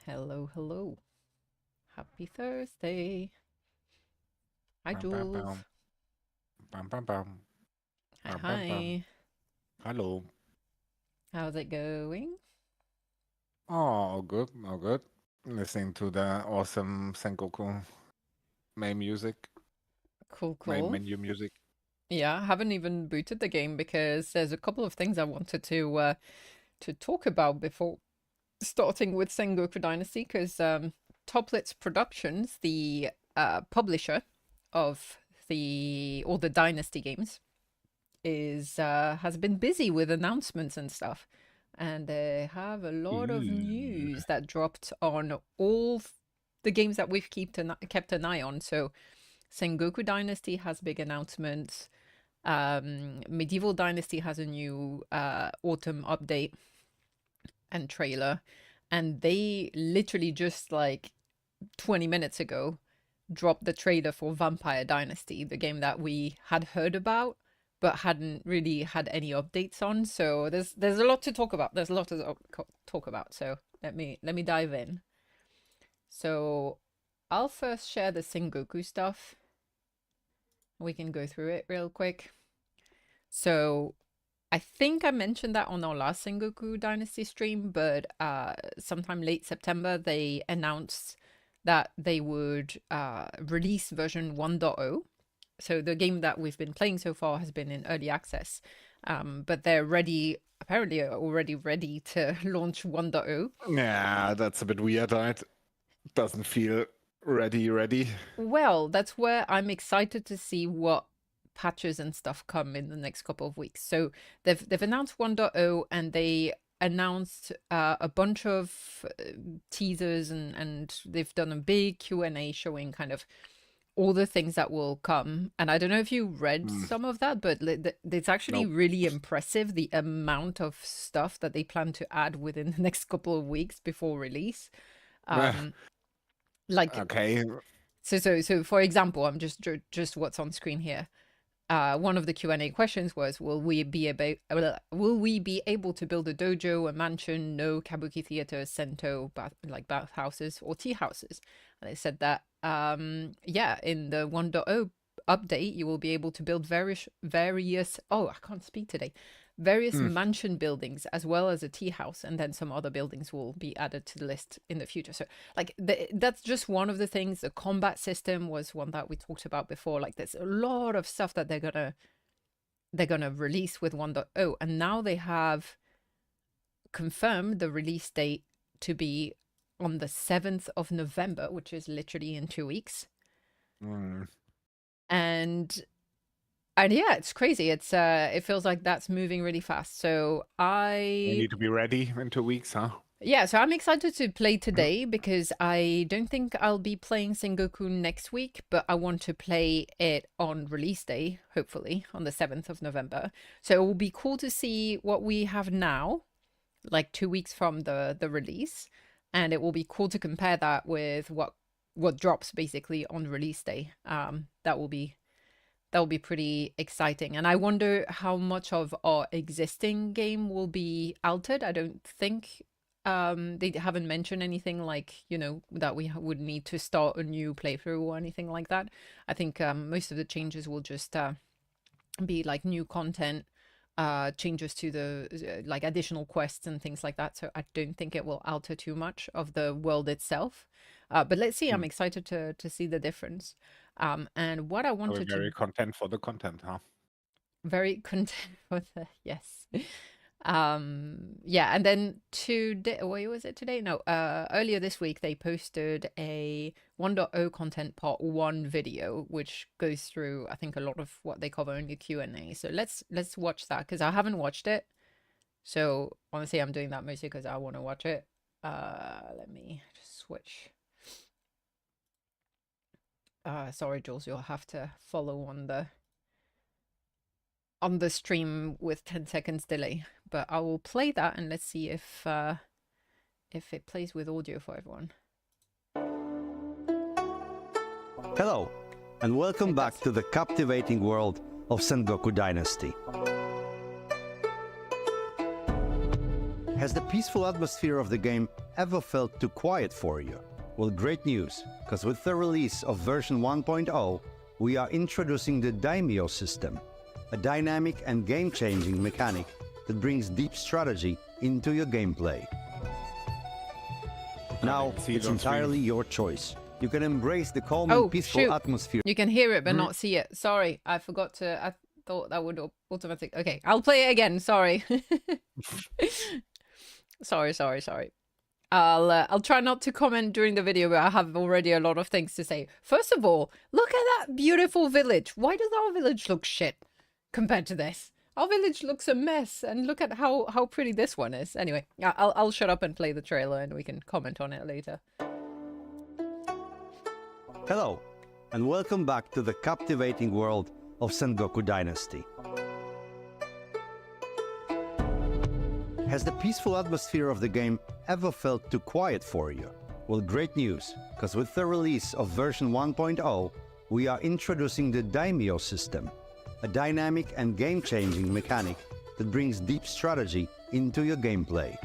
Hello, hello. Happy Thursday. Hi, Bam, bam, Jules. bam. Bam, bam, bam. Hi, Bam, bam, bam. hi. Hello. How's it going? Oh, all good, all good. Listening to the awesome Sengoku main music, Cool, main cool. menu music. Yeah, I haven't even booted the game because there's a couple of things I wanted to talk about before starting with Sengoku Dynasty. Because Toplit's Productions, the publisher of all the Dynasty games, is has been busy with announcements and stuff, and they have a lot of Ooh. news that dropped on all the games that we've kept an eye on. So Sengoku Dynasty has big announcements. Medieval Dynasty has a new autumn update and trailer, and they literally just like 20 minutes ago dropped the trailer for Vampire Dynasty, the game that we had heard about but hadn't really had any updates on. So there's a lot to talk about. There's a lot to talk about. So let me dive in. So I'll first share the Sengoku stuff. We can go through it real quick. So I think I mentioned that on our last Sengoku Dynasty stream, but sometime late September they announced that they would release version 1.0. So the game that we've been playing so far has been in early access, but they're ready, apparently already ready to launch 1.0. Yeah, that's a bit weird, right? Doesn't feel ready. Well, that's where I'm excited to see what patches and stuff come in the next couple of weeks. So they've announced 1.0, and they announced a bunch of teasers, and they've done a big Q&A showing kind of all the things that will come. And I don't know if you read Mm, some of that, but it's actually nope. really impressive, the amount of stuff that they plan to add within the next couple of weeks before release. Um, like Okay. so for example, I'm just what's on screen here. One of the Q&A questions was, will we be able to build a dojo, a mansion, no kabuki theater, sento, bathhouses or tea houses? And they said that, yeah, in the 1.0 update, you will be able to build oh, I can't speak today, various Mm, mansion buildings as well as a tea house, and then some other buildings will be added to the list in the future. So like that's just one of the things. The combat system was one that we talked about before. Like there's a lot of stuff that they're gonna release with 1.0, and now they have confirmed the release date to be on the 7th of November, which is literally in 2 weeks. mm. And and yeah, it's crazy. It feels like that's moving really fast. So We I need to be ready in 2 weeks, huh? Yeah, so I'm excited to play today because I don't think I'll be playing Sengoku next week, but I want to play it on release day, hopefully, on the 7th of November. So it will be cool to see what we have now, like 2 weeks from the release, and it will be cool to compare that with what drops basically on release day. That will be pretty exciting. And I wonder how much of our existing game will be altered. I don't think they haven't mentioned anything like, that we would need to start a new playthrough or anything like that. I think most of the changes will just be like new content, changes to the like additional quests and things like that. So I don't think it will alter too much of the world itself. But let's see. I'm Mm. excited to see the difference. And what I Are we wanted to very content for the content, huh? very content with the yes. Yeah, and then today, what was it today? No, earlier this week they posted a 1.0 content part 1 video, which goes through I think a lot of what they cover in the Q&A. So let's watch that because I haven't watched it. So honestly, I'm doing that mostly because I want to watch it. Let me just switch. Sorry, Jules, you'll have to follow on the stream with 10 seconds delay, but I will play that and let's see if it plays with audio for everyone. Hello, and welcome It back does. to the captivating world of Sengoku Dynasty. Has the peaceful atmosphere of the game ever felt too quiet for you? Well, great news, because with the release of version 1.0, we are introducing the Daimyo system, a dynamic and game-changing mechanic that brings deep strategy into your gameplay. Now, it's entirely your choice. You can embrace the calm and peaceful atmosphere. You can hear it but not see it. Sorry, I forgot to... I thought that would automatically... Okay, I'll play it again. Sorry. Sorry. I'll try not to comment during the video, but I have already a lot of things to say. First of all, look at that beautiful village. Why does our village look shit compared to this? Our village looks a mess, and look at how pretty this one is. Anyway, I'll shut up and play the trailer, and we can comment on it later. Hello, and welcome back to the captivating world of Sengoku Dynasty. Has the peaceful atmosphere of the game ever felt too quiet for you? Well, great news, because with the release of version 1.0, we are introducing the Daimyo system, a dynamic and game-changing mechanic that brings deep strategy into your gameplay.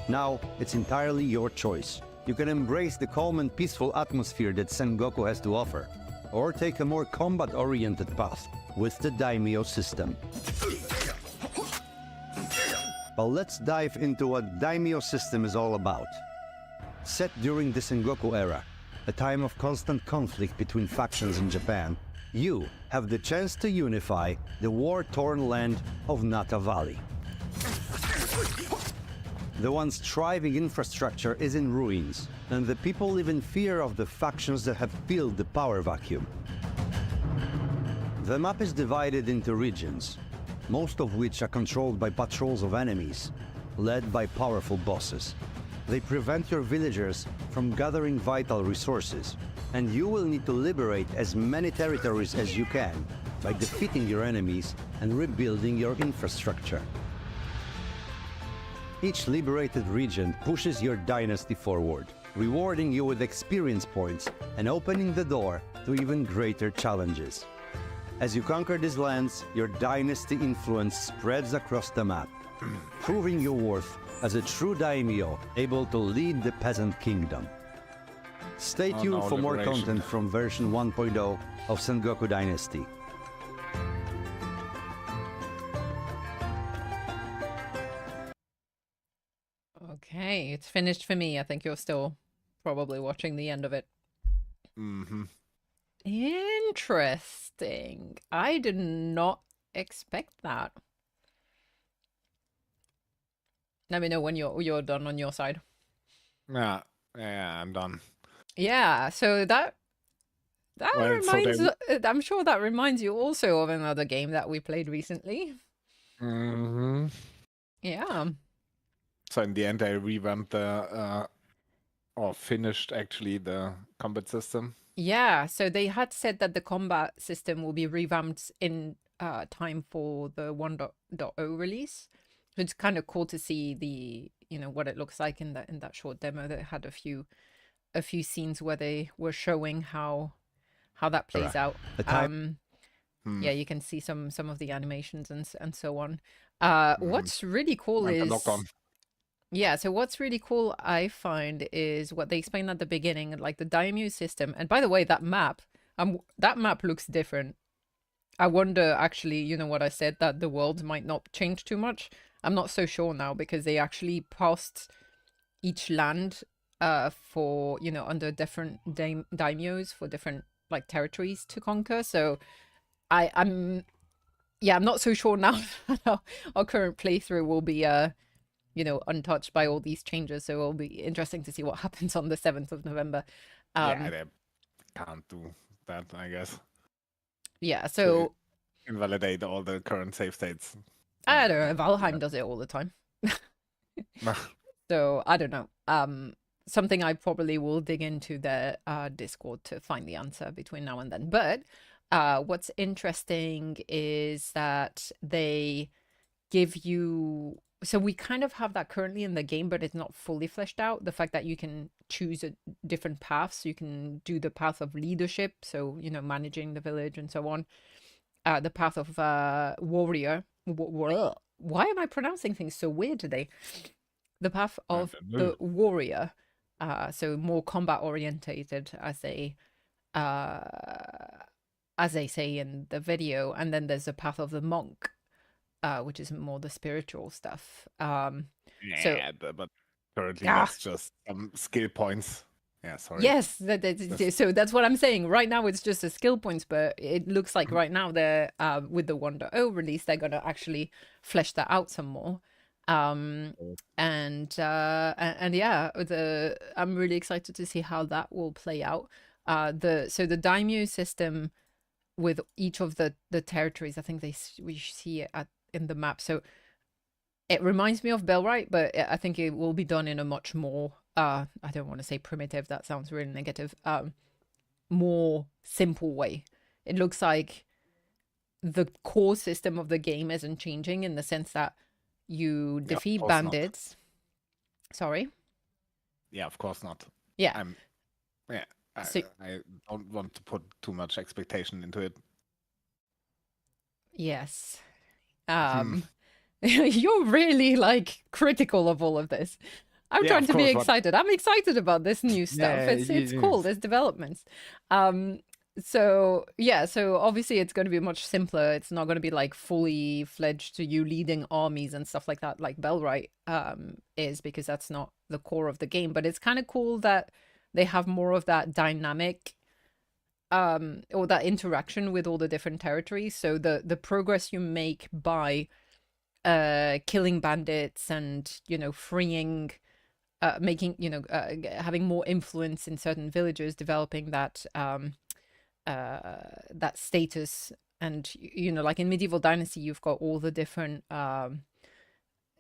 Now, it's entirely your choice. You can embrace the calm and peaceful atmosphere that Sengoku has to offer, or take a more combat-oriented path with the Daimyo system. Well, let's dive into what Daimyo system is all about. Set during the Sengoku era, a time of constant conflict between factions in Japan, you have the chance to unify the war-torn land of Nata Valley. The once thriving infrastructure is in ruins, and the people live in fear of the factions that have filled the power vacuum. The map is divided into regions, most of which are controlled by patrols of enemies, led by powerful bosses. They prevent your villagers from gathering vital resources, and you will need to liberate as many territories as you can by defeating your enemies and rebuilding your infrastructure. Each liberated region pushes your dynasty forward, rewarding you with experience points and opening the door to even greater challenges. As you conquer these lands, your dynasty influence spreads across the map, proving your worth as a true daimyo able to lead the peasant kingdom. Stay tuned for more content from version 1.0 of Sengoku Dynasty. Okay, it's finished for me. I think you're still probably watching the end of it. Mm-hmm. Interesting. I did not expect that. Let me know when you're done on your side. Yeah, I'm done. Yeah, so that Well, reminds I'm sure that reminds you also of another game that we played recently. Mm-hmm. Yeah. So in the end, I revamped or finished actually the combat system. Yeah, so they had said that the combat system will be revamped in time for the 1.0 release. So it's kind of cool to see the, what it looks like in that short demo. That had a few scenes where they were showing how that plays out. Yeah, you can see some of the animations and so on. What's really cool is yeah, so what's really cool I find is what they explained at the beginning, like the daimyo system. And by the way, that map looks different. I wonder actually, what I said, that the world might not change too much. I'm not so sure now because they actually passed each land for, under different daimyos for different like territories to conquer. So I'm not so sure now how our current playthrough will be untouched by all these changes. So it'll be interesting to see what happens on the 7th of November. Yeah, they can't do that, I guess. Yeah, so invalidate all the current save states. I don't know. Valheim does it all the time. So I don't know. Something I probably will dig into their Discord to find the answer between now and then. But what's interesting is that they give you... So we kind of have that currently in the game, but it's not fully fleshed out. The fact that you can choose different paths. You can do the path of leadership, so, managing the village and so on. The path of warrior, why am I pronouncing things so weird today? The path of don't know. the warrior. So more combat orientated as they say in the video, and then there's the path of the monk, which is more the spiritual stuff. So Yeah, but currently Ah. that's just skill points. Yeah, sorry. yes, so that's what I'm saying. Right now it's just the skill points, but it looks like right now they're with the 1.0 release, they're gonna actually flesh that out some more. And yeah, I'm really excited to see how that will play out. The daimyo system with each of the territories, I think we see it in the map. So it reminds me of Bellwright, but I think it will be done in a much more I don't want to say primitive, that sounds really negative, more simple way. It looks like the core system of the game isn't changing in the sense that you defeat bandits. Sorry? Yeah, of course not. Yeah. I don't want to put too much expectation into it. Yes. You're really like critical of all of this. I'm trying to be excited. I'm excited about this new stuff. It's cool. There's developments. So obviously it's going to be much simpler. It's not going to be like fully fledged to you leading armies and stuff like that, like Bellwright is, because that's not the core of the game. But it's kind of cool that they have more of that dynamic or that interaction with all the different territories. So the progress you make by killing bandits and, freeing, making, having more influence in certain villages, developing that that status. And, like in Medieval Dynasty, you've got all the different,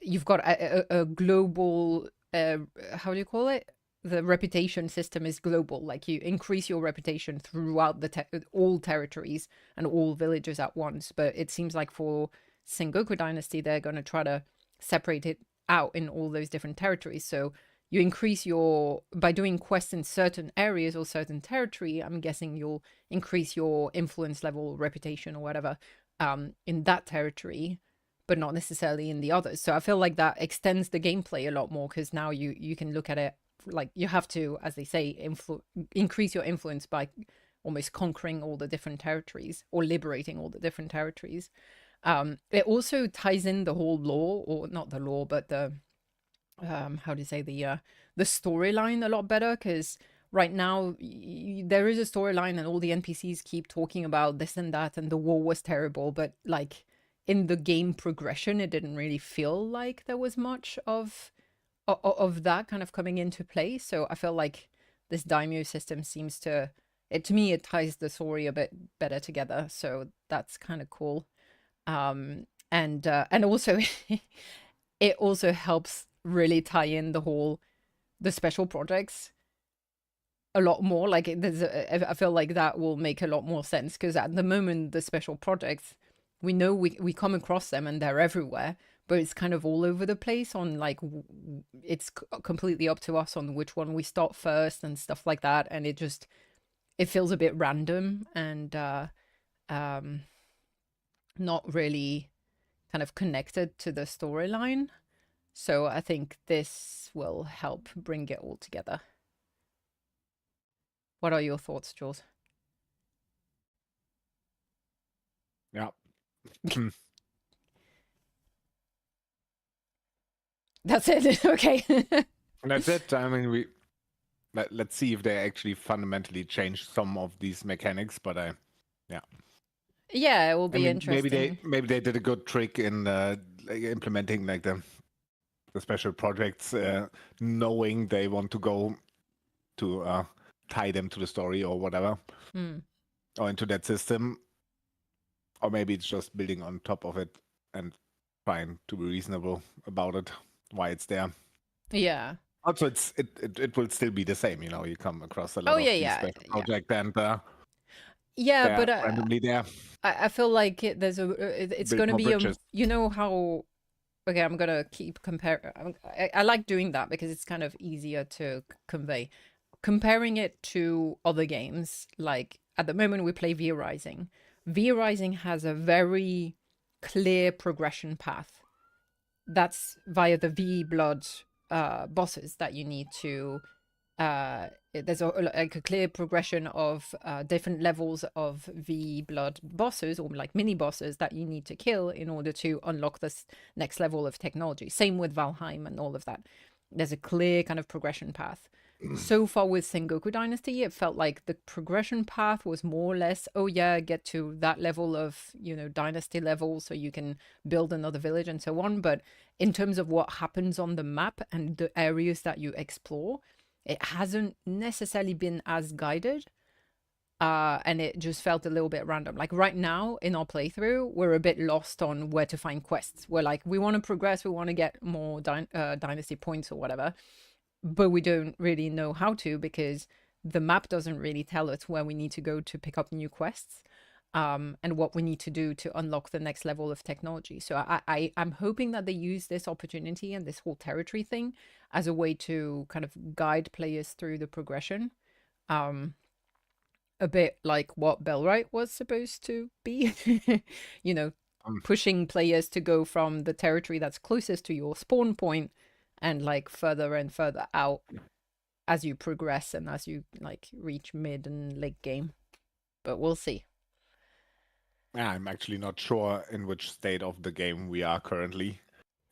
you've got a global, how do you call it? The reputation system is global. Like you increase your reputation throughout all territories and all villages at once. But it seems like for Sengoku Dynasty, they're going to try to separate it out in all those different territories. So you increase by doing quests in certain areas or certain territory, I'm guessing you'll increase your influence level, reputation or whatever in that territory, but not necessarily in the others. So I feel like that extends the gameplay a lot more, because now you can look at it like you have to, as they say, increase your influence by almost conquering all the different territories or liberating all the different territories. It also ties in the whole lore, or not the lore, but the how do you say, the storyline a lot better, because right now there is a storyline and all the NPCs keep talking about this and that and the war was terrible, but like in the game progression it didn't really feel like there was much of that kind of coming into play. So I feel like this daimyo system seems to me it ties the story a bit better together, so that's kind of cool. And also it also helps really tie in the special projects a lot more. Like I feel like that will make a lot more sense, because at the moment the special projects, we know we come across them and they're everywhere, but it's kind of all over the place on like it's completely up to us on which one we start first and stuff like that, and it feels a bit random and not really kind of connected to the storyline. So I think this will help bring it all together. What are your thoughts, Jules? Yeah. That's it. Okay. That's it. I mean, let's see if they actually fundamentally change some of these mechanics. But yeah, it will be interesting. Maybe they did a good trick in implementing like the special projects, knowing they want to go to tie them to the story or whatever, or into that system. Or maybe it's just building on top of it and trying to be reasonable about it, why it's there. Yeah. Also, it will still be the same, you come across a lot of these special projects and yeah, but randomly there. I feel like it's going to be how. Okay, I'm gonna keep comparing. I like doing that because it's kind of easier to convey. Comparing it to other games, like at the moment we play V Rising. V Rising has a very clear progression path. that's via the V blood bosses that you need to. There's like a clear progression of different levels of V blood bosses, or like mini bosses, that you need to kill in order to unlock this next level of technology. Same with Valheim and all of that. There's a clear kind of progression path. So far with Sengoku Dynasty, it felt like the progression path was more or less, oh yeah, get to that level of, dynasty level so you can build another village and so on. But in terms of what happens on the map and the areas that you explore, it hasn't necessarily been as guided. And it just felt a little bit random. Like right now in our playthrough, we're a bit lost on where to find quests. We're like, we want to progress, we want to get more dynasty points or whatever, but we don't really know how to, because the map doesn't really tell us where we need to go to pick up new quests, and what we need to do to unlock the next level of technology. So I'm hoping that they use this opportunity and this whole territory thing as a way to kind of guide players through the progression. A bit like what Bellwright was supposed to be, pushing players to go from the territory that's closest to your spawn point and like further and further out as you progress and as you like reach mid and late game. But we'll see. I'm actually not sure in which state of the game we are currently,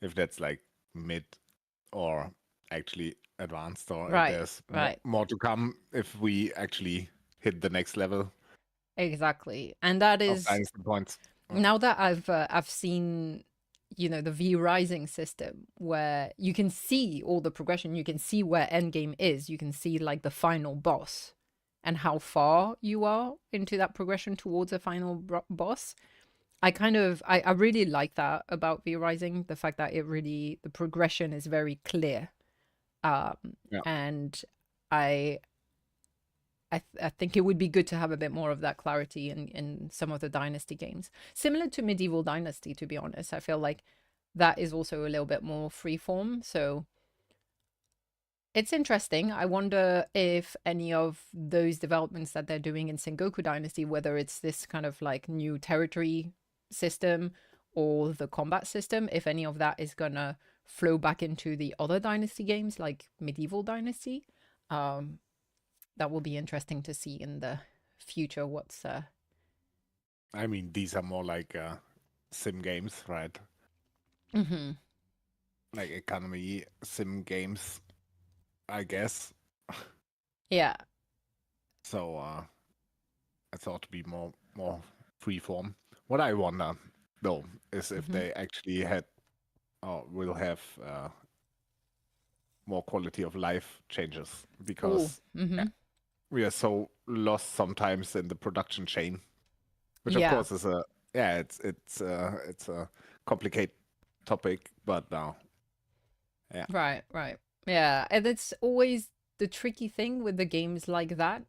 if that's like mid or actually advanced, or Right, if there's right. more to come if we actually hit the next level Exactly. And that of is dynasty points. now that I've seen, the V Rising system, where you can see all the progression, you can see where endgame is, you can see like the final boss and how far you are into that progression towards a final boss. I really like that about V Rising, the fact that the progression is very clear. Yeah. And I think it would be good to have a bit more of that clarity in some of the Dynasty games. Similar to Medieval Dynasty, to be honest. I feel like that is also a little bit more freeform. So it's interesting. I wonder if any of those developments that they're doing in Sengoku Dynasty, whether it's this kind of like new territory system or the combat system, if any of that is going to flow back into the other Dynasty games like Medieval Dynasty. That will be interesting to see in the future. I mean, these are more like sim games, right? Mm-hmm. Like economy sim games, I guess. Yeah. So it ought to be more freeform. What I wonder though is if they actually had or will have more quality of life changes, because we are so lost sometimes in the production chain, which of course is it's a complicated topic, but now right and it's always the tricky thing with the games like that,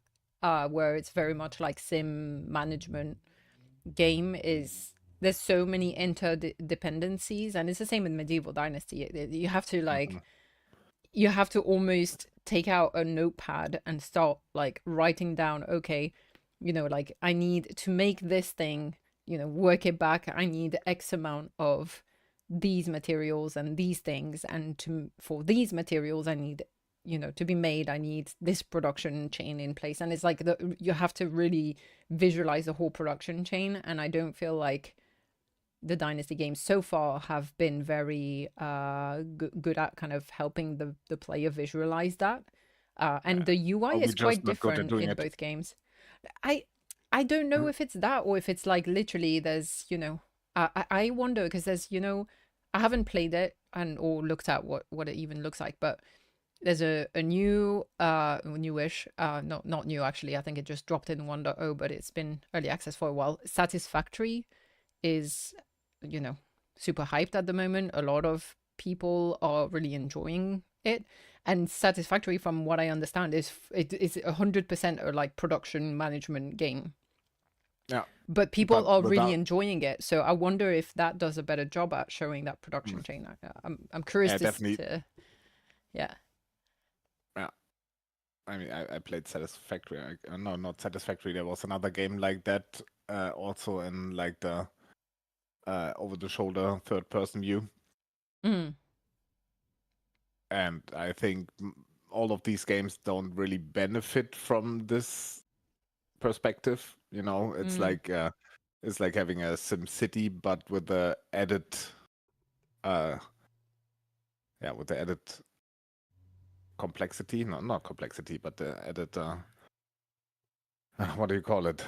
where it's very much like sim management game, is there's so many interdependencies, and it's the same in Medieval Dynasty. You have to like you have to almost take out a notepad and start like writing down, okay, like I need to make this thing, work it back. I need X amount of these materials and these things. And for these materials, I need, to be made, I need this production chain in place. And it's like you have to really visualize the whole production chain. And I don't feel like the Dynasty games so far have been very good at kind of helping the player visualize that. And the UI is quite different in both games. I don't know if it's that or if it's like literally there's, I wonder, because there's, I haven't played it or looked at what it even looks like, but there's a new newish, not new actually, I think it just dropped in 1.0, but it's been early access for a while. Satisfactory is, super hyped at the moment. A lot of people are really enjoying it, and Satisfactory, from what I understand, is 100% a like production management game. Yeah, but people are really enjoying it. So I wonder if that does a better job at showing that production chain. I'm curious to yeah. I mean, I played Satisfactory. No, not Satisfactory. There was another game like that, also in like the over-the-shoulder third-person view. Mm. And I think all of these games don't really benefit from this perspective. You know, it's like having a Sim City, but with the added, with the added complexity. No, not complexity, but the added, what do you call it?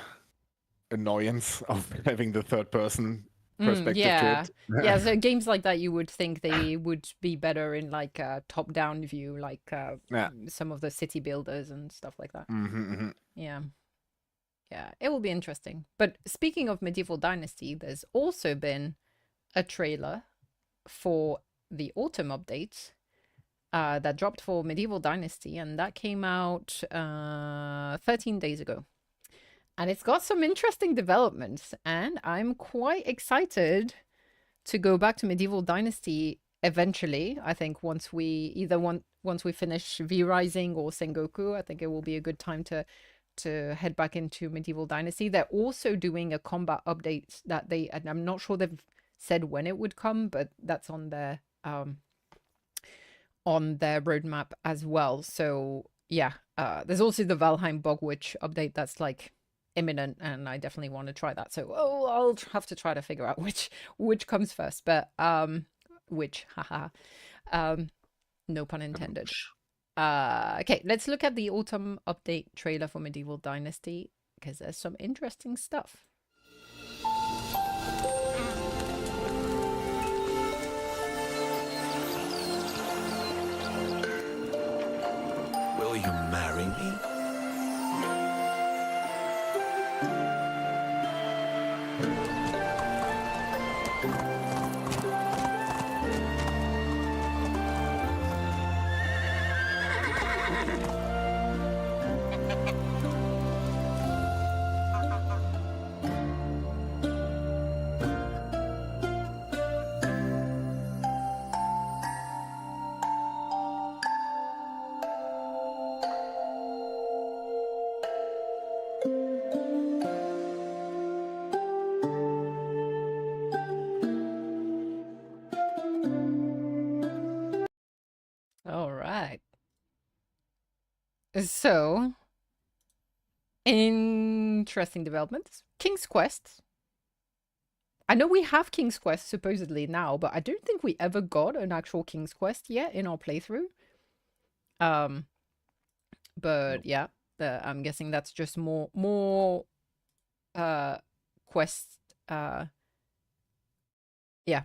Annoyance of having the third person perspective to Yeah. it. Yeah, so games like that, you would think they would be better in like a top-down view, like Yeah. some of the city builders and stuff like that. Mm-hmm. Yeah. Yeah, it will be interesting. But speaking of Medieval Dynasty, there's also been a trailer for the autumn updates that dropped for Medieval Dynasty, and that came out 13 days ago. And it's got some interesting developments, and I'm quite excited to go back to Medieval Dynasty eventually. I think once we finish V Rising or Sengoku, I think it will be a good time to head back into Medieval Dynasty. They're also doing a combat update that and I'm not sure they've said when it would come, but that's on their roadmap as well. So yeah, there's also the Valheim Bog Witch update that's like imminent, and I definitely want to try that. So I'll have to try to figure out which comes first, but which haha, no pun intended. Okay, let's look at the autumn update trailer for Medieval Dynasty because there's some interesting stuff. Will you marry me? All right. So, interesting developments. King's Quest. I know we have King's Quest supposedly now, but I don't think we ever got an actual King's Quest yet in our playthrough. But yeah, I'm guessing that's just more quest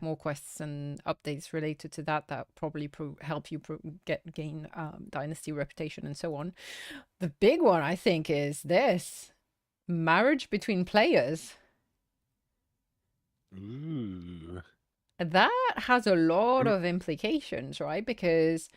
more quests and updates related to that probably help you gain dynasty reputation and so on. The big one, I think, is this marriage between players. Ooh. That has a lot of implications, right? Because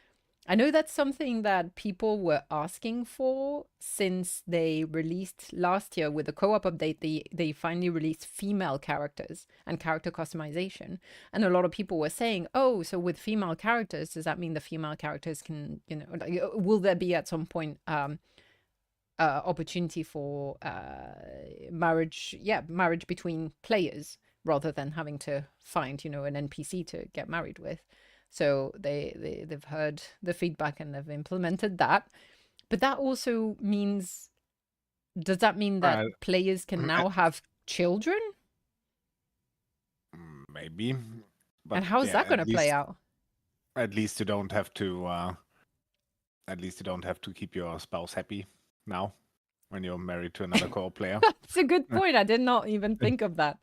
I know that's something that people were asking for since they released last year with the co-op update. They finally released female characters and character customization. And a lot of people were saying, oh, so with female characters, does that mean the female characters can, will there be at some point opportunity for marriage between players rather than having to find, an NPC to get married with? So they've heard the feedback and they've implemented that. But that also means, does that mean that players can now have children? Maybe. But and how is that going to play out? At least you don't have to. Keep your spouse happy now when you're married to another co-op player. That's a good point. I did not even think of that.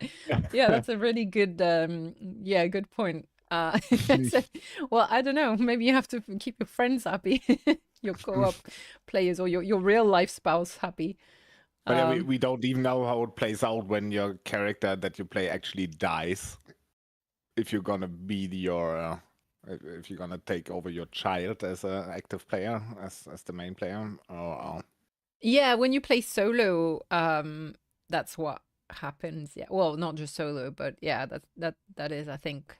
Yeah, that's a really good. Good point. Well, I don't know. Maybe you have to keep your friends happy, your co-op players, or your real life spouse happy. But we don't even know how it plays out when your character that you play actually dies. If you're gonna be if you're gonna take over your child as an active player, as the main player, or yeah, when you play solo, that's what happens. Yeah, well, not just solo, but yeah, that is, I think.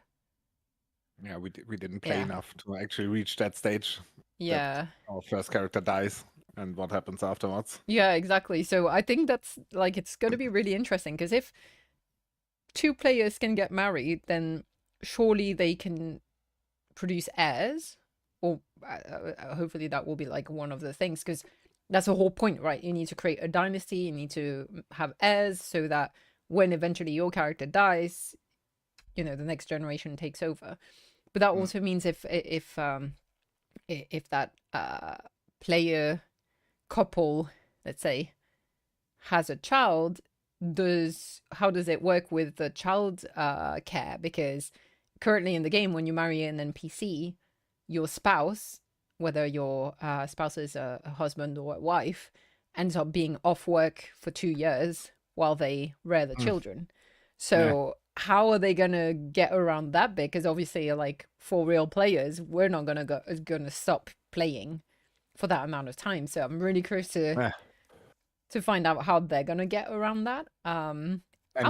Yeah, we didn't play enough to actually reach that stage. Yeah. Our first character dies and what happens afterwards. Yeah, exactly. So I think that's it's going to be really interesting because if two players can get married, then surely they can produce heirs, or hopefully that will be like one of the things, because that's the whole point, right? You need to create a dynasty, you need to have heirs so that when eventually your character dies, the next generation takes over. But that also means if that player couple, let's say, has a child, how does it work with the child care? Because currently in the game, when you marry an NPC, your spouse, whether your spouse is a husband or a wife, ends up being off work for 2 years while they rear the children. So how are they gonna get around that bit? Because obviously, like, for real players, we're not gonna stop playing for that amount of time. So I'm really curious to find out how they're gonna get around that. And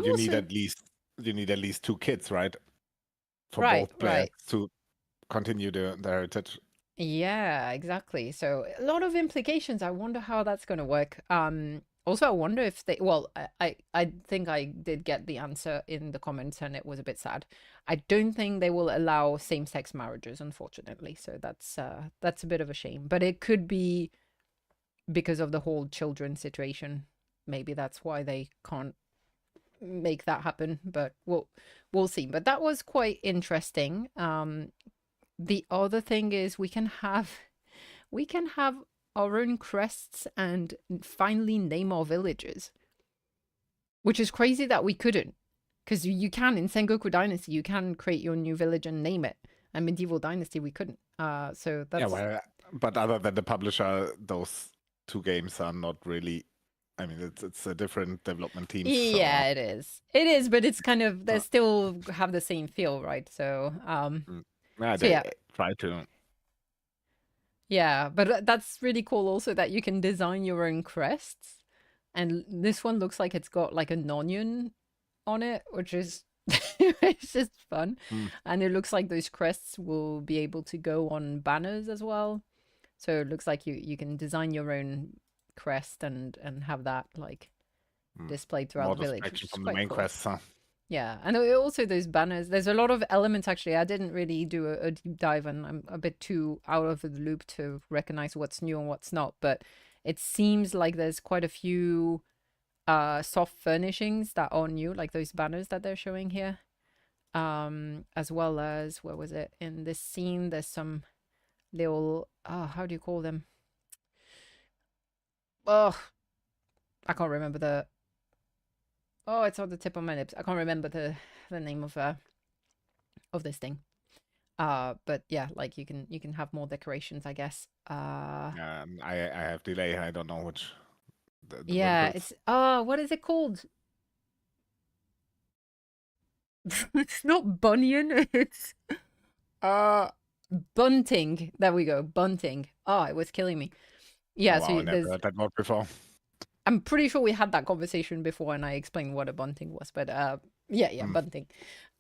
you need at least 2 kids, right? For both players to continue the heritage. Yeah, exactly. So a lot of implications. I wonder how that's gonna work. Also, I wonder if they. Well, I think I did get the answer in the comments, and it was a bit sad. I don't think they will allow same-sex marriages, unfortunately. So that's a bit of a shame. But it could be because of the whole children situation. Maybe that's why they can't make that happen. But we'll see. But that was quite interesting. The other thing is we can have our own crests and finally name our villages, which is crazy that we couldn't, because you can in Sengoku Dynasty, you can create your new village and name it, and Medieval Dynasty we couldn't. So that's but other than the publisher, those 2 games are not really. I mean, it's a different development team. Yeah, so. It is, but it's kind of they still have the same feel, right? So they try to. Yeah, but that's really cool also that you can design your own crests. And this one looks like it's got like an onion on it, which is it's just fun. And it looks like those crests will be able to go on banners as well. So it looks like you can design your own crest and have that like displayed throughout the village. Which is from quite the main cool. quests, huh? Yeah, and also those banners. There's a lot of elements, actually. I didn't really do a deep dive, and I'm a bit too out of the loop to recognize what's new and what's not. But it seems like there's quite a few soft furnishings that are new, like those banners that they're showing here. As well as, where was it? In this scene, there's some little, how do you call them? Oh, I can't remember the... Oh, it's on the tip of my lips. I can't remember the name of this thing. But yeah, like you can have more decorations, I guess. I have delay. I don't know which. Yeah, it's what is it called? It's not bunyan. It's bunting. There we go, bunting. Oh, it was killing me. Yeah, I never heard that word before. I'm pretty sure we had that conversation before and I explained what a bunting was, but bunting.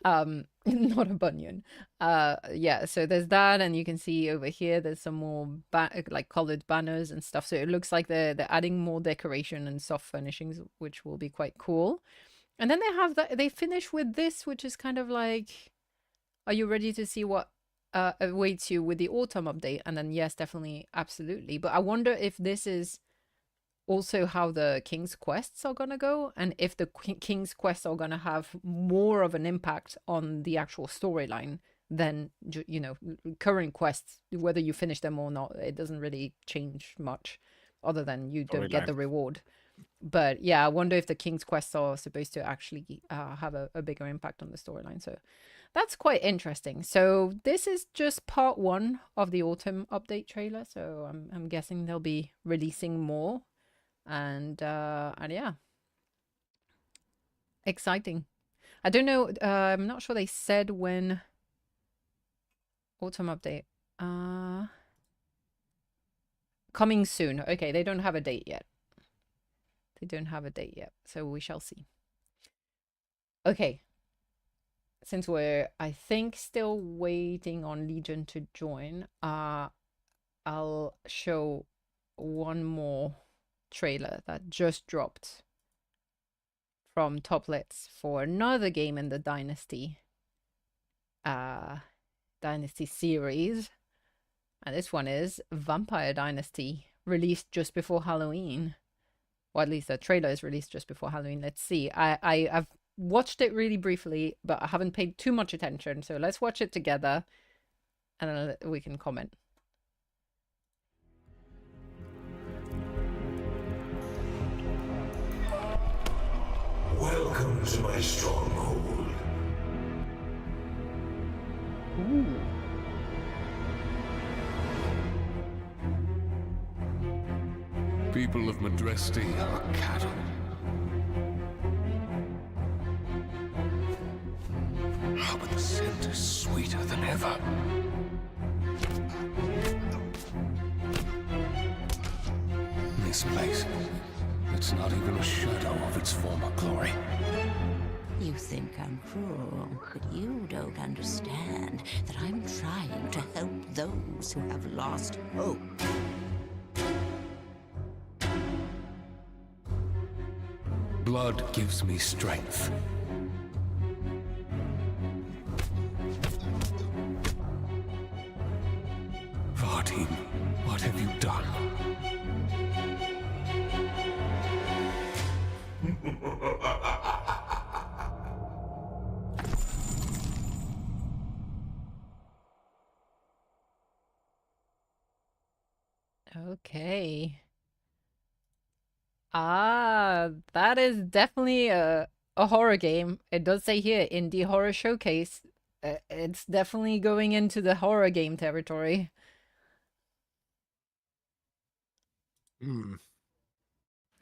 Not a bunyan. Yeah, so there's that, and you can see over here there's some more like colored banners and stuff. So it looks like they're adding more decoration and soft furnishings, which will be quite cool. And then they finish with this, which is kind of like, are you ready to see what awaits you with the autumn update? And then yes, definitely, absolutely. But I wonder if this is also how the King's Quests are going to go, and if the King's Quests are going to have more of an impact on the actual storyline than, current quests. Whether you finish them or not, it doesn't really change much, other than you don't get the reward. But yeah, I wonder if the King's Quests are supposed to actually have a bigger impact on the storyline. So that's quite interesting. So this is just part 1 of the autumn update trailer. So I'm guessing they'll be releasing more. And yeah, exciting. I don't know. I'm not sure they said when. Autumn update. Coming soon. Okay, they don't have a date yet. So we shall see. Okay. Since we're, I think, still waiting on Legion to join, I'll show one more trailer that just dropped from Toplets for another game in the Dynasty Dynasty series. And this one is Vampire Dynasty, released just before Halloween. Or at least the trailer is released just before Halloween. Let's see. I've watched it really briefly, but I haven't paid too much attention. So let's watch it together and then we can comment. Welcome to my stronghold. Ooh. People of Madresti are cattle. Oh, but the scent is sweeter than ever. This place, it's not even a shadow of its former glory. You think I'm cruel, but you don't understand that I'm trying to help those who have lost hope. Blood gives me strength. Vartin, what have you done? Okay. That is definitely a horror game. It does say here, Indie Horror Showcase. It's definitely going into the horror game territory.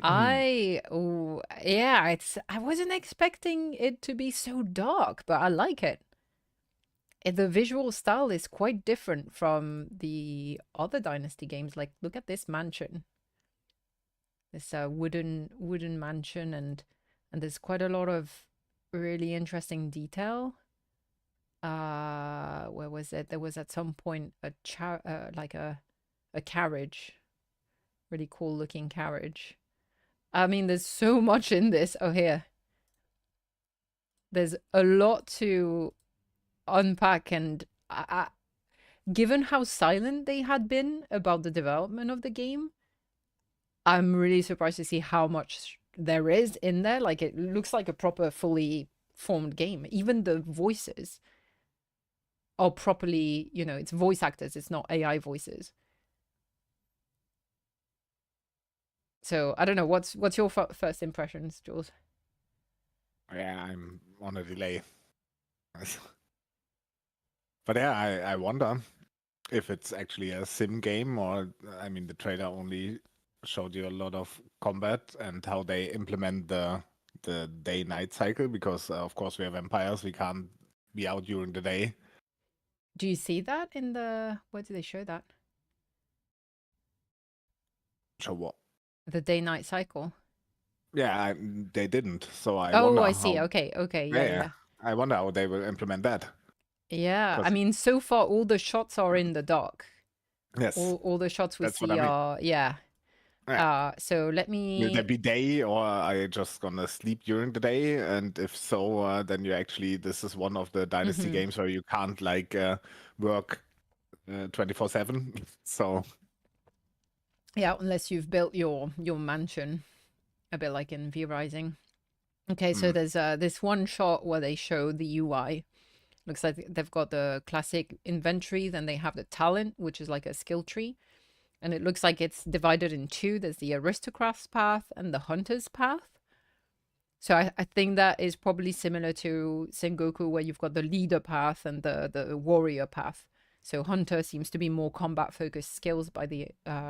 I wasn't expecting it to be so dark, but I like it. The visual style is quite different from the other Dynasty games. Like, look at this mansion. This wooden mansion, and there's quite a lot of really interesting detail. Where was it? There was at some point a carriage, really cool looking carriage. I mean, there's so much in this. Oh, here. There's a lot to unpack, and given how silent they had been about the development of the game, I'm really surprised to see how much there is in there. Like, it looks like a proper, fully formed game. Even the voices are properly, it's voice actors. It's not AI voices. So, I don't know. What's your first impressions, Jules? Yeah, I'm on a delay. But yeah, I wonder if it's actually a sim game, or, I mean, the trailer only showed you a lot of combat and how they implement the day-night cycle, because of course we are vampires, we can't be out during the day. Do you see that in the... Where do they show that? Show what? The day-night cycle. Yeah, they didn't, so I Oh, wonder I see. how... Okay. Yeah. I wonder how they will implement that. Yeah, I mean, so far all the shots are in the dark. Yes. All the shots we That's see what I mean. are, yeah. So let me... Will there be day, or are you just gonna sleep during the day? And if so, then you actually, this is one of the Dynasty games where you can't like work 24/7. So yeah, unless you've built your mansion, a bit like in V Rising. Okay, so there's this one shot where they show the UI. Looks like they've got the classic inventory, then they have the talent, which is like a skill tree. And it looks like it's divided in two. There's the aristocrat's path and the hunter's path. So I think that is probably similar to Sengoku, where you've got the leader path and the warrior path. So hunter seems to be more combat focused skills by the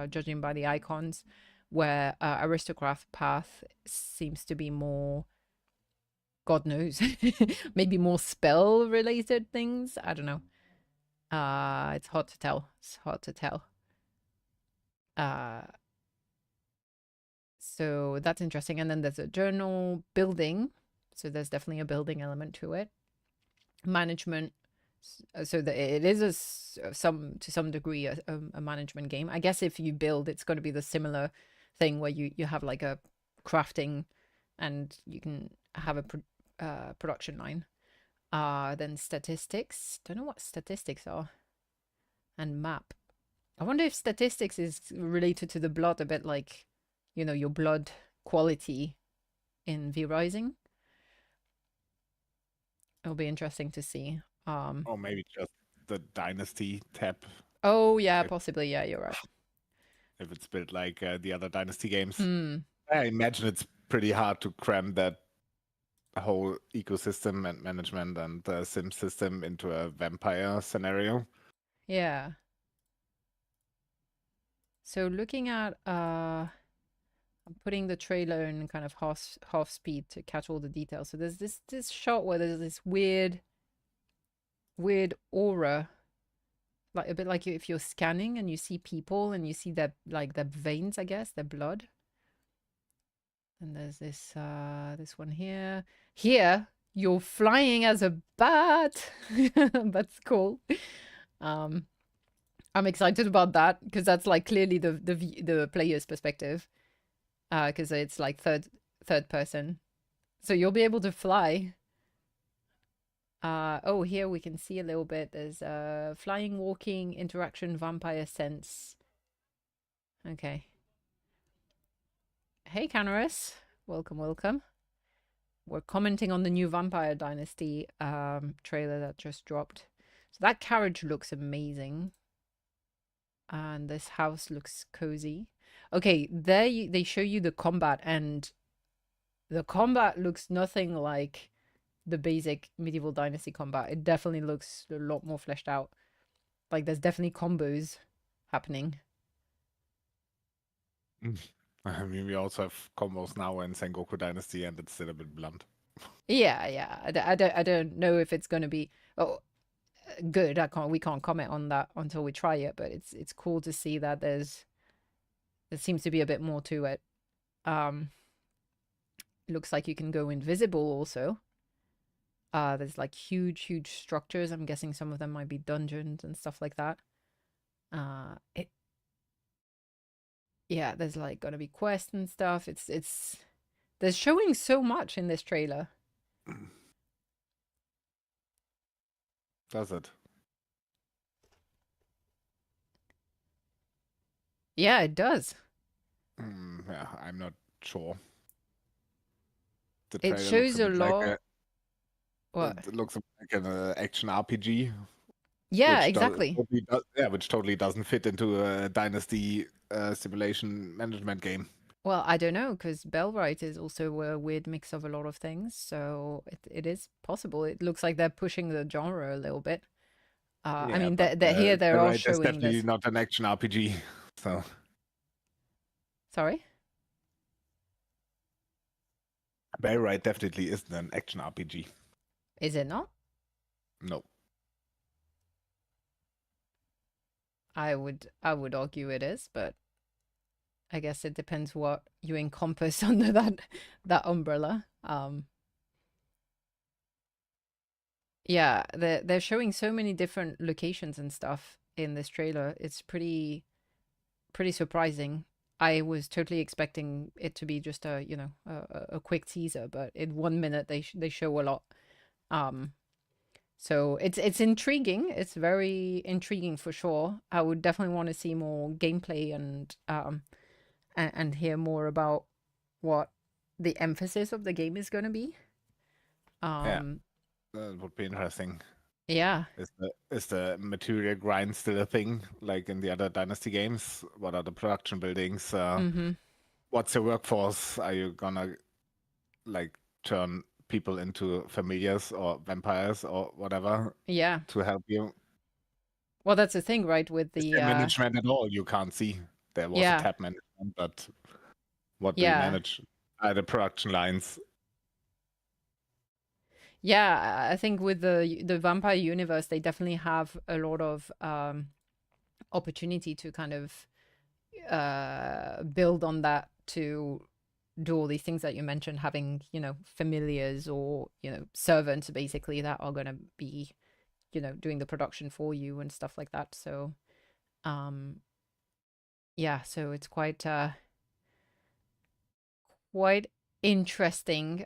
judging by the icons, where aristocrat path seems to be more, God knows, maybe more spell related things. I don't know. It's hard to tell. So that's interesting. And then there's a journal building. So there's definitely a building element to it. Management. So that it is to some degree a management game. I guess if you build, it's going to be the similar thing where you have like a crafting, and you can have a production line. Then statistics. Don't know what statistics are. And map. I wonder if statistics is related to the blood a bit like, your blood quality in V-Rising. It'll be interesting to see. Or maybe just the Dynasty tab. Oh, yeah, If, possibly. Yeah, you're right. if it's built like the other Dynasty games. Hmm. I imagine it's pretty hard to cram that whole ecosystem and management and sim system into a vampire scenario. Yeah. So looking at I'm putting the trailer in kind of half speed to catch all the details. So there's this shot where there's this weird aura, like a bit like if you're scanning and you see people and you see their veins, I guess, their blood. And there's this one here. Here you're flying as a bat. That's cool. I'm excited about that because that's like clearly the player's perspective. Because it's like third person, so you'll be able to fly. Oh, here we can see a little bit. There's flying, walking, interaction, vampire sense. Okay. Hey, Canaris. Welcome. We're commenting on the new Vampire Dynasty trailer that just dropped. So that carriage looks amazing. And this house looks cozy. Okay, there they show you the combat, and the combat looks nothing like the basic medieval dynasty combat. It definitely looks a lot more fleshed out. Like there's definitely combos happening. I mean, we also have combos now in Sengoku Dynasty, and it's still a bit blunt. Yeah. I don't know if it's going to be good. We can't comment on that until we try it, but it's cool to see that there seems to be a bit more to it. Looks like you can go invisible also. There's like huge structures. I'm guessing some of them might be dungeons and stuff like that. Yeah, there's like gonna be quests and stuff. There's showing so much in this trailer. Does it? Yeah, it does. Yeah, I'm not sure. The It trailer shows a bit lot. What? It looks like an action RPG. Yeah, Which exactly. which totally doesn't fit into a Dynasty simulation management game. Well, I don't know, because Bellwright is also a weird mix of a lot of things, so it is possible. It looks like they're pushing the genre a little bit. I mean, but, here they are Bellwright is showing definitely this. not an action RPG. So Sorry? Bellwright definitely isn't an action RPG. Is it not? No. I would argue it is, but I guess it depends what you encompass under that umbrella. Yeah, they're showing so many different locations and stuff in this trailer. It's pretty surprising. I was totally expecting it to be just a quick teaser, but in 1 minute they show a lot. So it's intriguing. It's very intriguing for sure. I would definitely want to see more gameplay and hear more about what the emphasis of the game is going to be. Yeah, that would be interesting. Yeah. Is the material grind still a thing, like in the other Dynasty games? What are the production buildings? What's your workforce? Are you gonna like turn people into familiars or vampires or whatever? Yeah. To help you. Well, that's the thing, right? With Is the there management at all? You can't see. There was a tab management, but what do you manage? The production lines. Yeah, I think with the vampire universe, they definitely have a lot of opportunity to kind of build on that to do all these things that you mentioned, having, familiars or, servants basically that are going to be, doing the production for you and stuff like that. So, yeah, so it's quite interesting.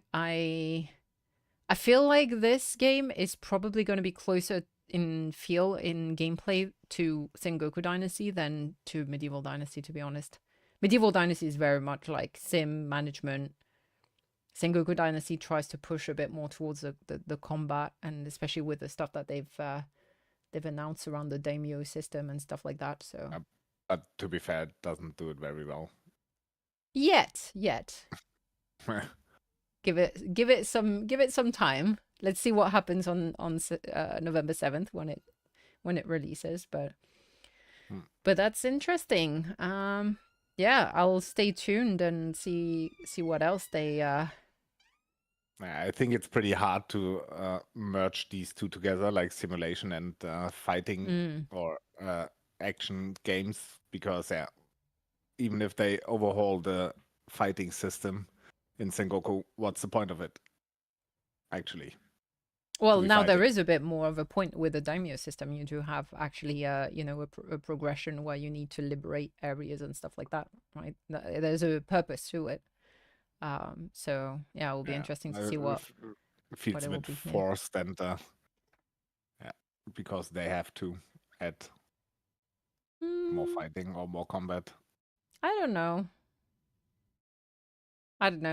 I feel like this game is probably going to be closer in feel, in gameplay, to Sengoku Dynasty than to Medieval Dynasty, to be honest. Medieval Dynasty is very much like sim management. Sengoku Dynasty tries to push a bit more towards the combat, and especially with the stuff that they've announced around the daimyo system and stuff like that. So, But to be fair, it doesn't do it very well. yet. Give it some time. Let's see what happens on November 7th when it releases. But that's interesting. Yeah, I'll stay tuned and see what else they. I think it's pretty hard to merge these two together, like simulation and fighting or action games, because even if they overhaul the fighting system in Sengoku, what's the point of it? Actually. Well, now there is a bit more of a point with the daimyo system. You do have actually, a progression where you need to liberate areas and stuff like that, right? There's a purpose to it. So yeah, it will be interesting to see what. It feels a bit forced, and because they have to add more fighting or more combat. I don't know.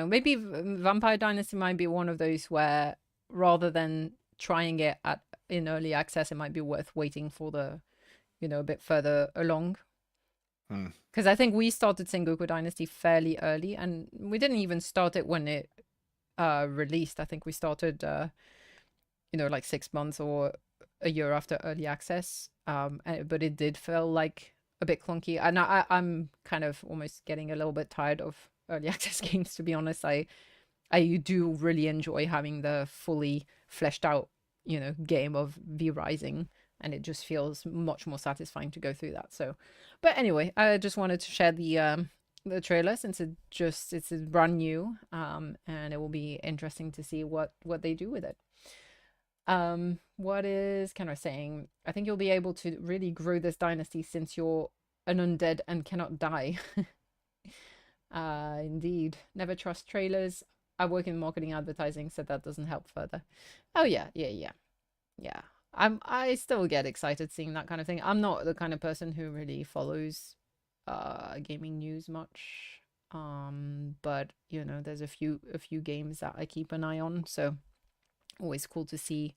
Maybe Vampire Dynasty might be one of those where, rather than trying it in early access, it might be worth waiting for the, a bit further along. Because I think we started Sengoku Dynasty fairly early, and we didn't even start it when it released. I think we started, like 6 months or a year after early access. But it did feel like a bit clunky, and I'm kind of almost getting a little bit tired of early access games, to be honest. I do really enjoy having the fully fleshed out, game of V Rising, and it just feels much more satisfying to go through that. So, but anyway, I just wanted to share the trailer, since it's brand new, and it will be interesting to see what they do with it. What is Kenra saying? I think you'll be able to really grow this dynasty since you're an undead and cannot die. Indeed. Never trust trailers. I work in marketing advertising, so that doesn't help further. Oh yeah. I still get excited seeing that kind of thing. I'm not the kind of person who really follows gaming news much. But there's a few games that I keep an eye on, so always cool to see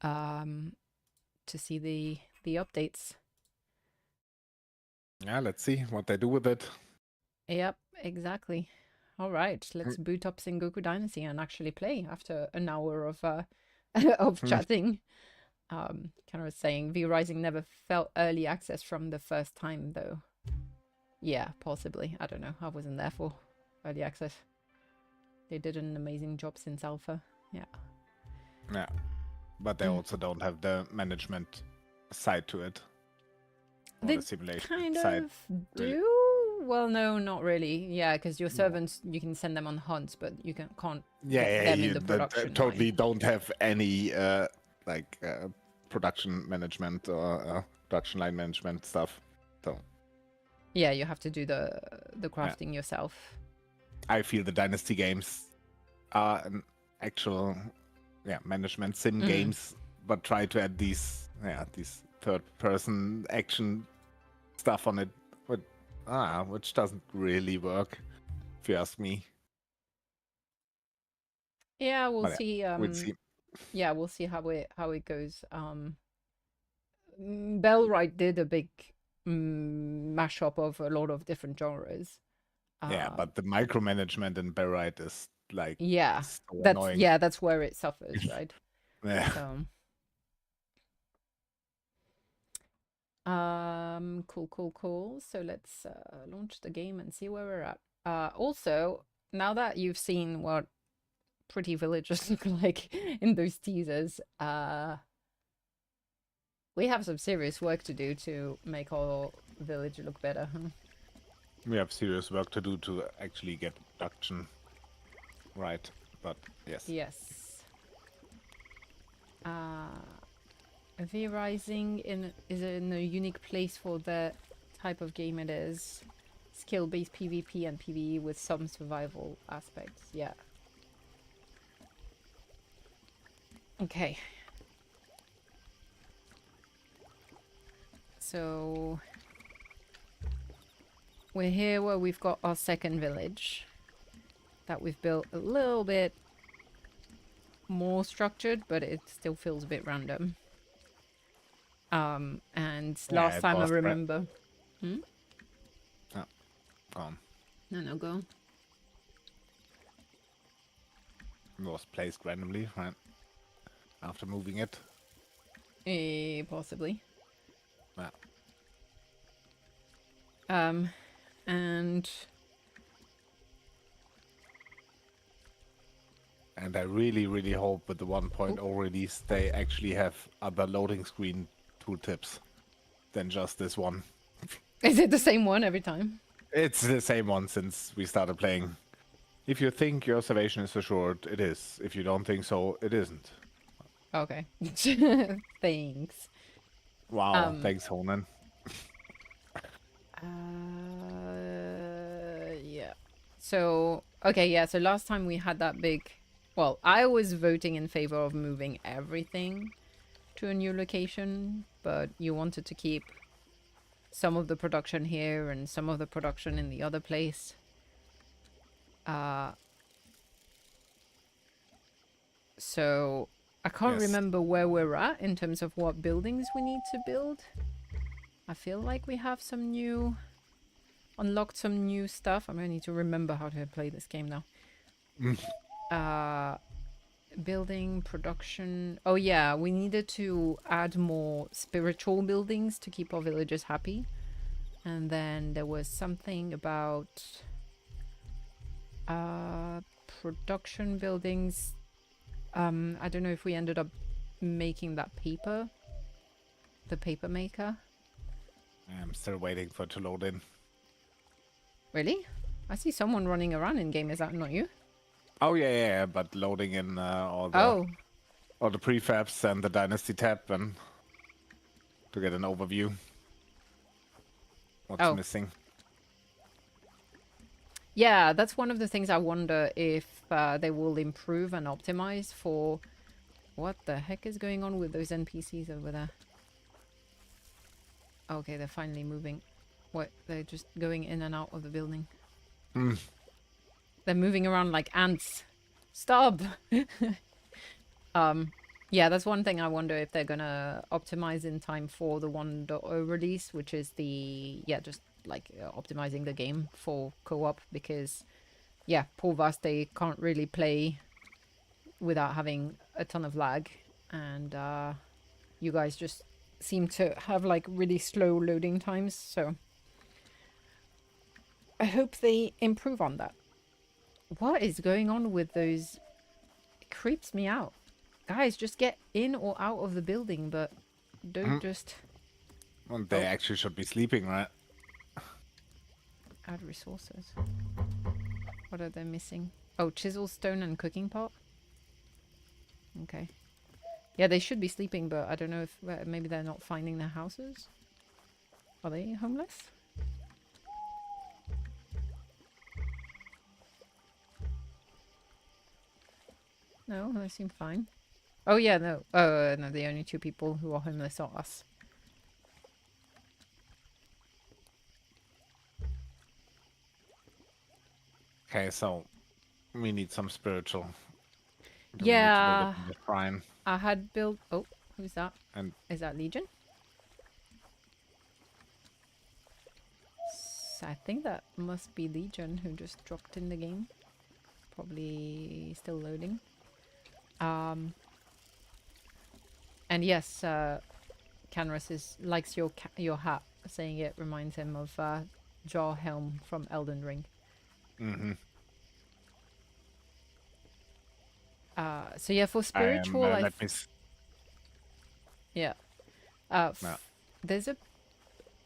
the updates. Yeah, let's see what they do with it. Yep, exactly. All right, let's boot up Sengoku Dynasty and actually play after an hour of of chatting. Kind of saying V Rising never felt early access from the first time, though. Yeah, possibly. I don't know. I wasn't there for early access. They did an amazing job since alpha. Yeah. Yeah, but they also don't have the management side to it. Or They the simulation kind side. of do. Well, no, not really. Yeah, because your servants, you can send them on hunts, but you can't get them in the production totally line. don't have any production management or production line management stuff. So Yeah, you have to do the crafting yourself. I feel the Dynasty games are an actual management sim games, but try to add these third person action stuff on it, which doesn't really work, if you ask me. Yeah, we'll see. We'll see. Yeah, we'll see how it goes. Bellwright did a big mashup of a lot of different genres. But the micromanagement in Bellwright is like so that's annoying. that's where it suffers, right? Yeah. So, cool. So let's launch the game and see where we're at. Also, now that you've seen what pretty villagers look like in those teasers, we have some serious work to do to make our village look better. We have serious work to do to actually get production right, but yes. Yes. V Rising is in a unique place for the type of game it is. Skill-based PvP and PvE with some survival aspects. Yeah. Okay. So we're here where we've got our second village that we've built a little bit more structured, but it still feels a bit random. And Yeah, last it time I was remember... Yeah, gone. No, go. It was placed randomly, right? After moving it. Possibly. Yeah. And And I really, really hope with the 1.0 release they actually have other loading screen tooltips than just this one. is it the same one every time? It's the same one since we started playing. If you think your salvation is assured, it is. If you don't think so, it isn't. Okay. Thanks. Wow, thanks, Honan. Yeah. So, okay, yeah, so last time we had that big... Well, I was voting in favor of moving everything to a new location, but you wanted to keep some of the production here and some of the production in the other place. So, I can't Yes. remember where we're at in terms of what buildings we need to build. I feel like we have some new... Unlocked some new stuff. I'm going to need to remember how to play this game now. Building, production... Oh yeah, we needed to add more spiritual buildings to keep our villagers happy. And then there was something about... production buildings. I don't know if we ended up making that paper. The paper maker. I'm still waiting for it to load in. Really? I see someone running around in game. Is that not you? Oh yeah, but loading in all the all the prefabs and the Dynasty tab and to get an overview. What's missing? Yeah, that's one of the things I wonder if they will improve and optimize for... What the heck is going on with those NPCs over there? Okay, they're finally moving. What? They're just going in and out of the building. They're moving around like ants. Stop! Yeah, that's one thing I wonder if they're gonna optimize in time for the 1.0 release, which is the... Yeah, just like optimizing the game for co-op, because yeah, poor Vaste can't really play without having a ton of lag, and you guys just seem to have like really slow loading times, so I hope they improve on that. What is going on with those? It creeps me out. Guys, just get in or out of the building, but don't just... Well, they actually should be sleeping, right? Add resources. What are they missing? Oh, chisel, stone, and cooking pot? Okay. Yeah, they should be sleeping, but I don't know if... maybe they're not finding their houses? Are they homeless? No, they seem fine. Oh yeah, no. No, the only two people who are homeless are us. Okay, so we need some spiritual. Do Yeah. we need to build a shrine? I had built... Oh, who's that? And Is that Legion? I think that must be Legion who just dropped in the game. Probably still loading. And yes, Canrus likes your hat. Saying it reminds him of Jar Helm from Elden Ring. So yeah, for spiritual, yeah. There's a...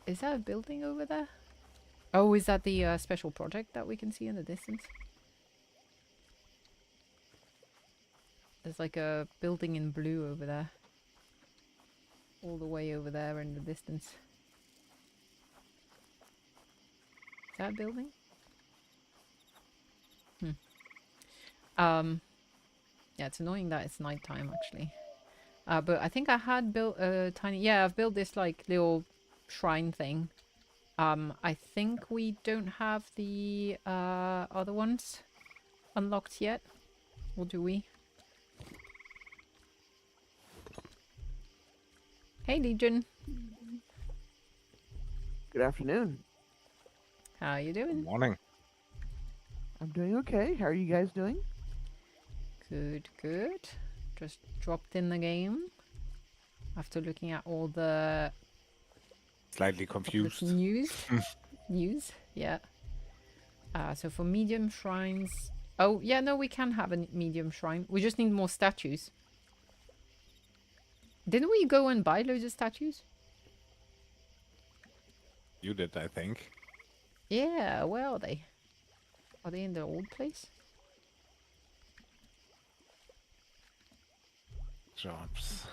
Is that a building over there? Oh, is that the special project that we can see in the distance? There's like a building in blue over there. All the way over there in the distance. Is that a building? Yeah, it's annoying that it's nighttime, actually. But I think I had built a tiny... Yeah, I've built this like little shrine thing. I think we don't have the other ones unlocked yet. Or do we? Hey, Legion. Good afternoon. How you doing? Morning. I'm doing okay. How are you guys doing? Good, good. Just dropped in the game after looking at all the Slightly confused. news. Yeah. So for medium shrines... Oh, yeah, no, we can have a medium shrine. We just need more statues. Didn't we go and buy loads of statues? You did, I think. Yeah, where are they? Are they in the old place? Jobs.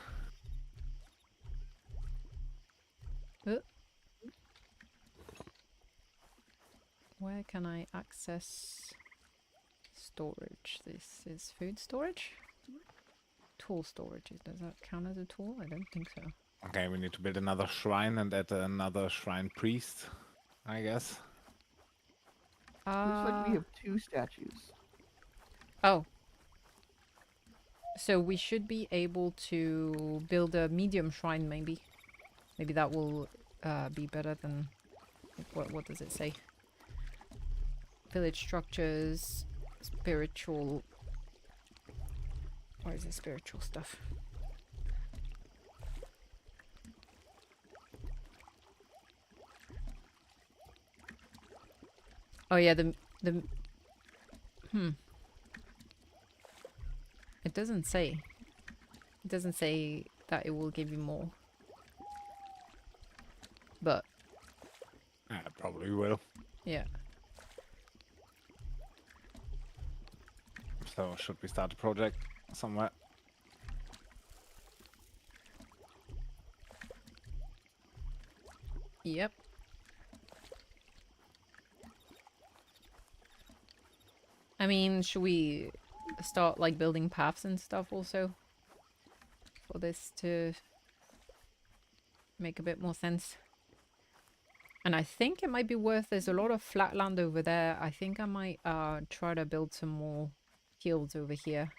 Where can I access storage? This is food storage? Tool storage. Does that count as a tool? I don't think so. Okay, we need to build another shrine and add another shrine priest, I guess. Looks like we have 2 statues. Oh. So we should be able to build a medium shrine, maybe. Maybe that will be better than... What does it say? Village structures, spiritual... Where is the spiritual stuff? Oh yeah, the It doesn't say. It doesn't say that it will give you more. But Yeah, it probably will. yeah. So should we start a project somewhere? Yep. I mean, should we start like building paths and stuff also? For this to make a bit more sense. And I think it might be worth, there's a lot of flat land over there. I think I might try to build some more fields over here.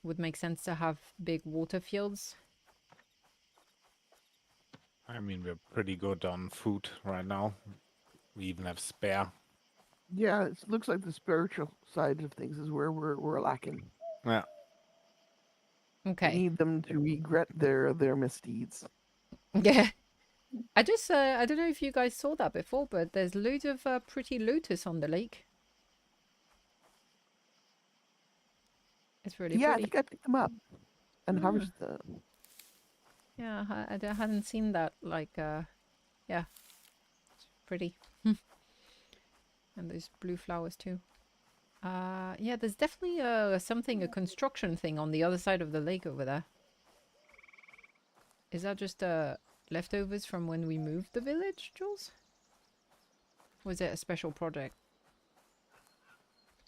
Would make sense to have big water fields. I mean, we're pretty good on food right now. We even have spare. Yeah, it looks like the spiritual side of things is where we're lacking. Yeah. We Okay. need them to regret their misdeeds. Yeah. I just, I don't know if you guys saw that before, but there's loads of pretty lotus on the lake. It's really Yeah, I pretty. think I picked them up and Yeah. harvested them. Yeah, I hadn't seen that, like, yeah. It's pretty. And there's blue flowers too. Yeah, there's definitely a construction thing on the other side of the lake over there. Is that just leftovers from when we moved the village, Jules? Was it a special project?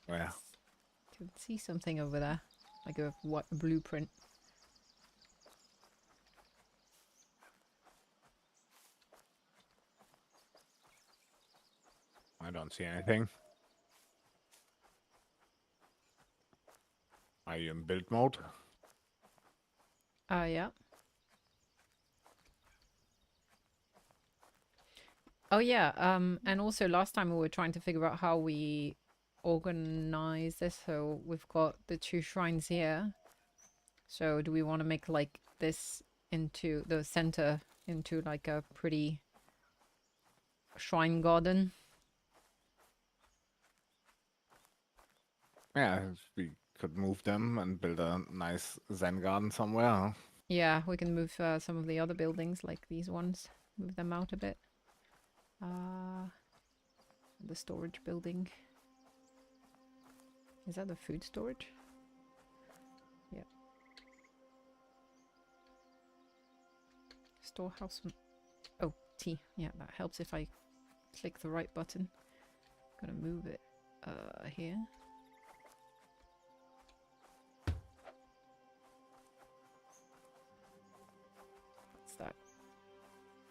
Yeah. I could see something over there, like a blueprint. I don't see anything. Are you in build mode? Yeah. Oh yeah, and also last time we were trying to figure out how we organize this. So we've got the 2 shrines here. So do we want to make like this into the center into like a pretty shrine garden? Yeah, we could move them and build a nice Zen garden somewhere. Huh? Yeah, we can move some of the other buildings like these ones. Move them out a bit. The storage building. Is that the food storage? Yeah. Storehouse. Oh, T. Yeah, that helps if I click the right button. Gonna move it here. that?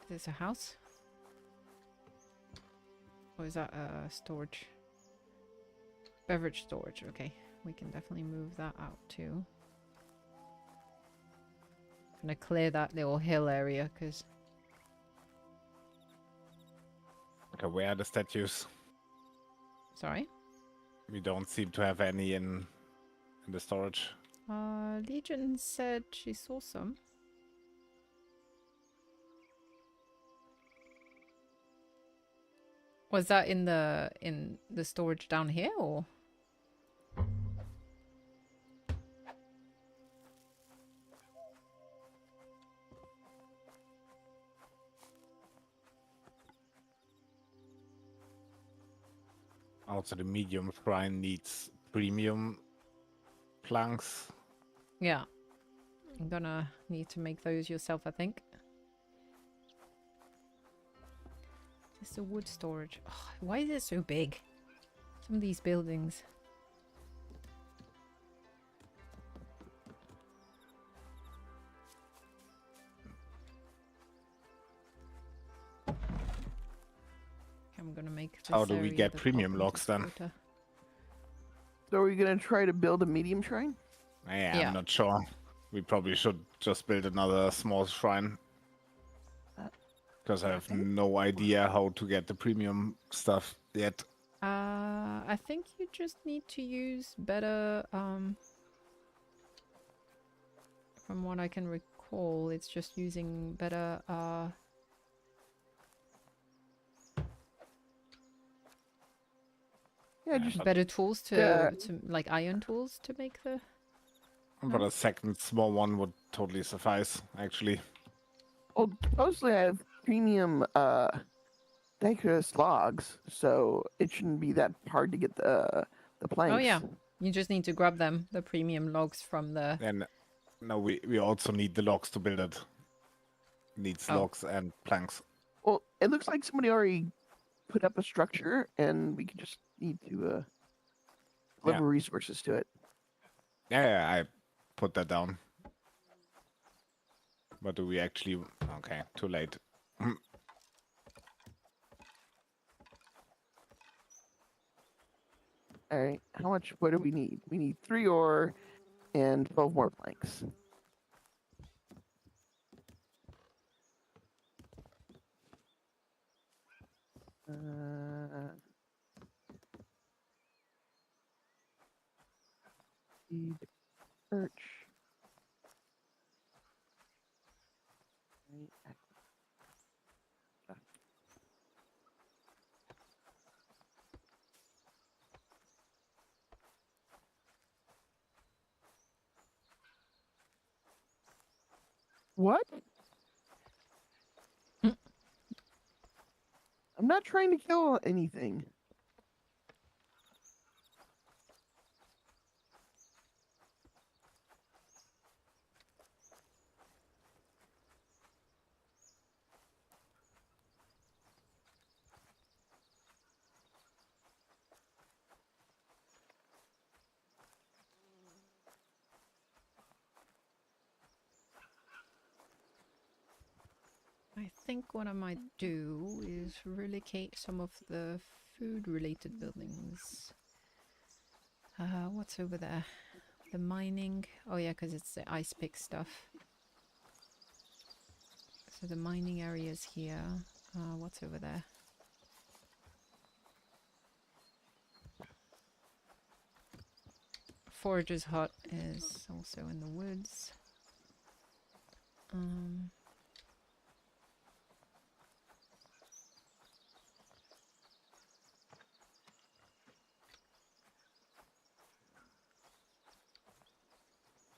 Is this a house? Or is that a storage? Beverage storage, okay. We can definitely move that out too. I'm gonna clear that little hill area because Okay, where are the statues? sorry. We don't seem to have any in the storage. Legion said she saw some. Was that in the storage down here or? Also, the medium shrine needs premium planks. Yeah. I'm gonna need to make those yourself, I think. This is a wood storage. Oh, why is it so big? Some of these buildings. I'm gonna make this How do we area get the premium carpenter's logs then? quarter. So are we gonna try to build a medium shrine? Yeah, Yeah. I'm not sure. We probably should just build another small shrine. Because I have no idea how to get the premium stuff yet. I think you just need to use better, from what I can recall, it's just using better, Yeah, just better tools to like iron tools to make the... But a second small one would totally suffice, actually. well, supposedly I have premium decorous logs, so it shouldn't be that hard to get the planks. Oh yeah, you just need to grab them, the premium logs from the... And no, we also need the logs to build it. Needs Oh. logs and planks. Well, it looks like somebody already put up a structure, and we could just need to deliver resources to it. Yeah, I put that down. But do we actually... Okay, too late. All right, how much? What do we need? We need 3 ore and 12 more planks. Feed perch. Right. What? I'm not trying to kill anything. I think what I might do is relocate some of the food-related buildings. What's over there? The mining. Oh yeah, because it's the ice pick stuff. So the mining area is here. What's over there? Forager's hut is also in the woods.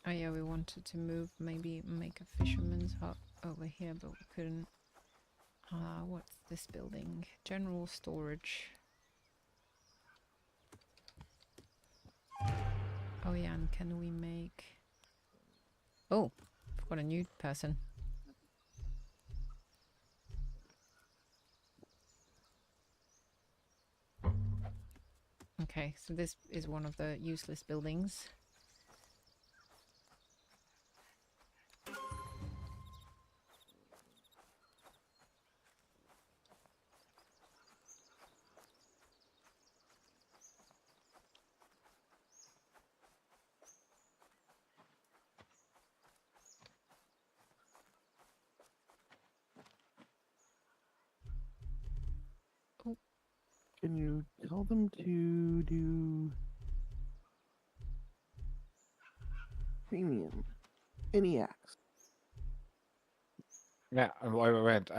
Oh yeah, we wanted to move, maybe make a fisherman's hut over here, but we couldn't. What's this building? General storage. Oh yeah, and can we make... Oh, I've got a new person. Okay, so this is one of the useless buildings. Can you tell them to do premium? Any axe? Yeah, wait.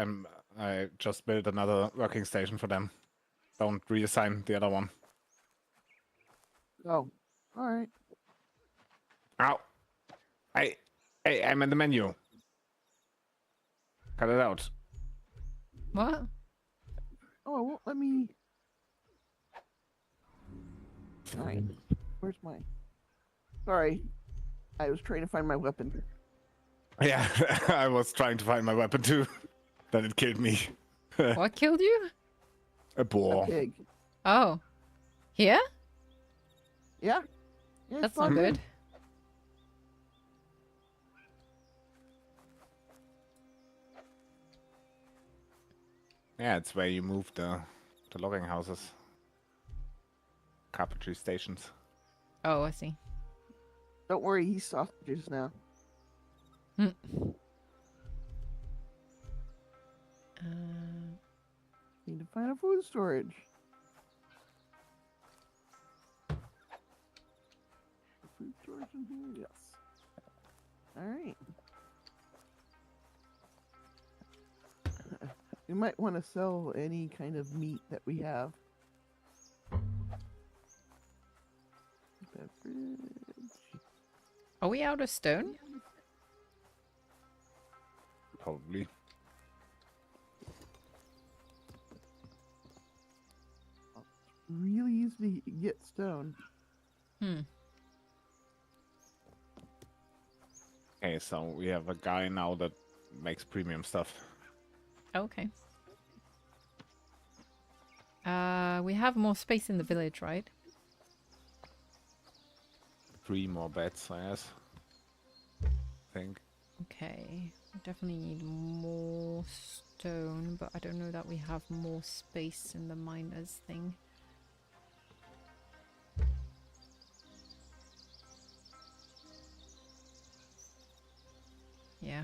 I just built another working station for them. Don't reassign the other one. Oh, all right. Ow! Hey, I'm in the menu. Cut it out. What? Oh, it won't let me. All right. Where's my? Sorry, I was trying to find my weapon. Yeah, I was trying to find my weapon too. Then it killed me. What killed you? A A boar. pig. Oh. Here? Yeah. Yeah, That's it's all not good. Yeah, it's where you move the logging houses. Carpentry stations. Oh, I see. Don't worry, he's sausages now. Hmm. Need to find a food storage. Food storage in here? Yes. Alright. We might want to sell any kind of meat that we have. Beverage. Are we out of stone? Probably. Really easy to get stone. Hmm. Okay, so we have a guy now that makes premium stuff. Okay. We have more space in the village, right? 3 more beds, I guess. I think. Okay. We definitely need more stone, but I don't know that we have more space in the miners thing. Yeah.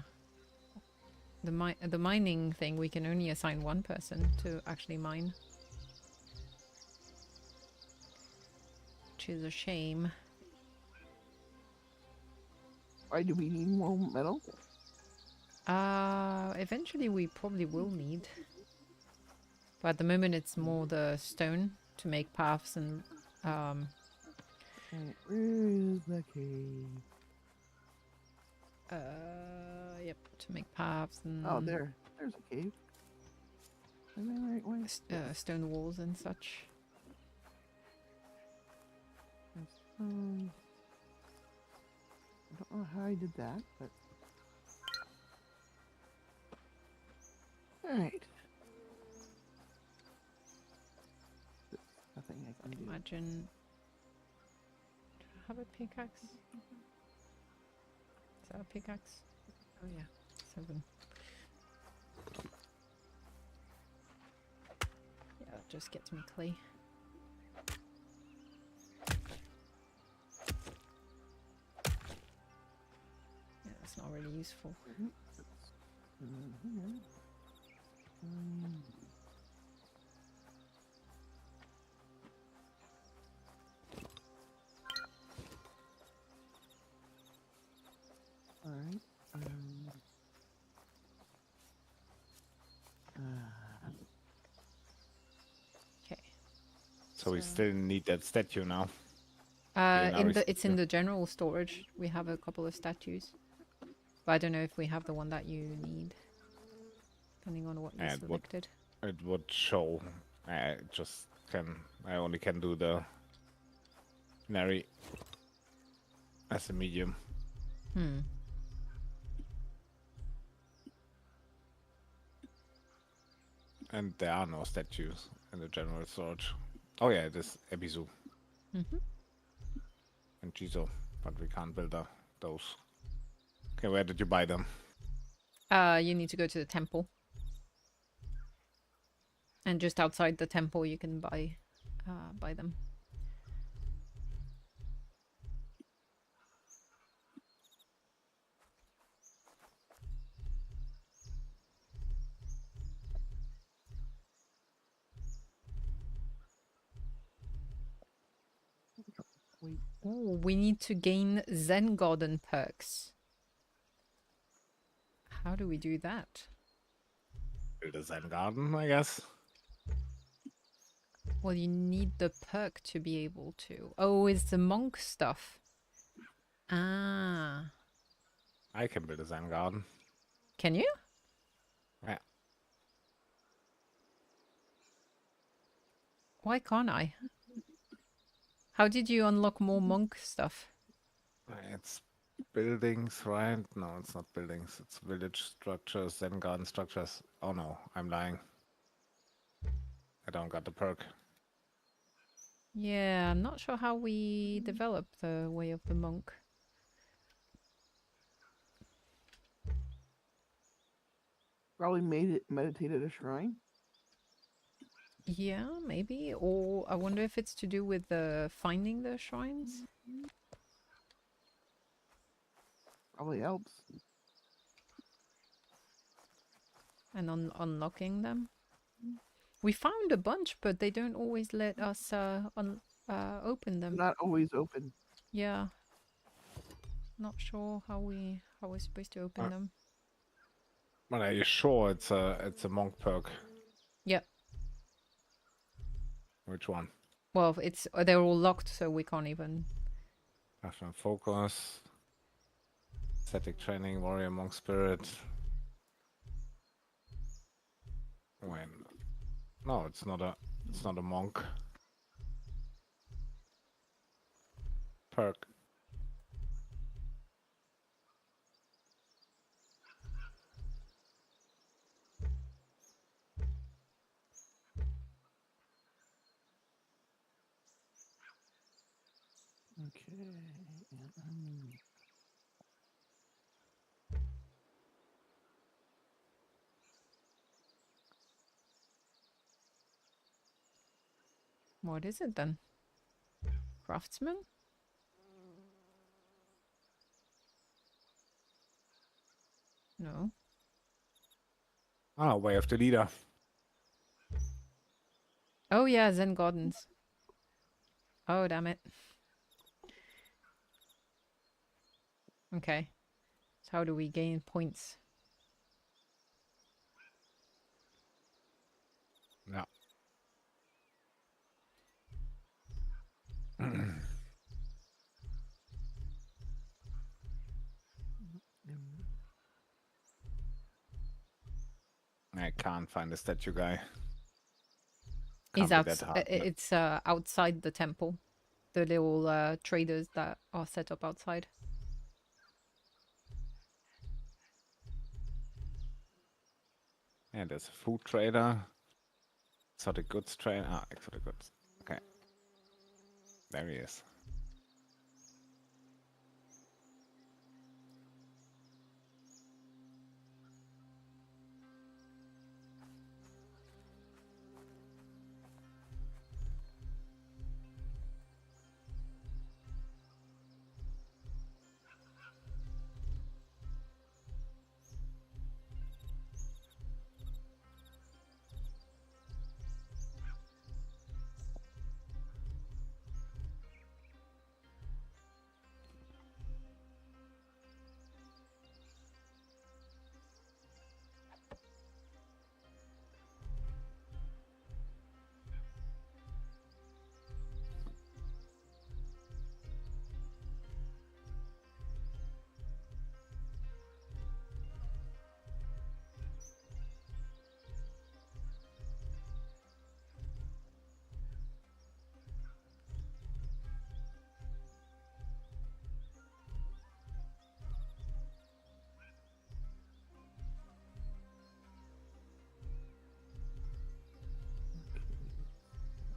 The mining thing, we can only assign one person to actually mine. Which is a shame. Why do we need more metal? Eventually we probably will need. But at the moment it's more the stone to make paths and Alright, where is the cave? yep, to make paths and Oh, there's a cave. Am I right way? Yes. stone walls and such. I don't know how I did that, but alright. Nothing I can do. Imagine. Do I have a pickaxe? Is that a pickaxe? Oh yeah, 7. Yeah, that just gets me clay. Yeah, that's not really useful. Alright. Okay. So we still need that statue now. It's in the general storage. We have a couple of statues, but I don't know if we have the one that you need, depending on what you And what- selected. It would show. I only can do the Nary as a medium. Hmm. And there are no statues in the general storage. Oh yeah, it is Ebisu Mm-hmm. and Jizo, but we can't build those. Okay, where did you buy them? You need to go to the temple, and just outside the temple you can buy them. Ooh, we need to gain Zen Garden perks. How do we do that? Build a Zen garden, I guess. Well, you need the perk to be able to. Oh, it's the monk stuff. Ah. I can build a Zen garden. Can you? Yeah. Why can't I? How did you unlock more monk stuff? It's buildings, right? No, it's not buildings. It's village structures, Zen garden structures. Oh no, I'm lying. I don't got the perk. Yeah, I'm not sure how we develop the way of the monk. Probably made it meditate at a shrine. Yeah, maybe. Or I wonder if it's to do with finding the shrines Probably helps. and unlocking them. We found a bunch, but they don't always let us open them. Not always open. Yeah. Not sure how we're supposed to open them. But are you sure it's a monk perk? Yeah. Which one? Well, they're all locked, so we can't even. Passion focus. Static training, warrior monk spirit. When? No, it's not a monk perk. Okay. What is it then? Craftsman? No. Ah, way of the leader. Oh yeah, Zen Gardens. Oh damn it. Okay. So how do we gain points? Yeah. I can't find the statue guy. He's Can't be that hard. it's outside the temple. The little traders that are set up outside. Yeah, there's a food trader. Exotic goods trader. Ah, exotic goods. Okay. There he is.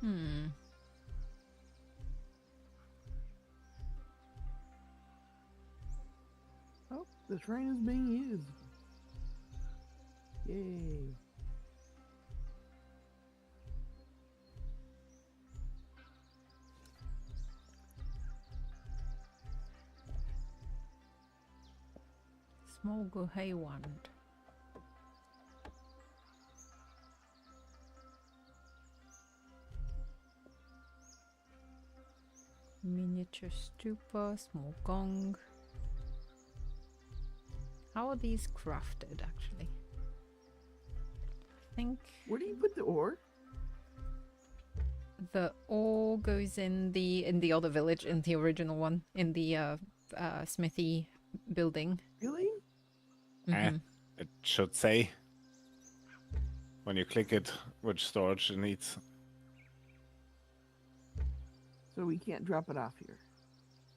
Hmm. Oh, the shrine is being used. Yay. Small Gohei wand. Miniature stupa, small gong. How are these crafted, actually? I think Where do you put the ore? the ore goes in the other village, in the original one, in the smithy building. Really? Mhm. It should say when you click it which storage it needs. So we can't drop it off here.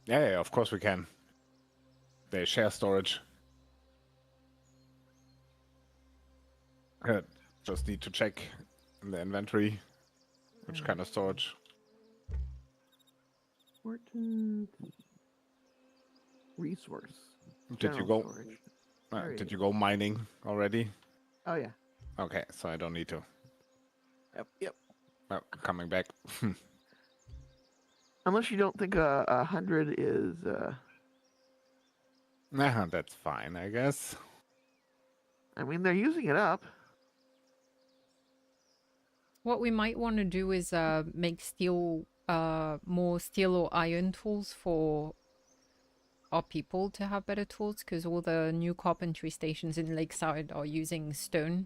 Yeah, of course we can. They share storage. Just need to check in the inventory which kind of storage. Important resource. Did you General go? storage. There Did you you go mining already? Oh yeah. Okay, so I don't need to. Yep. Oh, coming back. Unless you don't think 100 is Nah, that's fine, I guess. I mean they're using it up. What we might want to do is make steel, more steel or iron tools for our people to have better tools, because all the new carpentry stations in Lakeside are using stone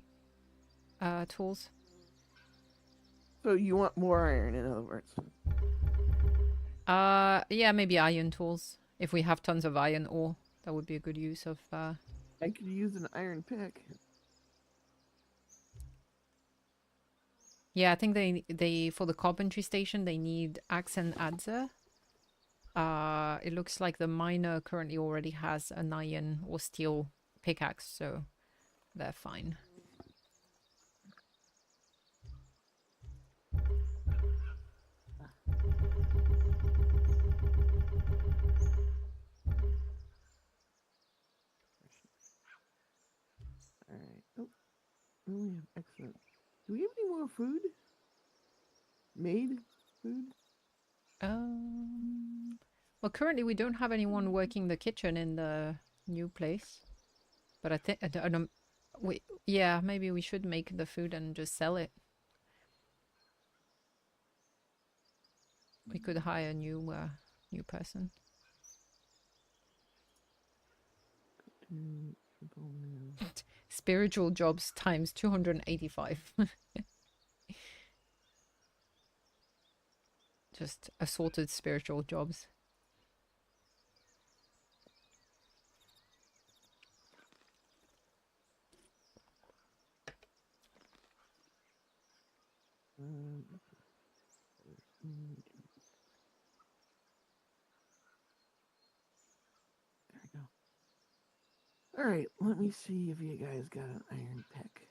tools. So you want more iron, in other words. Yeah, maybe iron tools. If we have tons of iron ore, that would be a good use of. I could use an iron pick. Yeah, I think they for the carpentry station they need axe and adze. It looks like the miner currently already has an iron or steel pickaxe, so they're fine. Alright. Oh, we have excellent. Do we have any more food? Made food? Well, currently we don't have anyone working the kitchen in the new place, but I think I don't. Yeah, maybe we should make the food and just sell it. We could hire a new person. Spiritual jobs times 285. Just assorted spiritual jobs. There we go. Alright, let me see if you guys got an iron pick.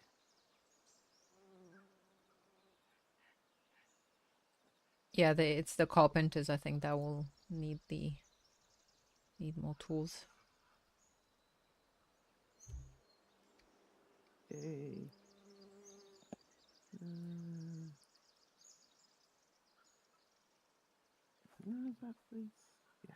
Yeah, it's the carpenters, I think, that will need more tools. Okay. Where is that place? Yeah.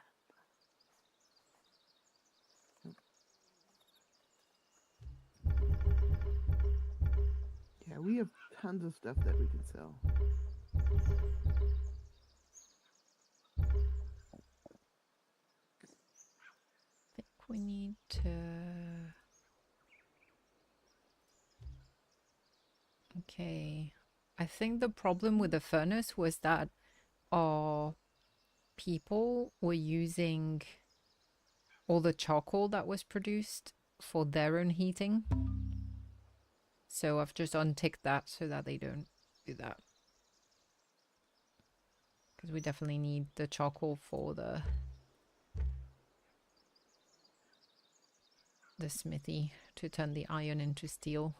Yeah, we have tons of stuff that we can sell. I think we need to... Okay. I think the problem with the furnace was that our people were using all the charcoal that was produced for their own heating. So I've just unticked that so that they don't do that. Because we definitely need the charcoal for the smithy to turn the iron into steel.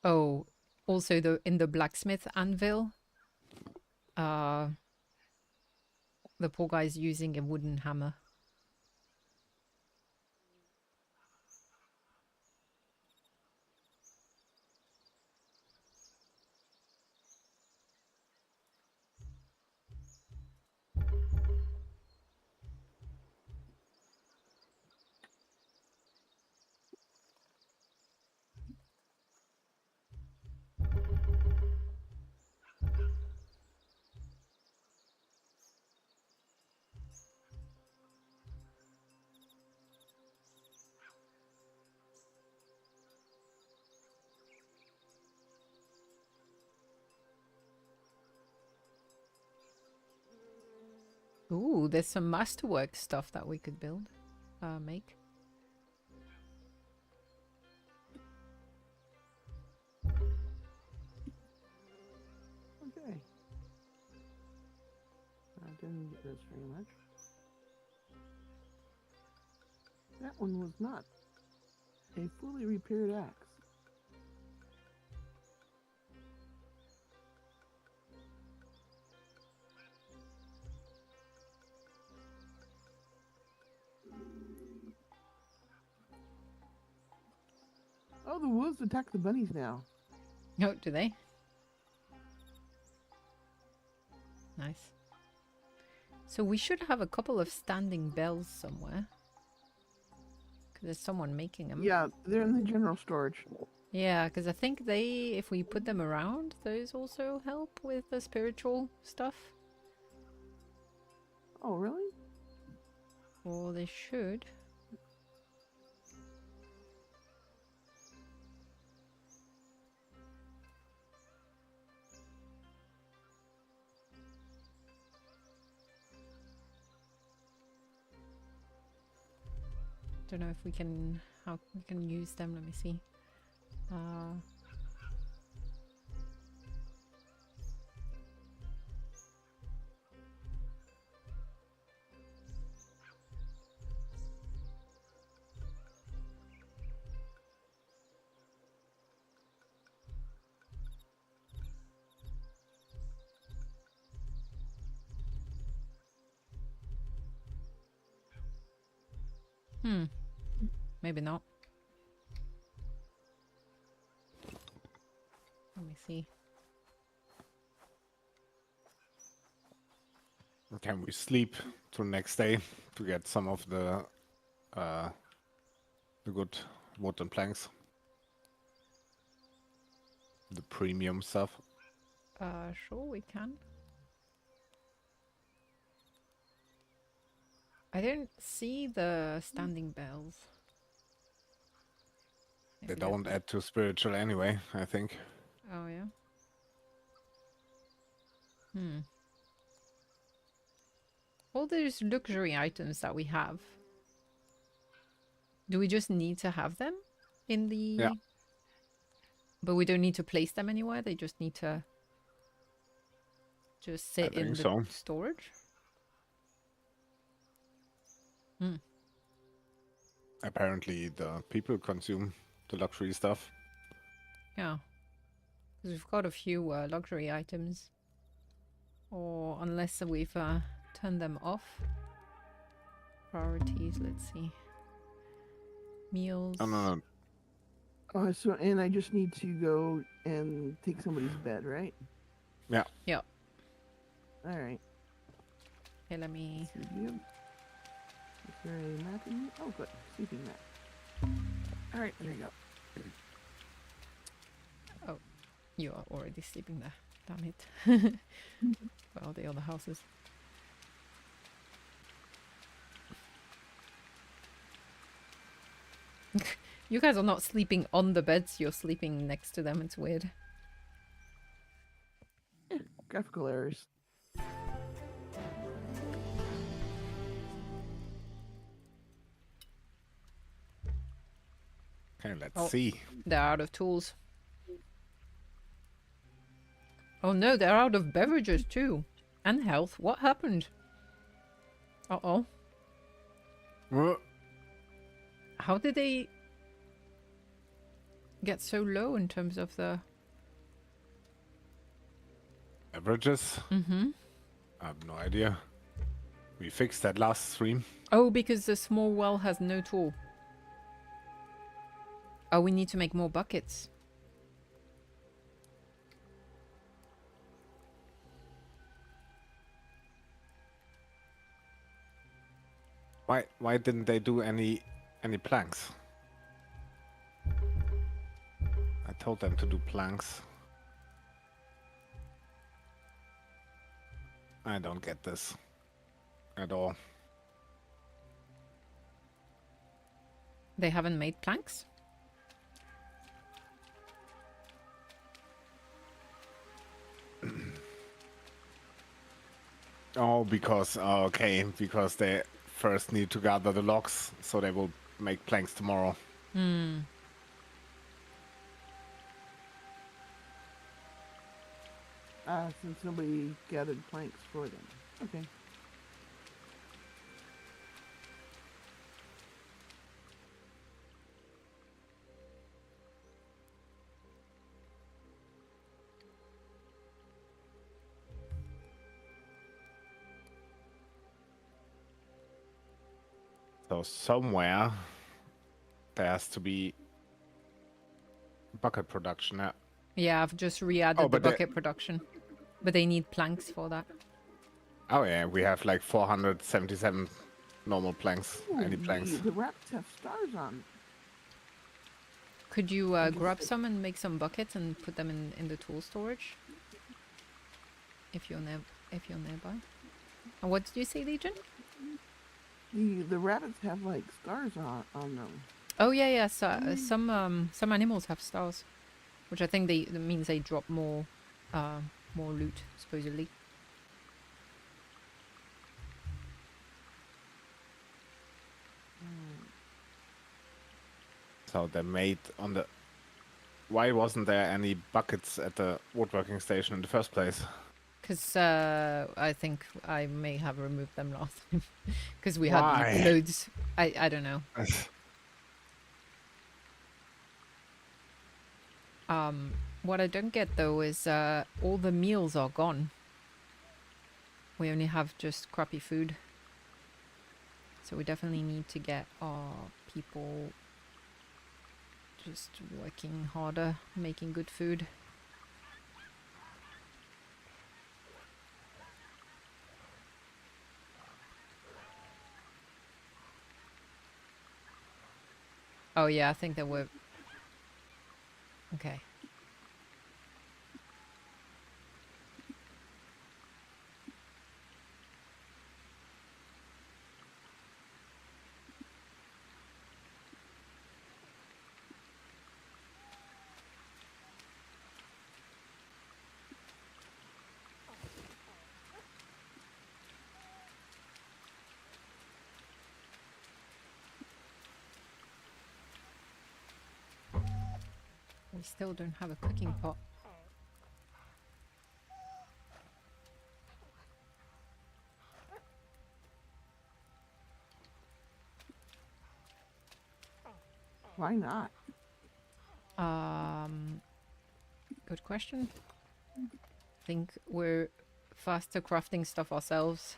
Oh, also in the blacksmith anvil, the poor guy's using a wooden hammer. Ooh, there's some masterwork stuff that we could build, make. Okay. I didn't get this very much. That one was not a fully repaired axe. Oh, the wolves attack the bunnies now. Oh, do they? Nice. So we should have a couple of standing bells somewhere. Because there's someone making them. Yeah, they're in the general storage. Yeah, because I think if we put them around, those also help with the spiritual stuff. Oh, really? Or they should. Don't know if we can, how we can use them. Let me see. Maybe not. Let me see. Can we sleep till next day to get some of the good wood and planks? The premium stuff. Sure we can. I don't see the standing bells. They Maybe don't add to spiritual anyway, I think. Oh, yeah. All those luxury items that we have. Do we just need to have them in the... Yeah. But we don't need to place them anywhere? They just need to just sit in think the so. storage? Apparently the people consume the luxury stuff. Yeah. Because we've got a few luxury items. Or unless we've turned them off. Priorities, let's see. Meals. Oh, no. Oh, so and I just need to go and take somebody's bed, right? Yeah. Yeah. All right. Okay, let me... Review. Is there a map in here? Oh, good. Sleeping map. All right, there you go. Oh, you are already sleeping there. Damn it. Well, the other houses. You guys are not sleeping on the beds, you're sleeping next to them. It's weird. Graphical errors. Okay, let's Oh. see. They're out of tools. Oh no, they're out of beverages too. And health. What happened? Uh-oh. How did they get so low in terms of the... Averages? Mm-hmm. I have no idea. We fixed that last stream. Oh, because the small well has no tool. Oh, we need to make more buckets. Why didn't they do any planks? I told them to do planks. I don't get this at all. They haven't made planks? Oh, because okay, because they first need to gather the logs, so they will make planks tomorrow. Hmm. Since nobody gathered planks for them. Okay. So somewhere there has to be bucket production. Yeah. Yeah, I've just re-added the but they- bucket production, but they need planks for that. Oh yeah, we have like 477 normal planks. Ooh, Any planks? the rabbits have stars on. Could you grab some and make some buckets and put them in the tool storage? If you're nearby. And what did you say, Legion? The rabbits have like stars on them. Oh yeah. So, some animals have stars, which I think that means they drop more loot supposedly. So they made on the. Why wasn't there any buckets at the woodworking station in the first place? Because I think I may have removed them last time. Because we Why? had loads. I don't know. What I don't get though is all the meals are gone. We only have just crappy food. So we definitely need to get our people just working harder, making good food. Oh yeah, I think there were... Okay. We still don't have a cooking pot. Why not? Good question. I think we're faster crafting stuff ourselves.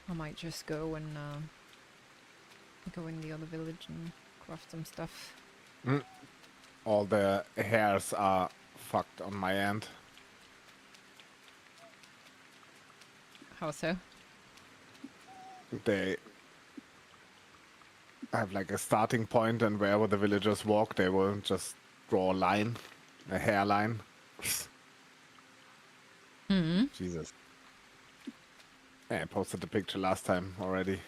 I might just go and go in the other village and craft some stuff. All the hairs are fucked on my end. How so? They have like a starting point, and wherever the villagers walk, they will just draw a line, a hairline. Hmm. Jesus. Yeah, I posted the picture last time already.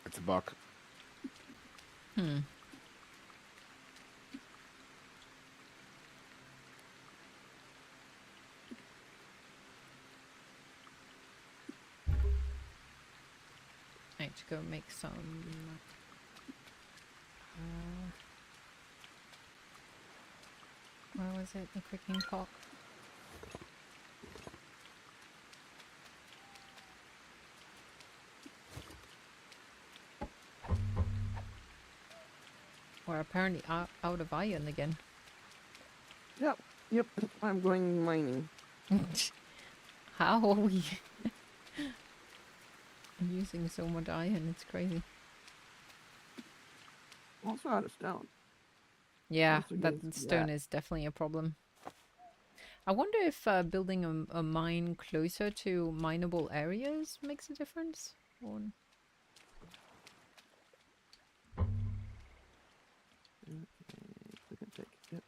It's a bug. Hmm. I need to go make some... where was it? The cooking pot? We're apparently out of iron again. Yep. That's why I'm going mining. How are we using so much iron? It's crazy. Also out of stone. Yeah, Also that goes to stone that. is definitely a problem. I wonder if building a mine closer to mineable areas makes a difference? Or... Click and pick. Yep.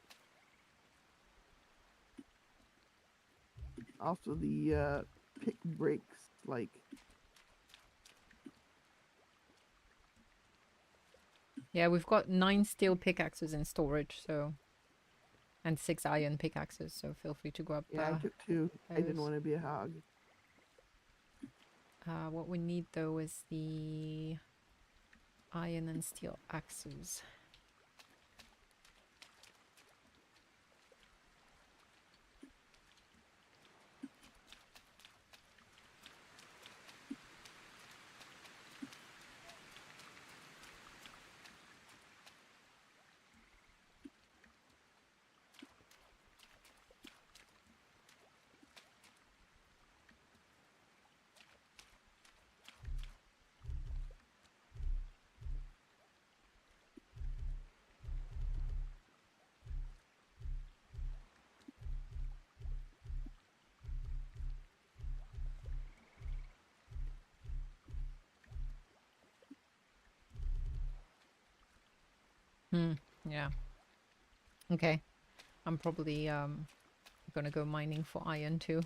Also, the pick breaks like. Yeah, we've got 9 steel pickaxes in storage, so And 6 iron pickaxes, so feel free to grab Yeah, I took 2. I didn't those. want to be a hog. What we need though is the iron and steel axes. Yeah. Okay. I'm probably gonna go mining for iron too.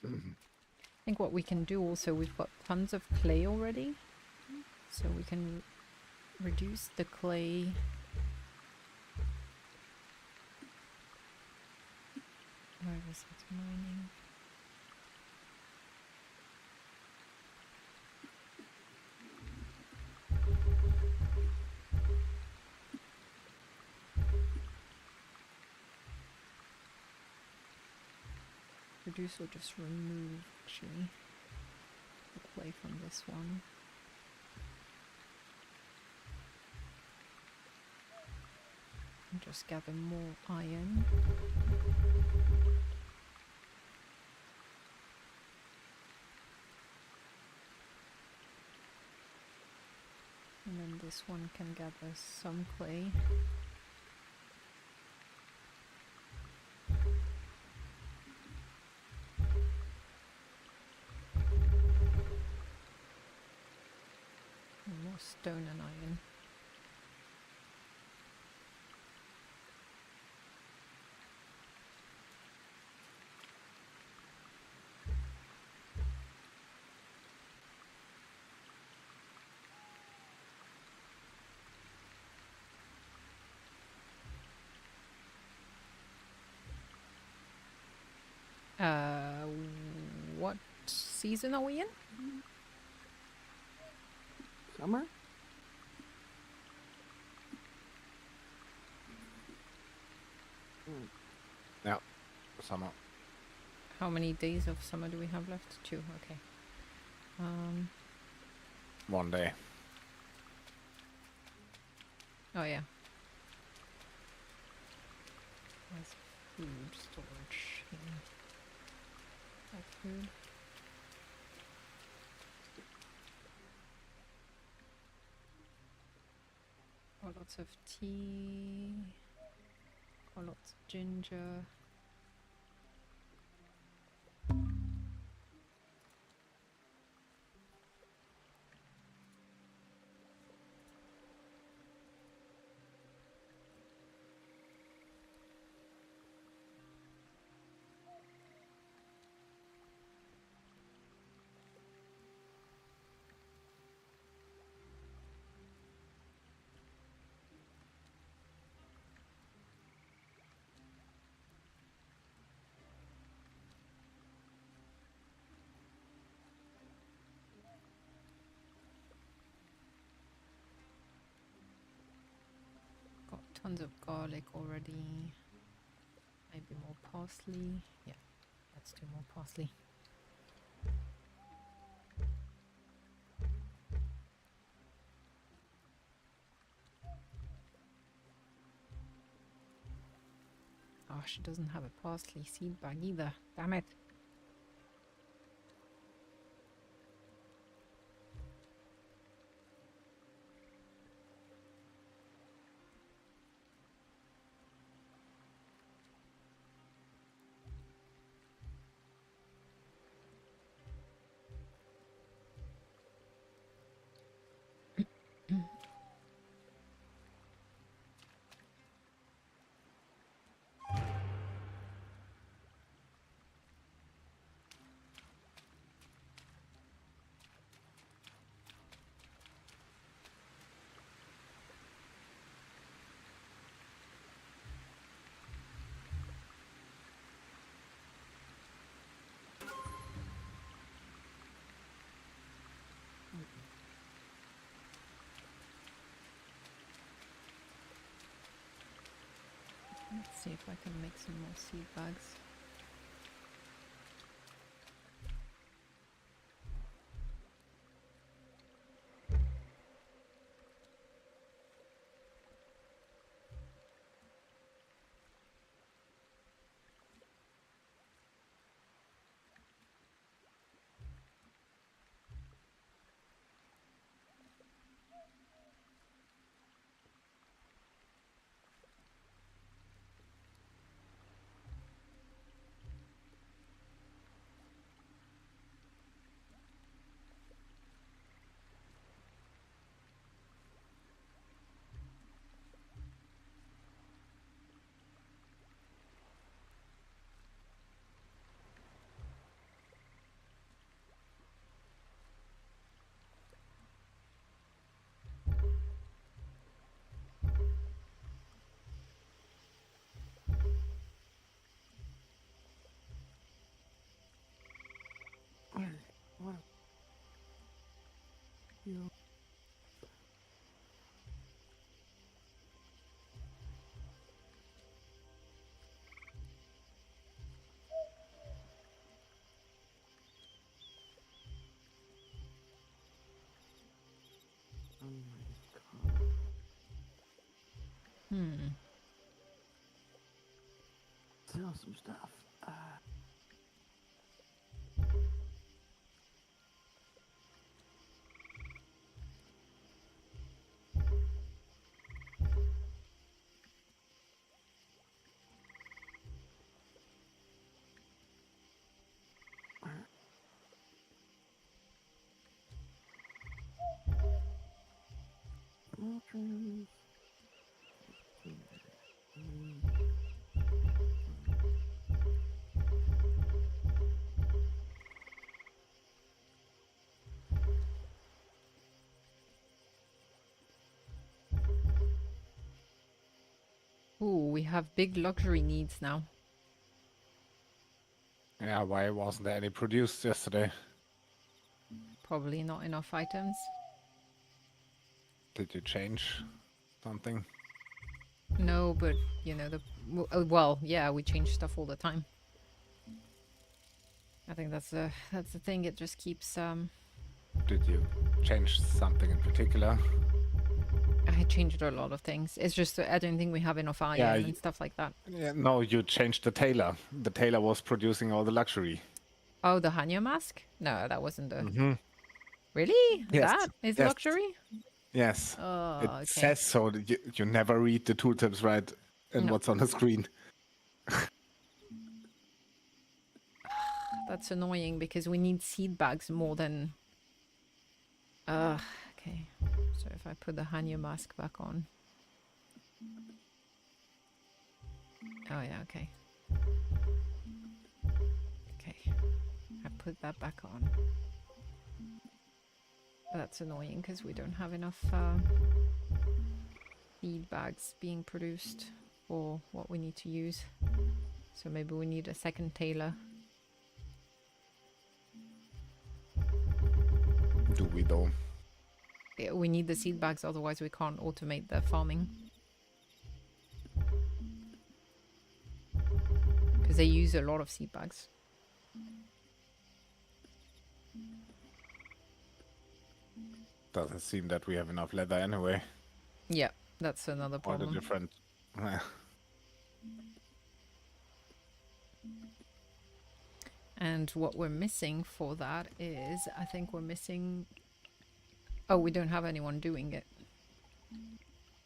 I think what we can do also, we've got tons of clay already, so we can reduce the clay. Where is it mining? Reduce or just remove, actually, the clay from this one. And just gather more iron. And then this one can gather some clay. And more stone and iron. What season are we in? Summer? Yeah, summer. How many days of summer do we have left? 2, okay. 1 day. Oh yeah. There's food storage here. Like food. Got lots of tea. Got lots of ginger. Got tons of garlic already. Maybe more parsley. Yeah, let's do more parsley. Oh, she doesn't have a parsley seed bag either. Damn it. See if I can make some more seed bags. What? You. Oh my god. Hmm. Still some stuff. Mushrooms. Ooh, we have big luxury needs now. Yeah, why wasn't there any produced yesterday? Probably not enough items. Did you change something? No, but you know well, yeah, we change stuff all the time. I think that's the thing. It just keeps Did you change something in particular? I changed a lot of things. It's just that I don't think we have enough iron Yeah, and stuff like that. Yeah, no, you changed the tailor. The tailor was producing all the luxury. Oh, the Hanyo mask? No, that wasn't the. Mm-hmm. Really? Yes. That is Yes. luxury? Yes. Oh, It okay. says so. That you never read the tooltips right and No. what's on the screen. That's annoying because we need seed bags more than. Okay. So if I put the Hanyo mask back on. Oh yeah, okay. Okay. I put that back on. That's annoying because we don't have enough seed bags being produced for what we need to use. So maybe we need a second tailor. Do we though? Yeah, we need the seed bags, otherwise we can't automate the farming. Because they use a lot of seed bags. Doesn't seem that we have enough leather anyway. Yeah, that's another Or the problem. different. And what we're missing for that is, I think we're missing... Oh, we don't have anyone doing it.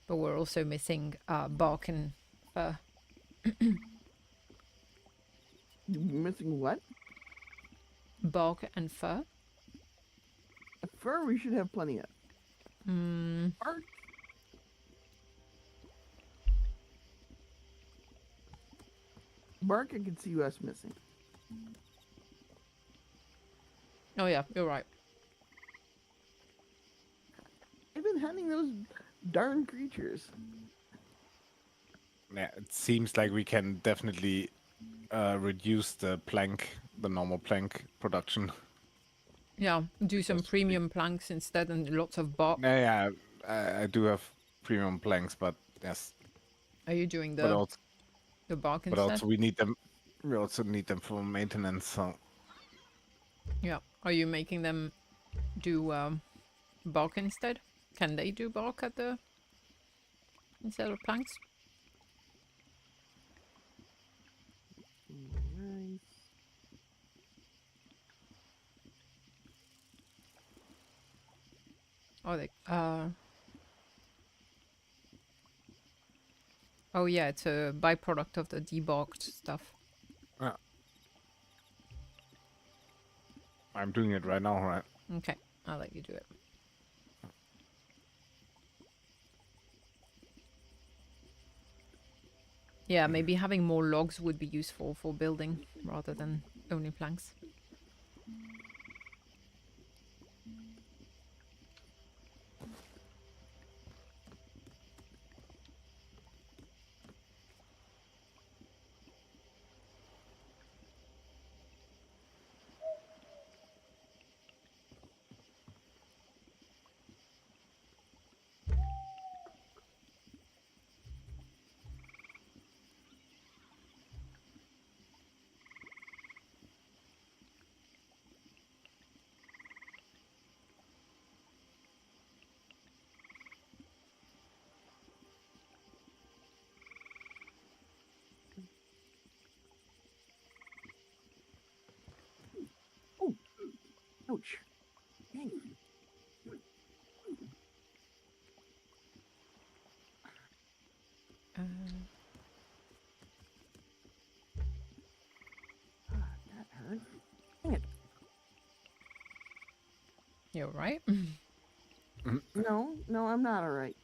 But we're also missing bark and fur. Missing what? Bark and fur? Fur we should have plenty of. Bark? Bark I can see us missing. Oh yeah, you're right. I've been hunting those darn creatures. Yeah, it seems like we can definitely reduce the normal plank production. Yeah, do some premium planks instead and lots of bark. Yeah, I do have premium planks, but yes. Are you doing But the also, The bark But instead? also we need them. We also need them for maintenance. So Yeah. Are you making them do bark instead? Can they do bark at the instead of planks? Nice. Oh, they oh yeah, it's a byproduct of the debarked stuff. I'm doing it right now, right? Okay, I'll let you do it. Yeah, maybe having more logs would be useful for building rather than only planks. Oh, ouch. Dang. Uh, That hurt. Dang it. you're right. No, I'm not alright.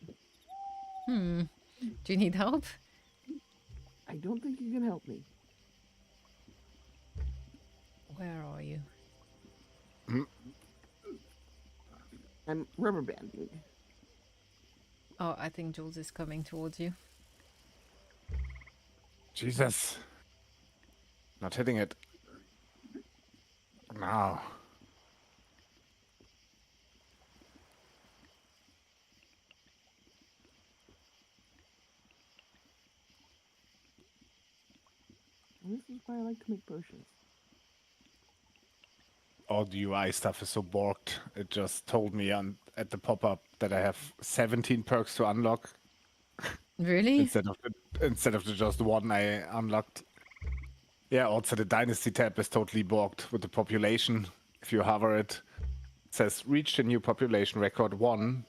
Hmm. Do you need help? I don't think you can help me. Where are you? I'm rubber banding. Oh, I think Jules is coming towards you. Jesus. Not hitting it. No. This is why I like to make potions. All the UI stuff is so borked. It just told me at the pop-up that I have 17 perks to unlock Really? instead of the just one I unlocked. Yeah, also the Dynasty tab is totally borked with the population. If you hover it, it says reached a new population record 1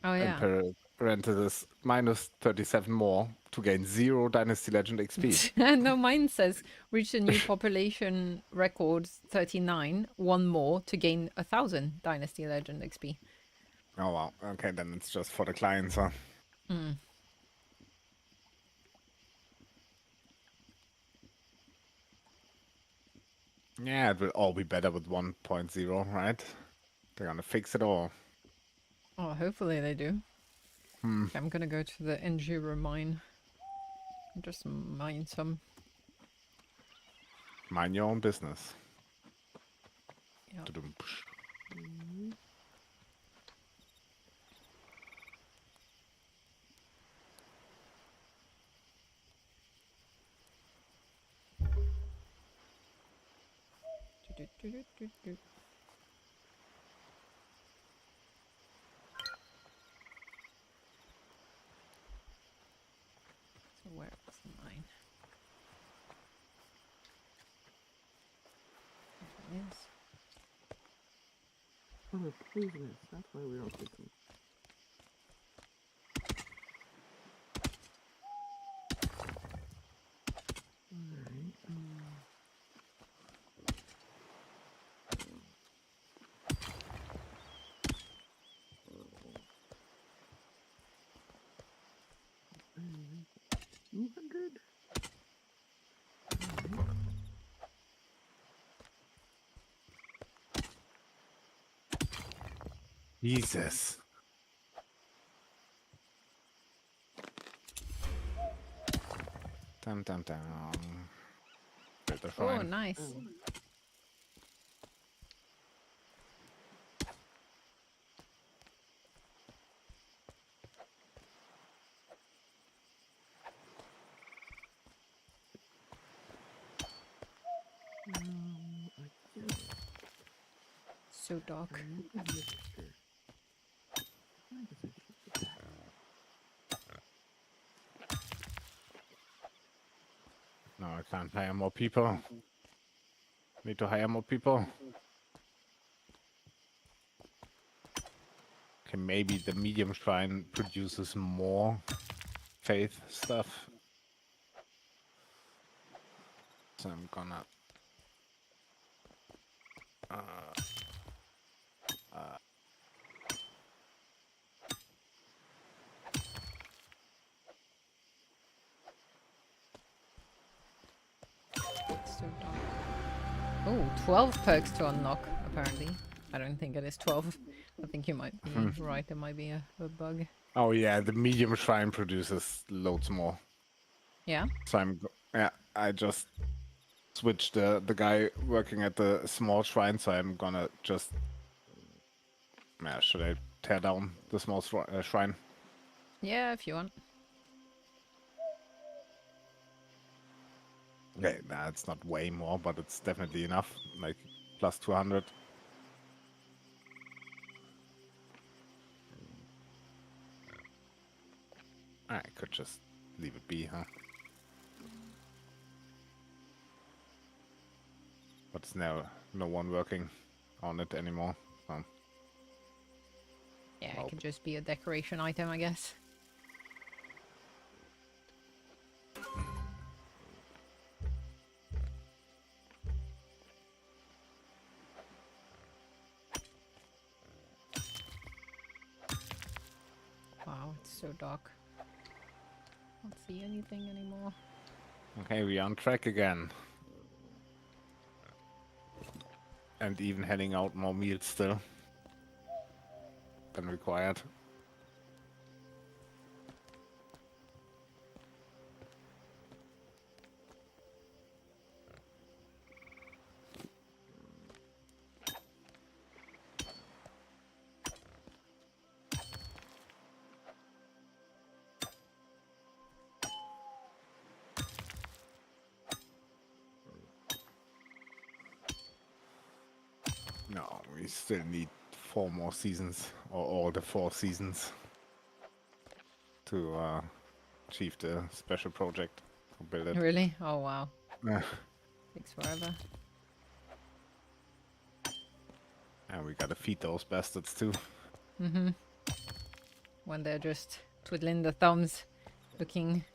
Oh and yeah. parenthesis minus 37 more to gain 0 Dynasty Legend XP. No, mine says reach a new population record 39, one more to gain 1,000 Dynasty Legend XP. Oh wow. Okay, then it's just for the clients, huh? Mm. Yeah, it will all be better with 1.0, right? They're gonna fix it all. Oh, hopefully they do. Okay, I'm gonna go to the Enduro mine. And just mine some. Mind your own business. Yeah. Tudum-psh. Do-do-do-do-do-do. So where is mine? There it is. Oh, they're poisonous. That's why we don't take them. Alright. Mm. 200? Jesus. Dum dum dum. Better Oh, fine. nice. so dark. No, I can't hire more people. Need to hire more people. Okay, maybe the medium shrine produces more faith stuff. So I'm gonna It's so dark. Oh, 12 perks to unlock, apparently. I don't think it is 12. I think you might be right, there might be a bug. Oh yeah, the medium shrine produces loads more. Yeah? So I just switched the guy working at the small shrine, so I'm gonna just should I tear down the small shrine? Yeah, if you want. Okay, nah, it's not way more, but it's definitely enough. Like plus 200. I could just leave it be, huh? But it's now no one working on it anymore. So. Yeah, Oh. it could just be a decoration item, I guess. Wow, it's so dark. Can't see anything anymore. Okay, we're on track again. And even handing out more meals still than required. No, we still need 4 more seasons, or all the 4 seasons, to achieve the special project. To build it. Really? Oh, wow. Yeah. Takes forever. And we gotta feed those bastards too. Mm-hmm. When they're just twiddling their thumbs, looking,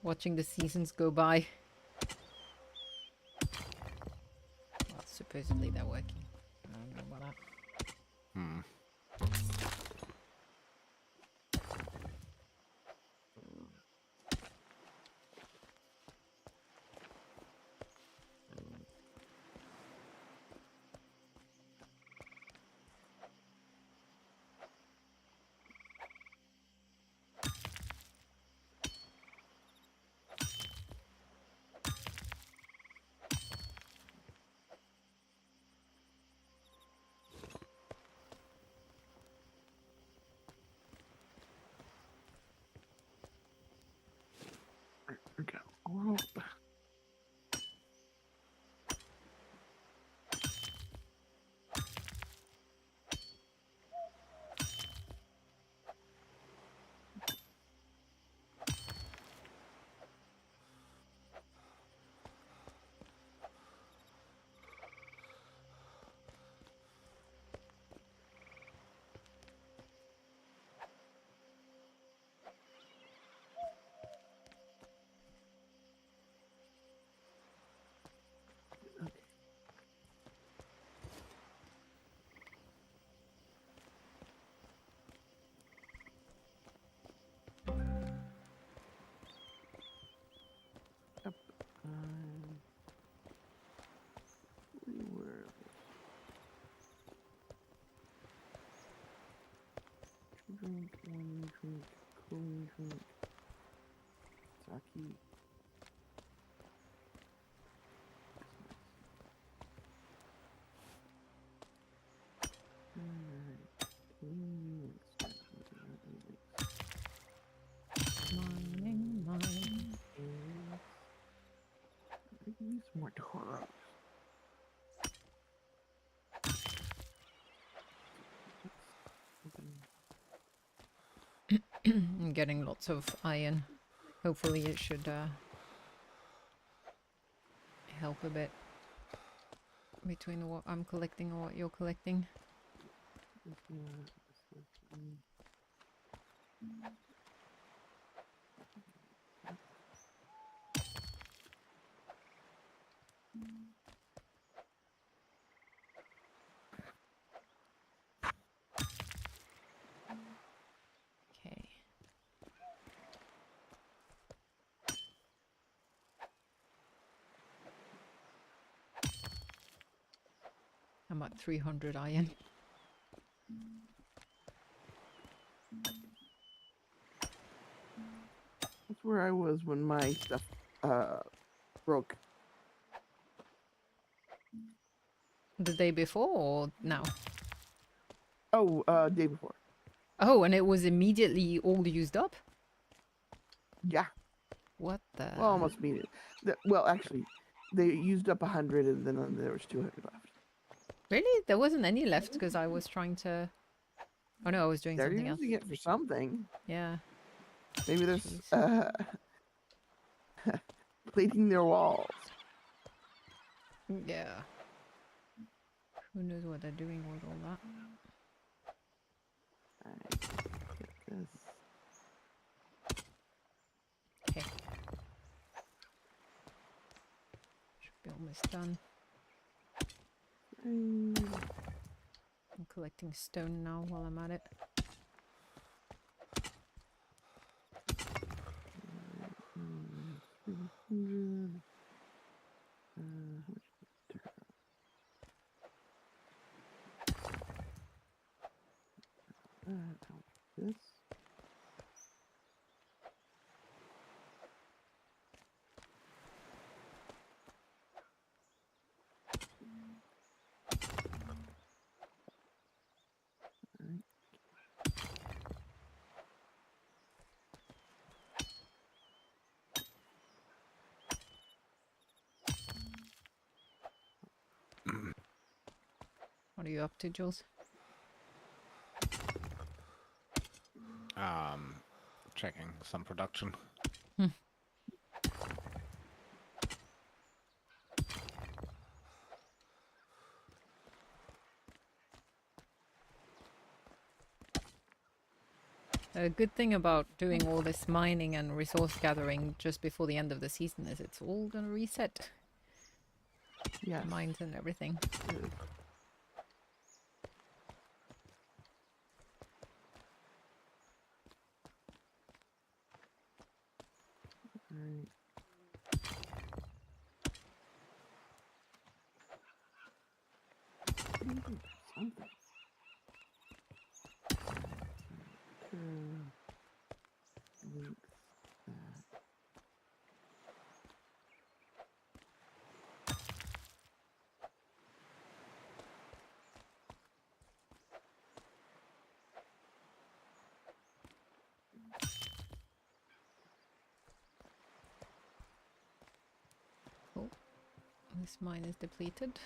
watching the seasons go by. Well, supposedly they're working. I don't know about that. Hmm. Okay. Well, Yep. We were. Drink, one drink, cooling drink, sake. Alright. Mining, mining. I need some more Toros. I'm getting lots of iron. Hopefully it should help a bit between what I'm collecting and what you're collecting. Okay. I'm at 300 iron. That's where I was when my stuff broke. The day before or now? Oh, day before. Oh, and it was immediately all used up? Yeah. What the? Well, almost immediately. Well, actually, they used up 100, and then there was 200 left. Really? There wasn't any left because I was trying to... Oh no, I was doing They're something else. using it for something. Yeah. Maybe there's Jeez. plating their walls. Yeah. Who knows what they're doing with all that? Alright, get this. Okay. Should be almost done. I'm collecting stone now while I'm at it. This. What are you up to, Jules? Checking some production. A good thing about doing all this mining and resource gathering just before the end of the season is it's all gonna reset. Yes. Mines and everything. Good. Alright. Something. Links that. Oh, this mine is depleted.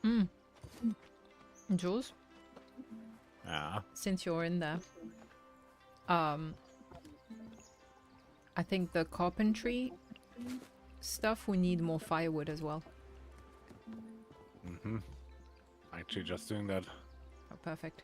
Hmm. Jules, Yeah. since you're in there, I think the carpentry stuff, we need more firewood as well. Mm-hmm. Actually, just doing that. Oh, perfect.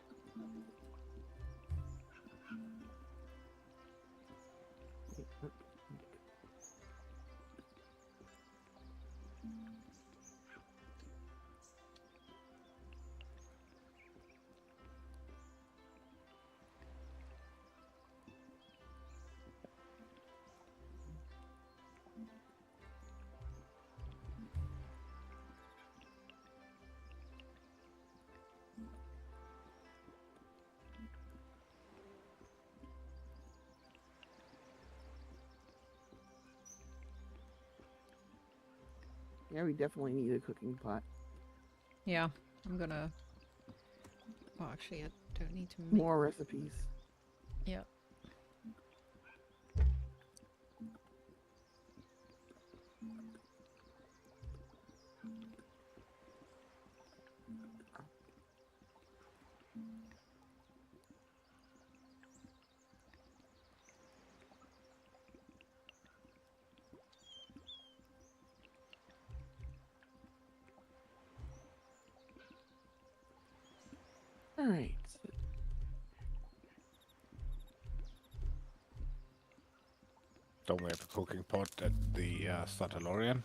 Yeah, we definitely need a cooking pot. Yeah, I'm gonna. Well, actually, I don't need to make. More recipes. Yeah. All right. Don't we have a cooking pot at the Statolorian?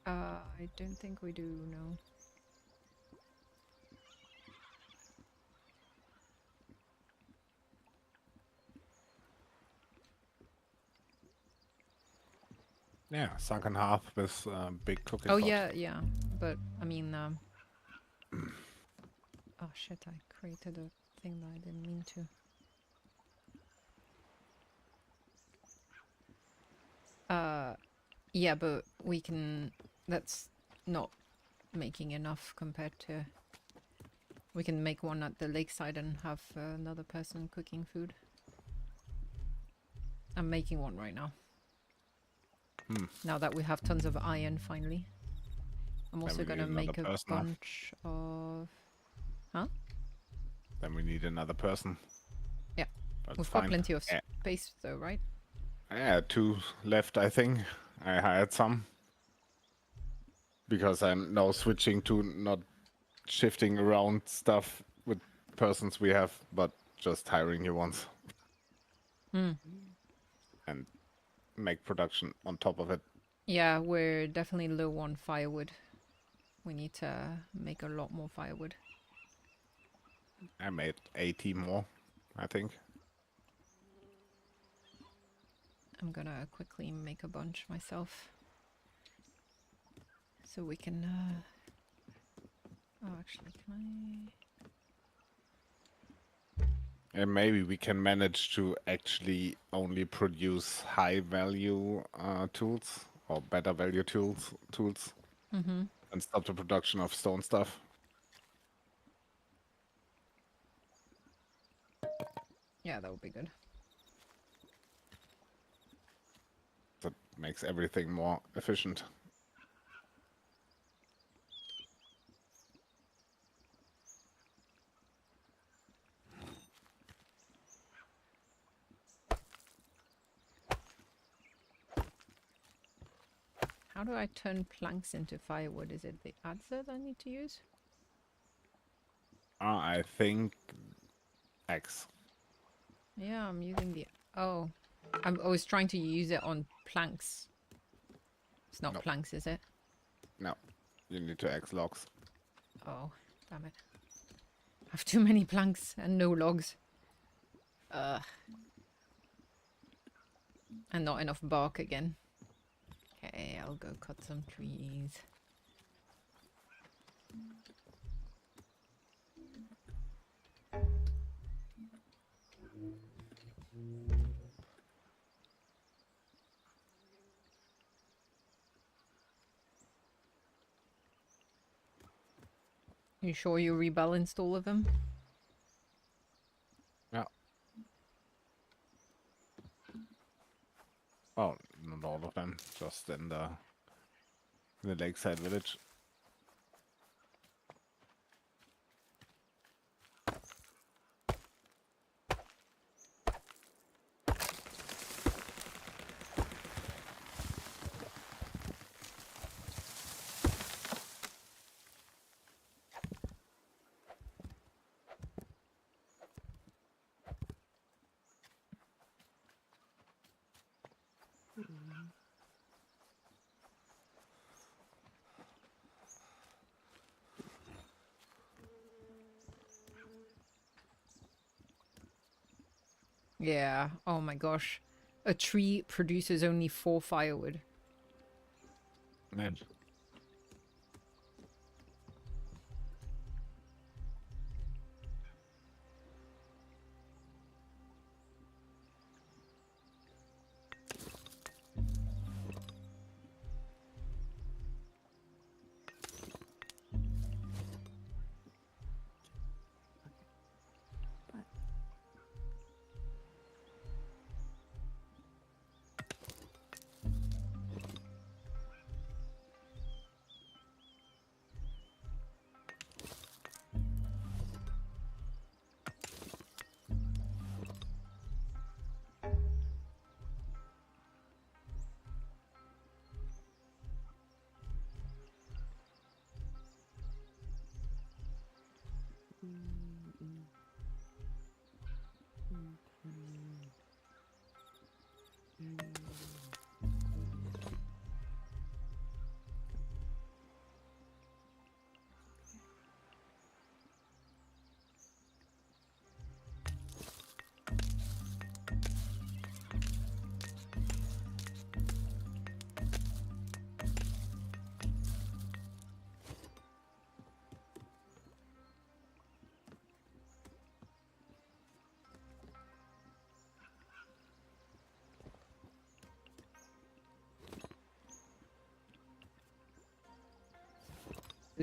I don't think we do. No. Yeah, sunken half with big cooking Oh pot. yeah. But I mean, oh shit! I created a thing that I didn't mean to. Yeah, but we can. That's not making enough compared to. We can make one at the lakeside and have another person cooking food. I'm making one right now. Now that we have tons of iron, finally. I'm also we gonna need make a another person. bunch of. Huh? Then we need another person. Yeah. That's We've fine. got plenty of Yeah. space, though, right? Yeah, 2 left, I think. I hired some. Because I'm now switching to not shifting around stuff with persons we have, but just hiring new ones. And make production on top of it. Yeah, we're definitely low on firewood. We need to make a lot more firewood. I made 80 more, I think. I'm gonna quickly make a bunch myself. So we can, oh, actually, can And maybe we can manage to actually only produce high value tools or better value tools Mm-hmm. and stop the production of stone stuff. Yeah, that would be good. That makes everything more efficient. How do I turn planks into firewood? Is it the adze I need to use? I think X. Yeah, I'm using the... Oh. I was trying to use it on planks. It's not Nope. planks, is it? No, you need to X logs. Oh, damn it. I have too many planks and no logs. Ugh. And not enough bark again. Okay, I'll go cut some trees. You sure you rebalanced all of them? Yeah. Oh, not all of them, just in the lakeside village. Yeah. Oh my gosh. A tree produces only 4 firewood. Man.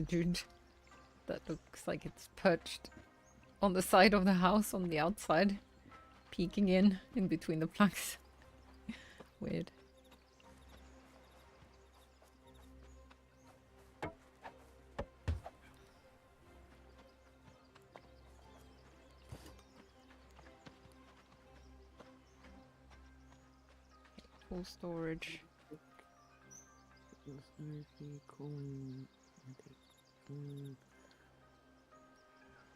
Dude, that looks like it's perched on the side of the house on the outside, peeking in between the planks. Weird. Full storage.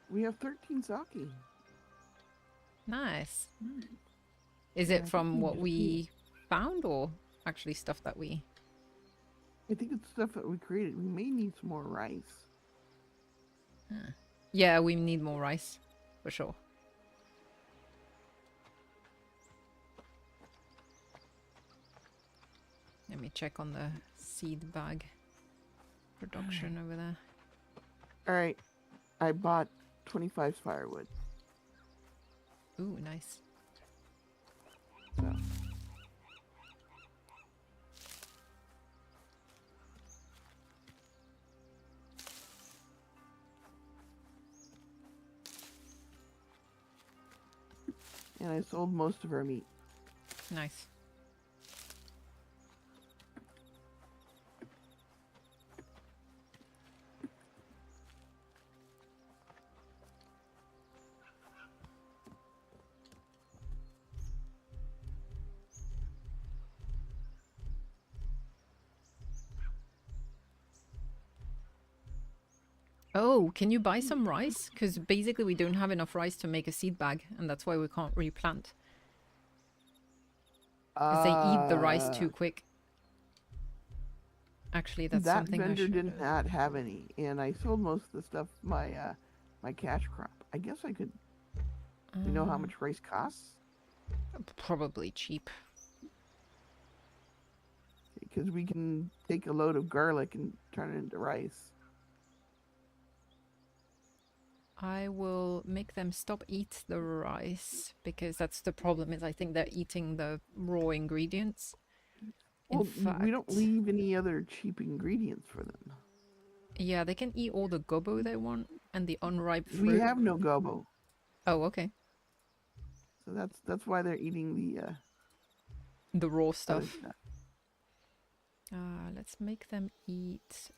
We have 13 sake. Nice. Is Yeah, I it think from we what just we need- found or actually stuff that we... I think it's stuff that we created. We may need some more rice. Yeah, we need more rice, for sure. Let me check on the seed bag production over there. All right, I bought 25 firewood. Ooh, nice. So. And I sold most of our meat. Nice. Oh, can you buy some rice? Because basically we don't have enough rice to make a seed bag, and that's why we can't replant. Because they eat the rice too quick. Actually, that's that something I vendor should... did not have any, and I sold most of the stuff my my cash crop. I guess I could. You know how much rice costs? Probably cheap. Because we can take a load of garlic and turn it into rice. I will make them stop eat the rice, because that's the problem, is I think they're eating the raw ingredients. In Well, fact, we don't leave any other cheap ingredients for them. yeah, they can eat all the gobo they want and the unripe fruit. We have no gobo, Oh, okay. so that's why they're eating The raw other stuff. stuff. Let's make them eat...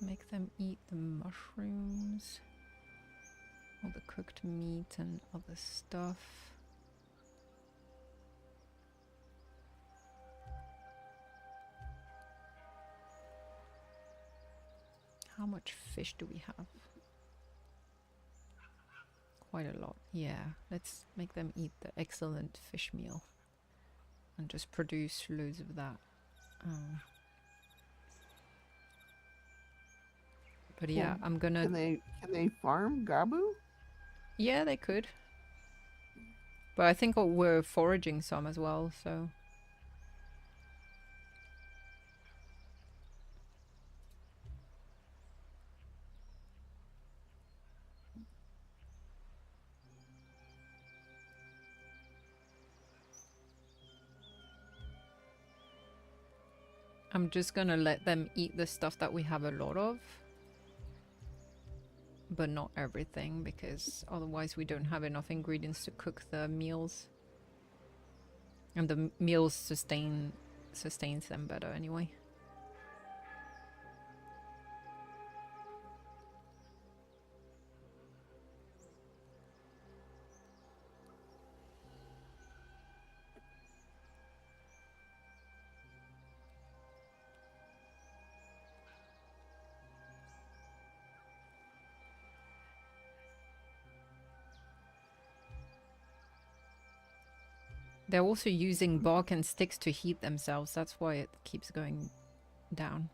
Let's make them eat the mushrooms, all the cooked meat and other stuff. How much fish do we have? Quite a lot. Yeah, let's make them eat the excellent fish meal and just produce loads of that. But yeah, Well, I'm gonna... Can they farm gabu? Yeah, they could. But I think we're foraging some as well, so... I'm just gonna let them eat the stuff that we have a lot of. But not everything, because otherwise we don't have enough ingredients to cook the meals. And the meals sustains them better anyway. They're also using bark and sticks to heat themselves. That's why it keeps going down.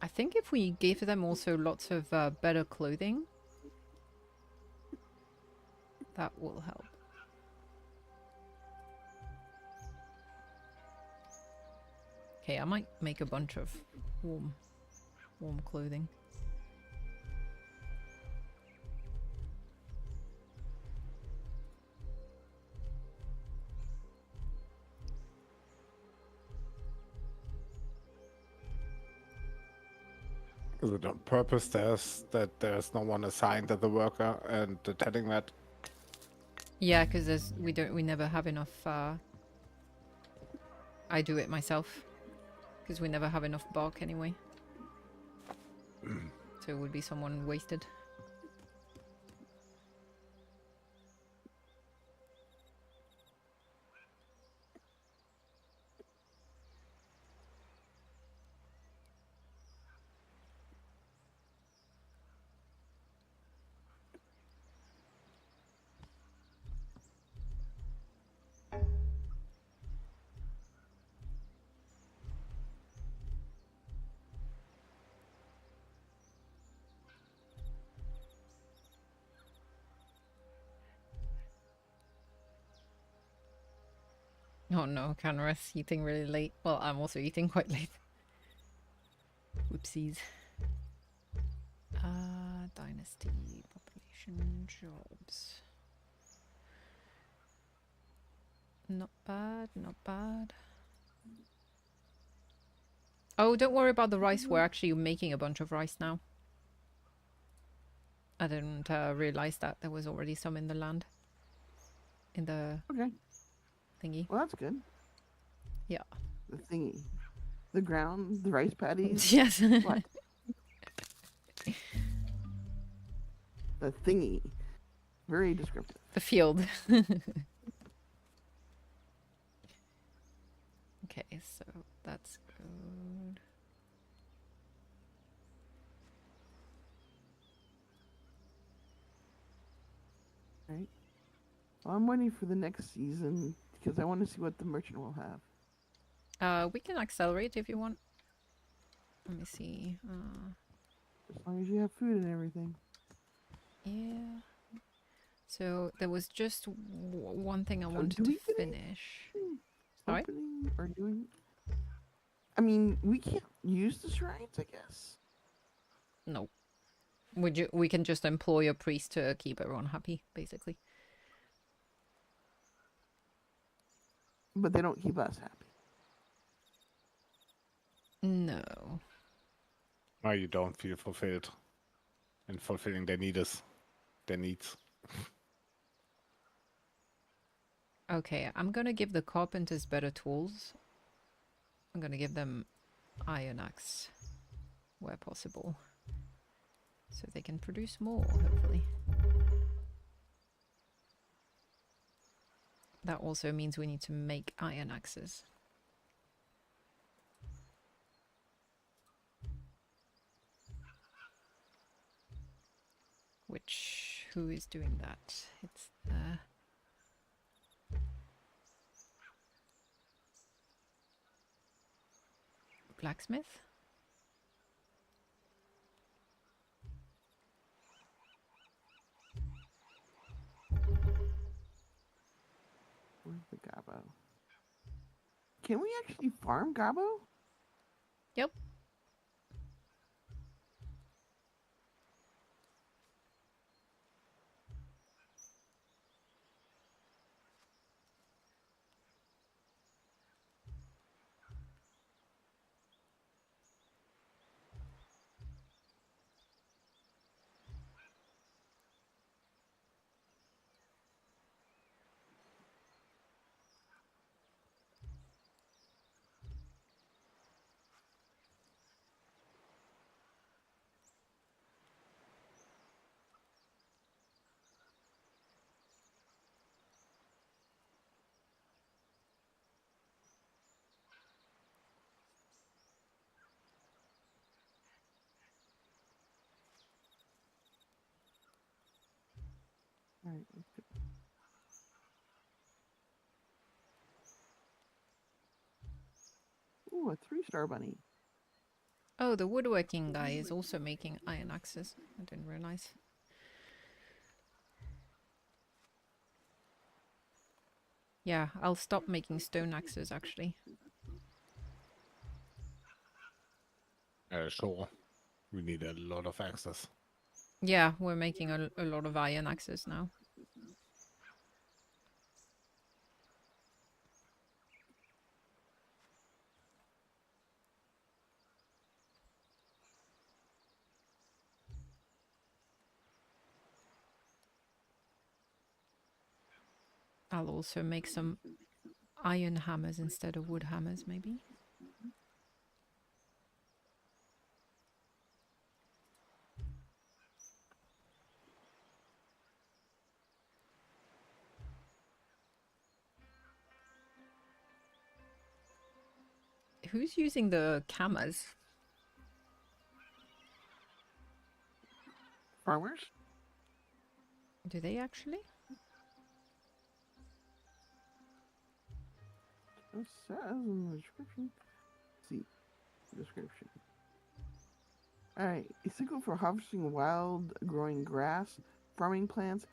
I think if we gave them also lots of better clothing, that will help. Okay, I might make a bunch of warm clothing. Is it on purpose there's no one assigned as a worker and telling that? Yeah, because we never have enough. I do it myself because we never have enough bark anyway. So it would be someone wasted. Oh no, Canra's eating really late. Well, I'm also eating quite late. Whoopsies. Dynasty, population, jobs. Not bad, not bad. Oh, don't worry about the rice. We're actually making a bunch of rice now. I didn't realize that there was already some in the land. In the Okay. thingy. Well, that's good. Yeah. The thingy. The ground, the rice paddies. Yes. What? The thingy. Very descriptive. The field. Okay, so that's good. Right. Well, I'm waiting for the next season because I want to see what the merchant will have. We can accelerate if you want. Let me see. As long as you have food and everything. Yeah. So there was just one thing I So wanted do to we get finish. Sorry? Opening or doing? I mean, we can't use the shrines, I guess. No. We can just employ a priest to keep everyone happy, basically. But they don't keep us happy. No. Or you don't feel fulfilled in fulfilling their needs. Okay, I'm gonna give the carpenters better tools. I'm gonna give them iron axe where possible. So they can produce more, hopefully. That also means we need to make iron axes. Who is doing that? It's blacksmith? Where's the Gabo? Can we actually farm Gabo? Yep. Alright, let's go. Ooh, a 3-star bunny. Oh, the woodworking guy is also making iron axes. I didn't realize. Yeah, I'll stop making stone axes actually. Sure. We need a lot of access. Yeah, we're making a lot of iron axes now. I'll also make some iron hammers instead of wood hammers, maybe. Who's using the cameras? Farmers? Do they actually? It says in the description. Let's see. Description. Alright. A sickle for harvesting wild growing grass, farming plants,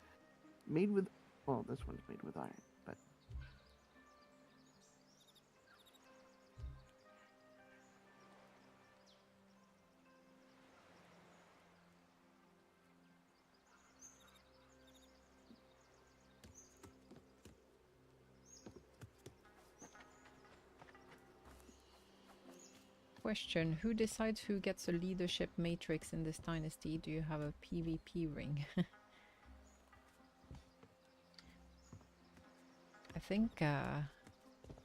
made with. Well, this one's made with iron, but. Question, who decides who gets a leadership matrix in this dynasty? Do you have a PvP ring? I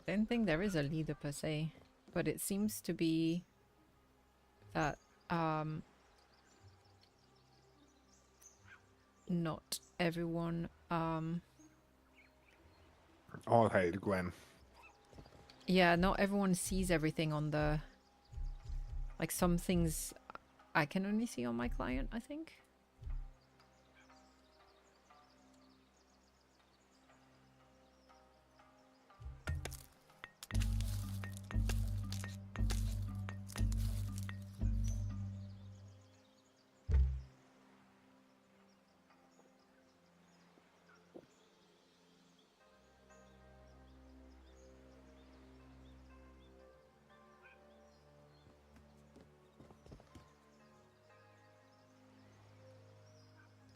don't think there is a leader per se, but it seems to be that not everyone Oh, hey, Gwen. yeah, not everyone sees everything on the, like some things I can only see on my client, I think.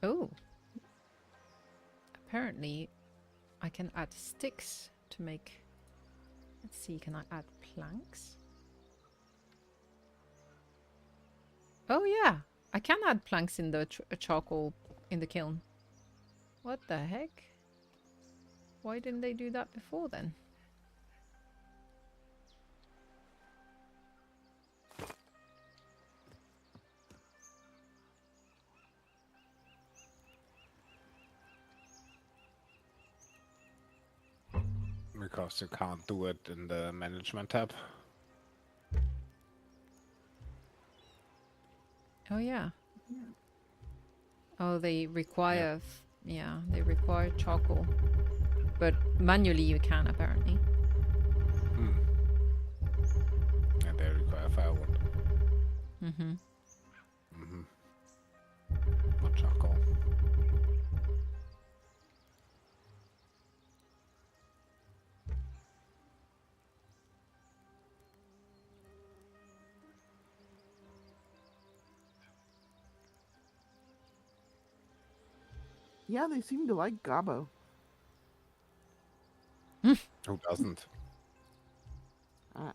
Oh. Apparently, I can add sticks to make... Let's see, can I add planks? Oh yeah, I can add planks in the charcoal in the kiln. What the heck? Why didn't they do that before then? Because you can't do it in the management tab. Oh yeah. Oh, they require... Yeah, they require charcoal. But manually you can, apparently. And they require firewood. Mm-hmm. Not charcoal. Yeah, they seem to like Gabo. Who doesn't?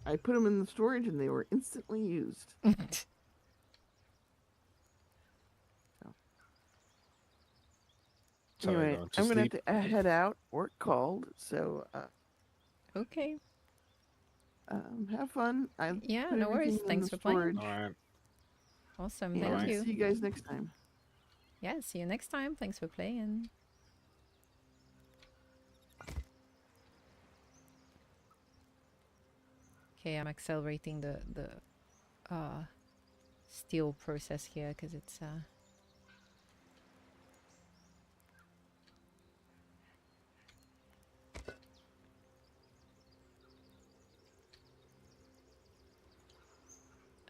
I put them in the storage and they were instantly used. So Anyway, I'm gonna have to head out. Work called, so Okay. have fun. Yeah, put no worries. everything in Thanks the for playing. storage. Alright. Awesome, And thank you. see you guys next time. Yeah, see you next time. Thanks for playing. Okay, I'm accelerating the steel process here because it's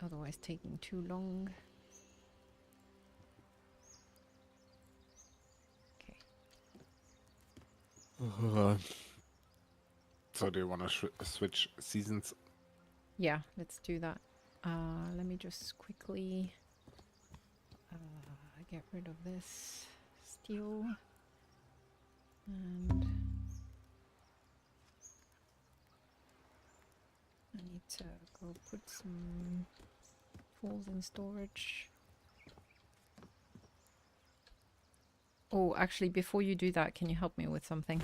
otherwise taking too long. Okay. So do you want to switch seasons? Yeah, let's do that. Let me just quickly get rid of this steel. And I need to go put some tools in storage. Oh, actually, before you do that, can you help me with something?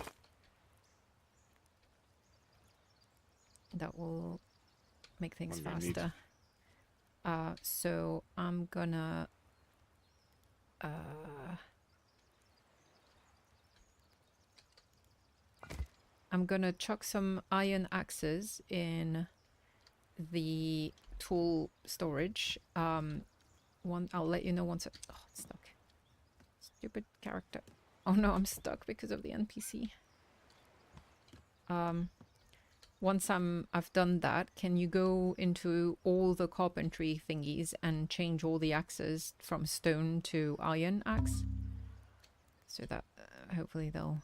That will make things What do you need? faster. So I'm gonna chuck some iron axes in the tool storage. I'll let you know once. Oh, it's stuck. Stupid character. Oh no, I'm stuck because of the NPC. Once I've done that, can you go into all the carpentry thingies and change all the axes from stone to iron axe? So that hopefully they'll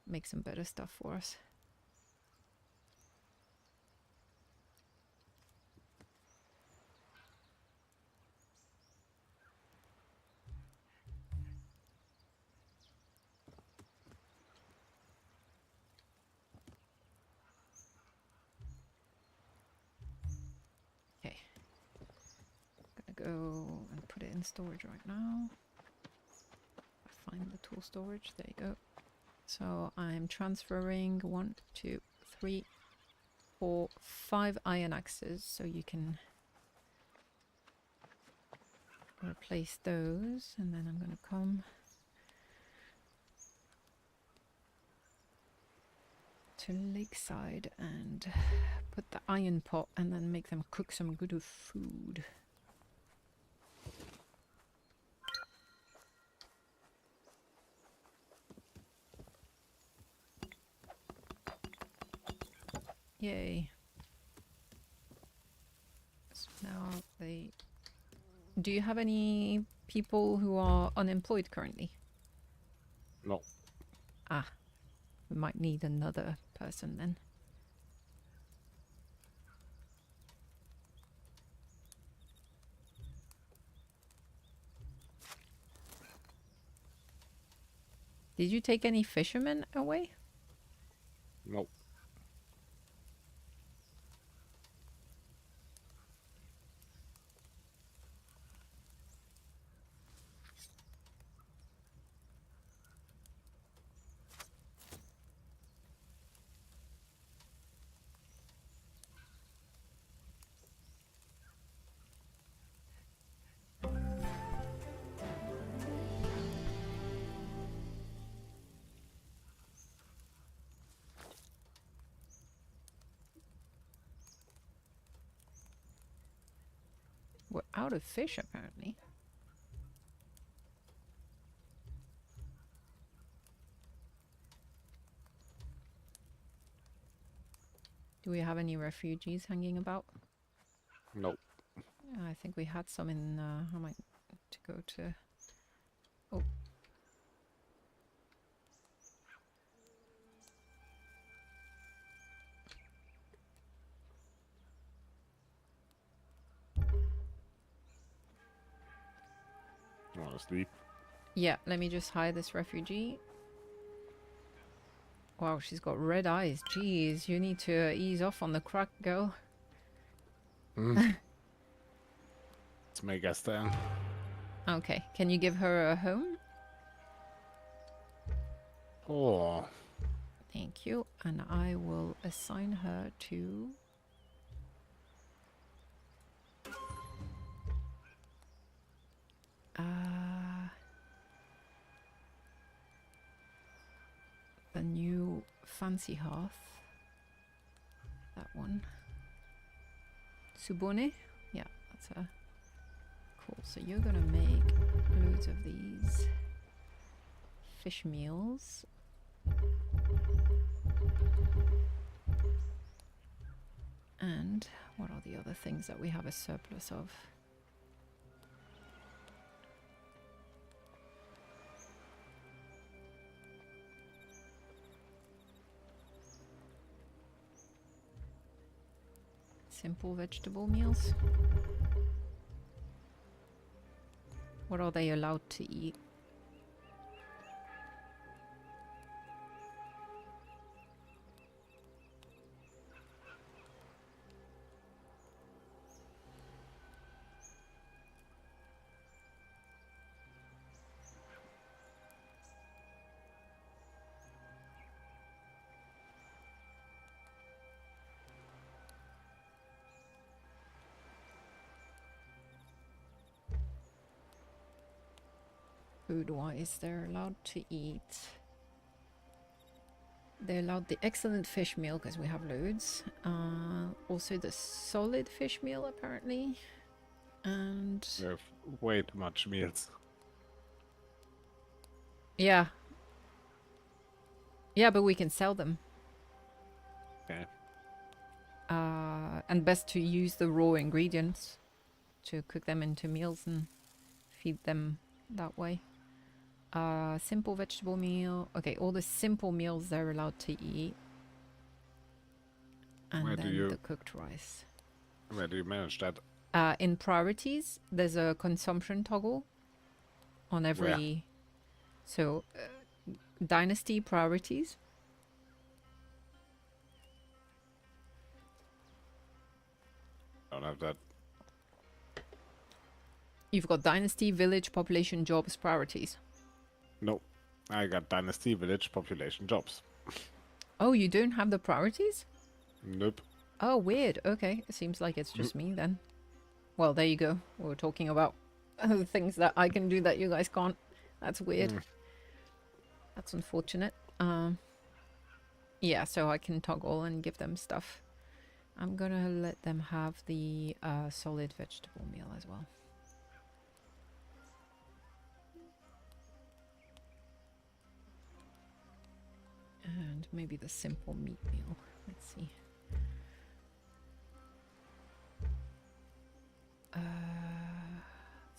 make some better stuff for us. Okay. I'm gonna go and put it in storage right now. Find the tool storage. There you go. So I'm transferring 1, 2, 3, 4, 5 iron axes, so you can replace those, and then I'm gonna come to Lakeside and put the iron pot and then make them cook some good food. Yay. So now they... Do you have any people who are unemployed currently? No. Ah, we might need another person then. Did you take any fishermen away? No. We're out of fish apparently. Do we have any refugees hanging about? No. Yeah, I think we had some in... I might to go to... Oh. You want to sleep? Yeah, let me just hide this refugee. Wow, she's got red eyes. Jeez, you need to ease off on the crack, girl. Let's make us then. Okay, can you give her a home? Oh. Thank you, and I will assign her to... the new fancy hearth. That one. Subone? Yeah, that's her. Cool, so you're gonna make loads of these fish meals. And What are the other things that we have a surplus of? Simple vegetable meals. What are they allowed to eat? Food-wise, they're allowed to eat. They're allowed the excellent fish meal because we have loads. Also the solid fish meal apparently. And We have way too much meals. yeah. Yeah, but we can sell them. Okay. And best to use the raw ingredients to cook them into meals and feed them that way. Simple vegetable meal. Okay, all the simple meals they're allowed to eat. And Where do then you- the cooked rice. Where do you manage that? In priorities, there's a consumption toggle on every... So, dynasty priorities. Don't have that. You've got dynasty, village, population, jobs, priorities. No. I got dynasty, village, population, jobs. Oh, you don't have the priorities? Nope. Oh, weird. Okay, it seems like it's just me then. Well, there you go. We were talking about things that I can do that you guys can't. That's weird. That's unfortunate. Yeah, so I can toggle and give them stuff. I'm gonna let them have the solid vegetable meal as well. And maybe the simple meat meal. Let's see.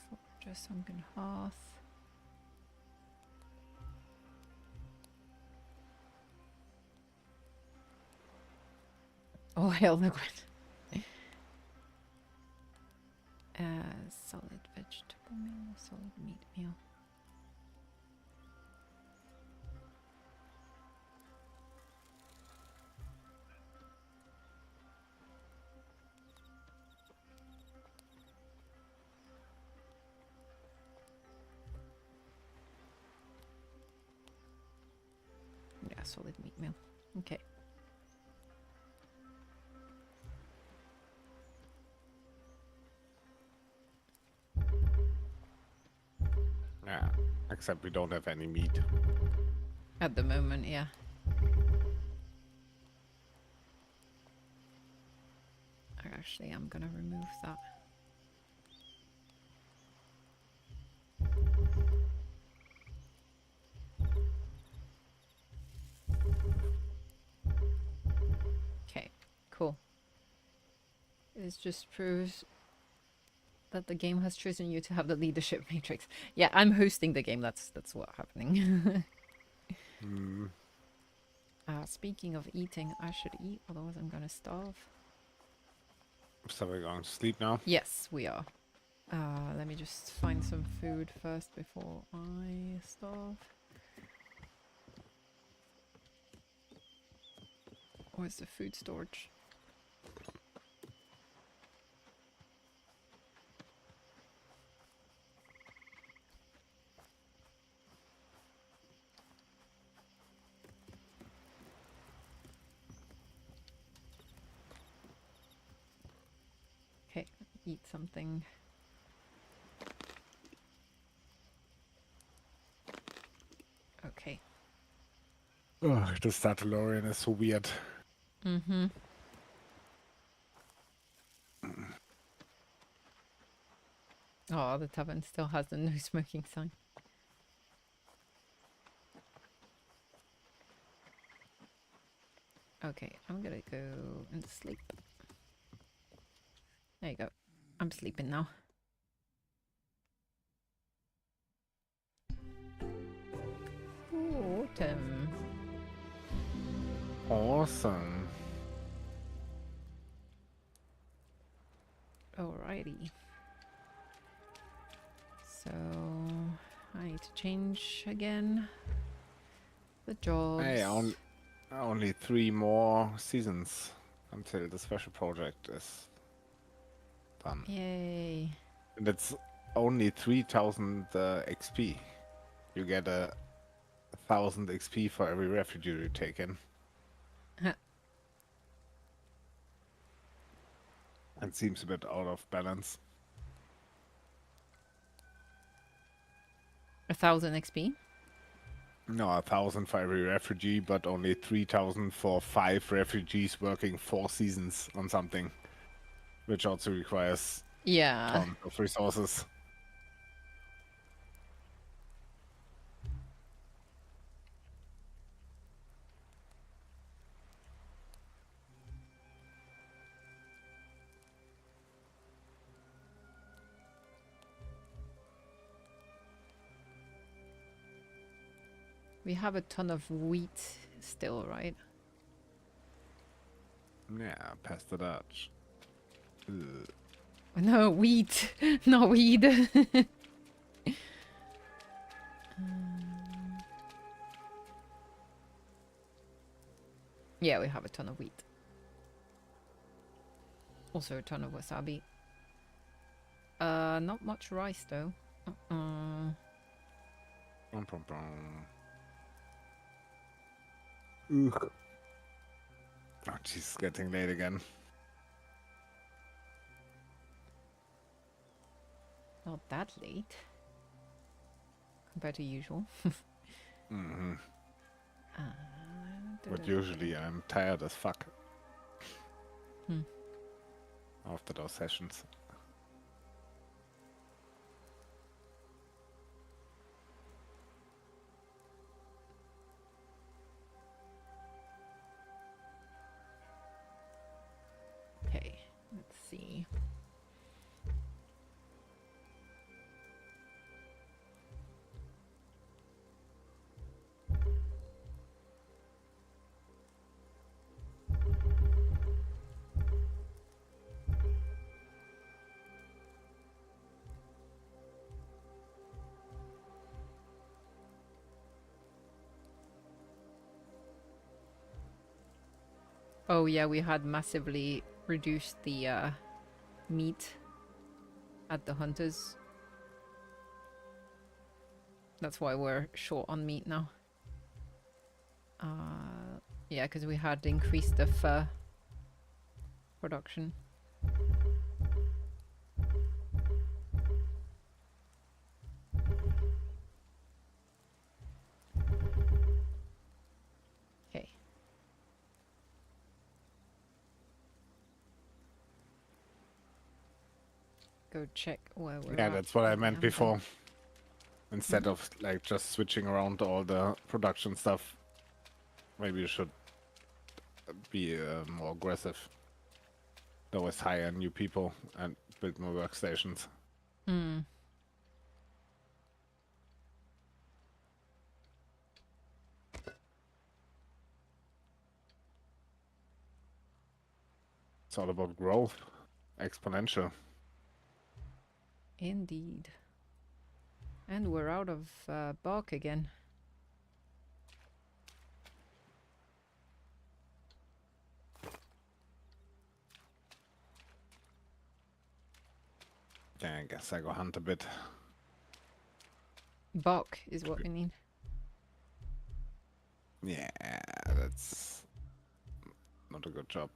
Fortress, sunken hearth. Oh, hail the ground. Solid vegetable meal, solid meat meal. Yeah, solid meat meal. Okay. Yeah. Except we don't have any meat. At the moment, yeah. Actually, I'm gonna remove that. Okay, cool. This just proves that the game has chosen you to have the leadership matrix. Yeah, I'm hosting the game. That's what's happening. Speaking of eating, I should eat, otherwise I'm gonna starve. So we're going to sleep now? Yes, we are. Let me just find some food first before I starve. Where's the food storage? Okay, eat something. Okay. Oh, the Statulorian is so weird. Mm-hmm. Oh, the tavern still has the no smoking sign. Okay, I'm gonna go and sleep. There you go. I'm sleeping now. Autumn. Awesome. Alrighty. So I need to change again the jobs. Hey, only 3 more seasons until the special project is done. Yay. And it's only 3000 XP. You get 1000 XP for every refugee you take in. It seems a bit out of balance. 1000 XP. No, 1000 for every refugee, but only 3000 for 5 refugees working 4 seasons on something, which also requires Yeah. tons of resources. We have a ton of wheat still, right? Yeah, past the Dutch. Ugh. No, wheat, not weed. Yeah, we have a ton of wheat. Also a ton of wasabi. Not much rice though. Bum, bum, bum. Ugh. Oh, jeez, getting late again. Not that late. Compared to usual. Mm-hmm. Uh, But usually I'm tired as fuck Hmm. after those sessions. Okay, let's see. Oh yeah, we had massively reduced the meat at the hunters. That's why we're short on meat now. Yeah, because we had increased the fur production. Okay. Go check where we're Yeah, at. that's what I with the meant Amazon. before. Instead of like just switching around all the production stuff, maybe you should be more aggressive. Always hire new people and build more workstations. Hmm. It's all about growth, exponential. Indeed. And we're out of bark again. Yeah, I guess I go hunt a bit. Bark is what we need. Yeah, that's not a good job.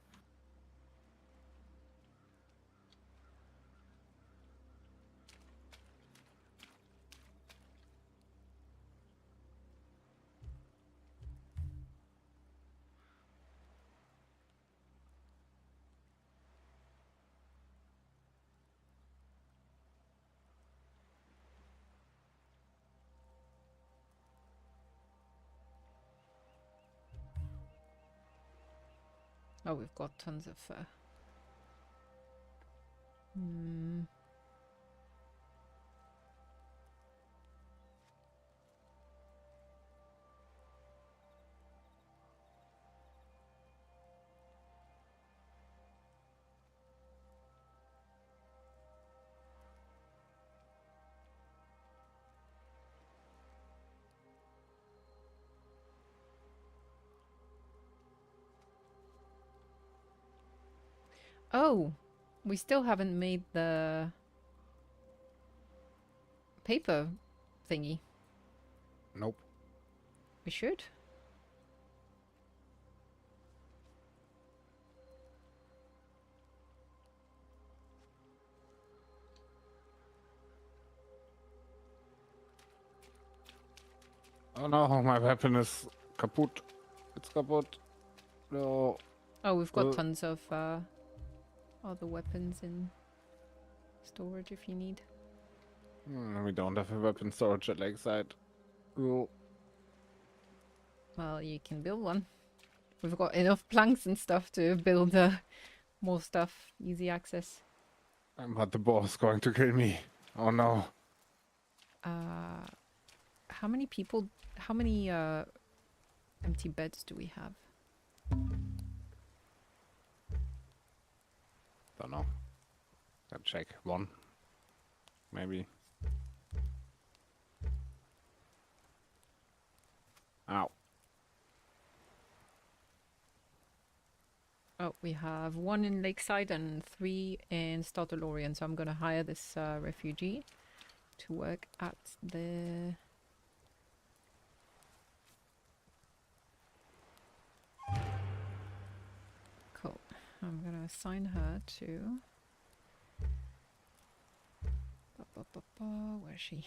Oh, we've got tons of fur. Hmm. Oh, we still haven't made the paper thingy. Nope. We should. Oh no, my weapon is kaput. It's kaput. No. Oh, we've got tons of other weapons in storage if you need. We don't have a weapon storage at Lakeside. Oh. Well, you can build one. We've got enough planks and stuff to build more stuff. Easy access. But the boss is going to kill me. Oh no. How many people... How many empty beds do we have? Don't know. Gotta check. One. Maybe. Ow. Oh, we have 1 in Lakeside and 3 in Startalorian. So I'm going to hire this refugee to work at the... Cool. I'm going to assign her to... Where is she?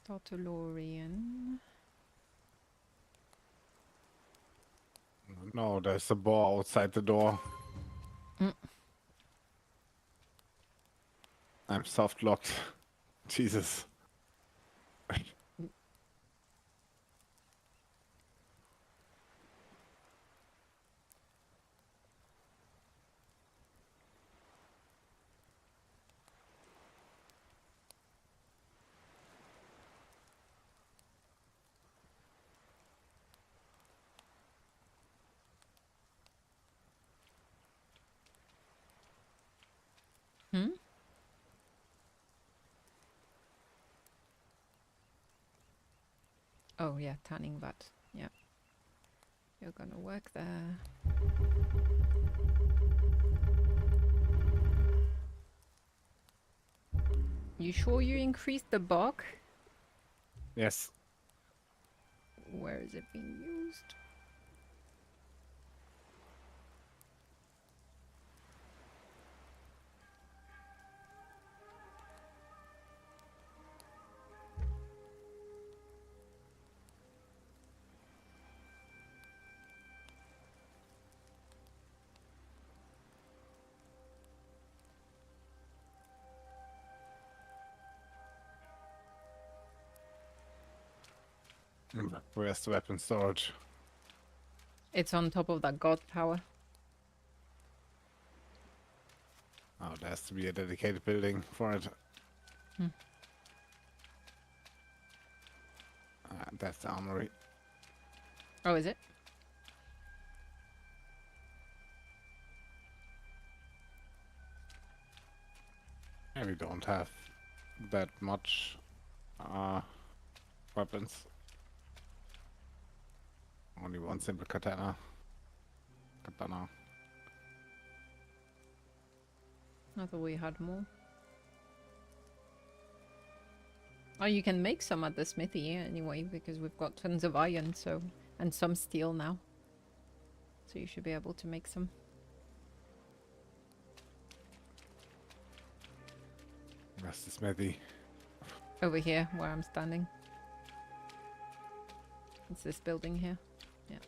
Startalorian. No, there's a boar outside the door. I'm soft locked. Jesus. Hmm? Oh yeah, tanning vat. Yeah. You're gonna work there. You sure you increased the bulk? Yes. Where is it being used? Where's the weapon storage? It's on top of that god tower. Oh, there has to be a dedicated building for it. That's the armory. Oh, is it? And we don't have that much weapons. Only one simple katana. I thought we had more. Oh, you can make some at the smithy anyway, because we've got tons of iron, so, and some steel now. So you should be able to make some. Where's the smithy? Over here, where I'm standing. It's this building here. Yeah.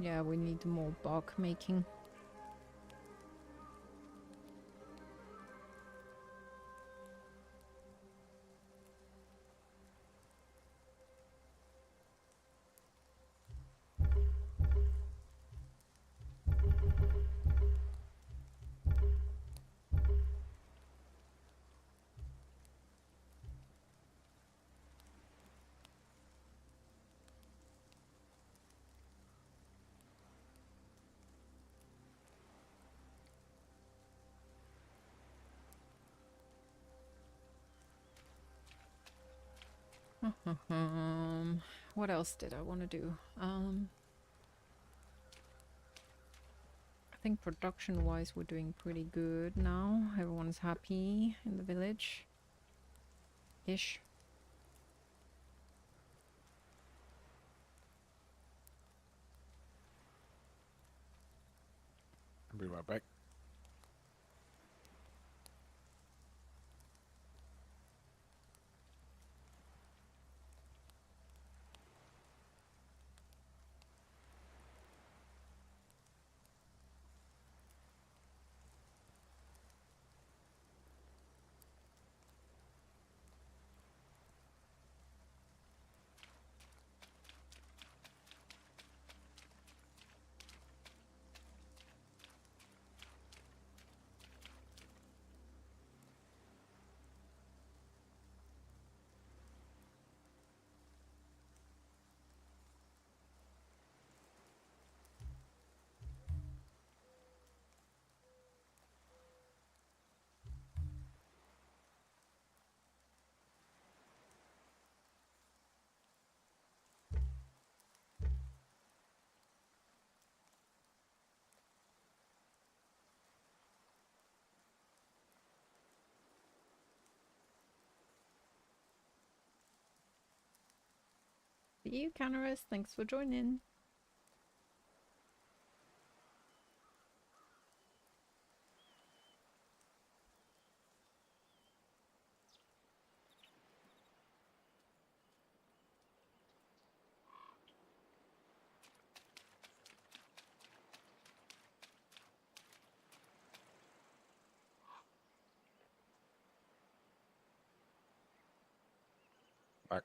Yeah, we need more bark making. What else did I want to do? I think production-wise we're doing pretty good now. Everyone's happy in the village. Ish. I'll be right back. See you, Canaris. Thanks for joining. Back.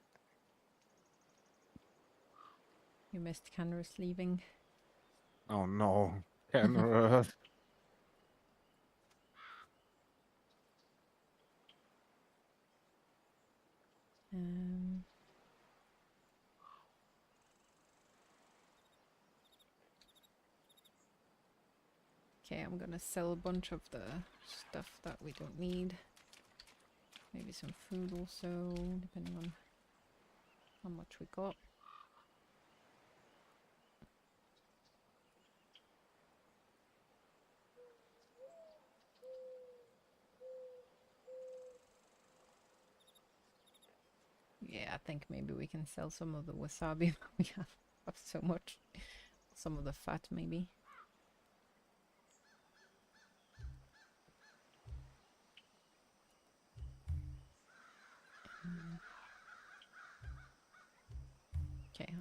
You missed Canaris leaving. Oh no, Kenrith. Okay, I'm gonna sell a bunch of the stuff that we don't need. Maybe some food also, depending on how much we got. Yeah, I think maybe we can sell some of the wasabi. We have so much. Some of the fat, maybe. Okay,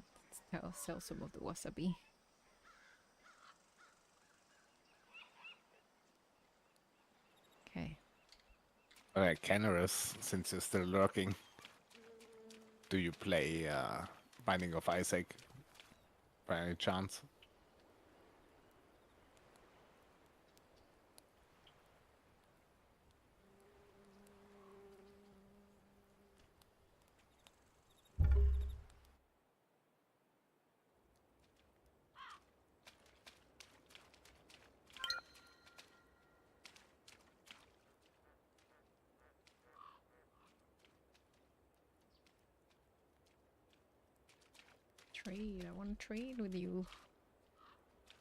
I'll sell some of the wasabi. Okay. Alright, Kenrith, since you're still lurking, do you play Binding of Isaac by any chance? Trade. I want to trade with you.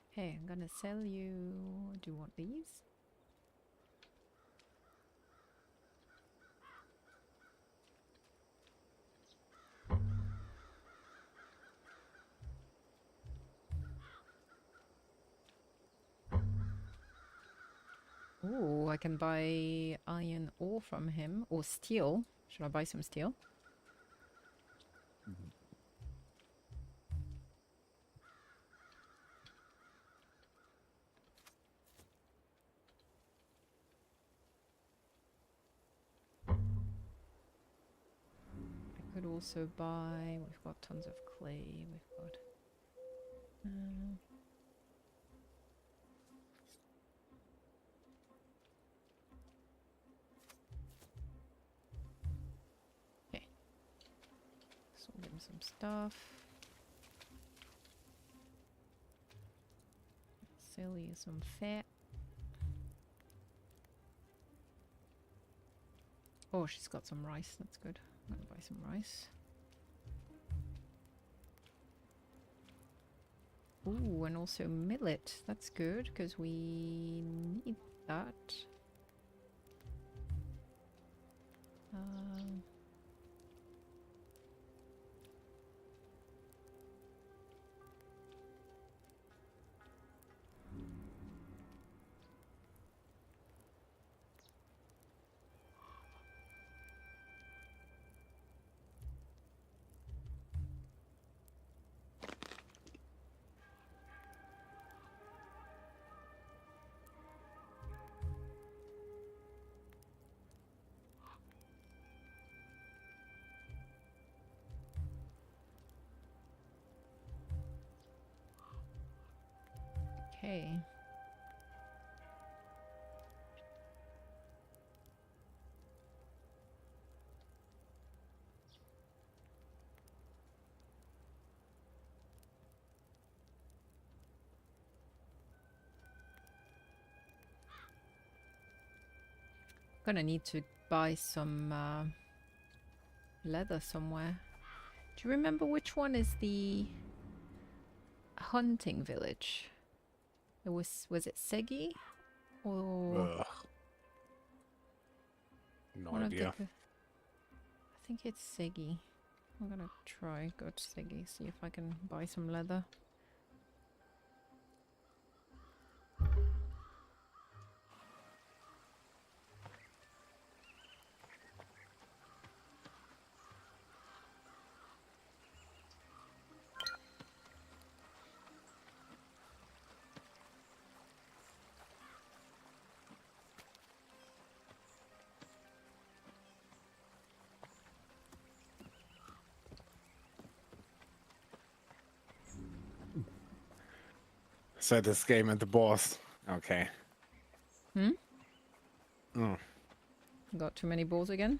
Hey, I'm gonna sell you. Do you want these? Oh, I can buy iron ore from him, or steel. Should I buy some steel? also buy. We've got tons of clay. We've got. Okay. Sold him some stuff. Sell you some fat. Oh, she's got some rice. That's good. I'm gonna buy some rice. Ooh, and also millet. That's good because we need that. Okay. Gonna need to buy some leather somewhere. Do you remember which one is the hunting village? It was it Segi or Ugh. No one of idea. the? I think it's Segi. I'm gonna try go to Segi, see if I can buy some leather. So this game and the boss. Okay. Got too many balls again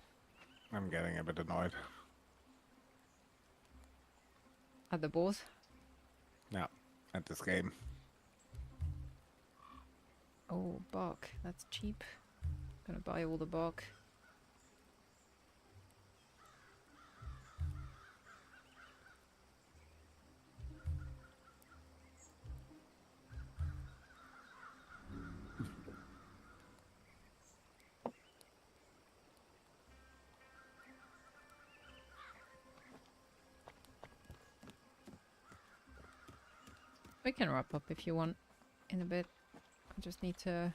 I'm getting a bit annoyed. at the balls. Yeah, at this game. Oh, bark. That's cheap. Gonna buy all the bark. We can wrap up if you want in a bit. I just need to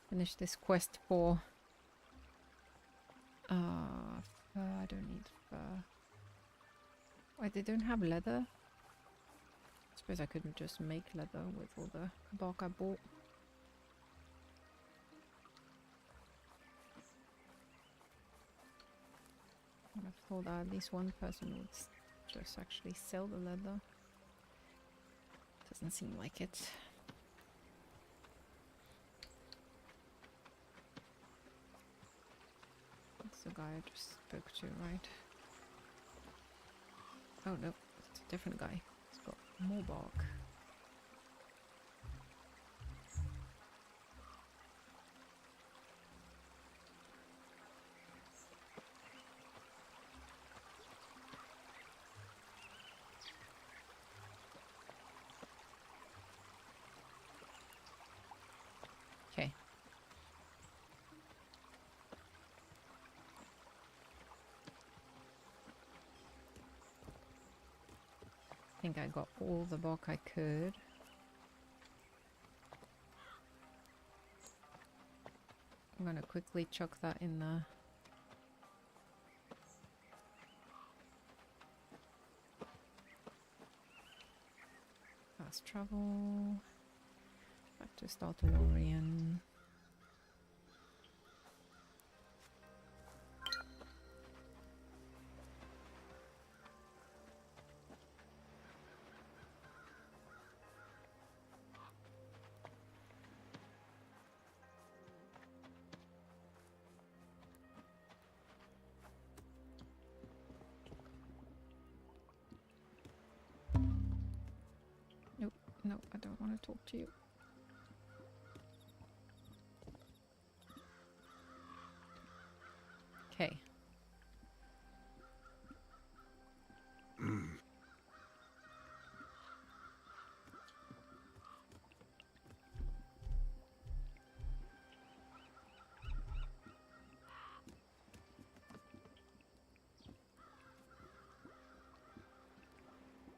finish this quest for fur. I don't need fur. Wait, they don't have leather? I suppose I couldn't just make leather with all the bark I bought. I'd have thought that at least one person would just actually sell the leather. Doesn't seem like it. That's the guy I just spoke to, right? Oh no, it's a different guy. He's got more bark. Okay. I think I got all the bark I could. I'm gonna quickly chuck that in the fast travel. Back to Startalorian. want to talk to you. Okay.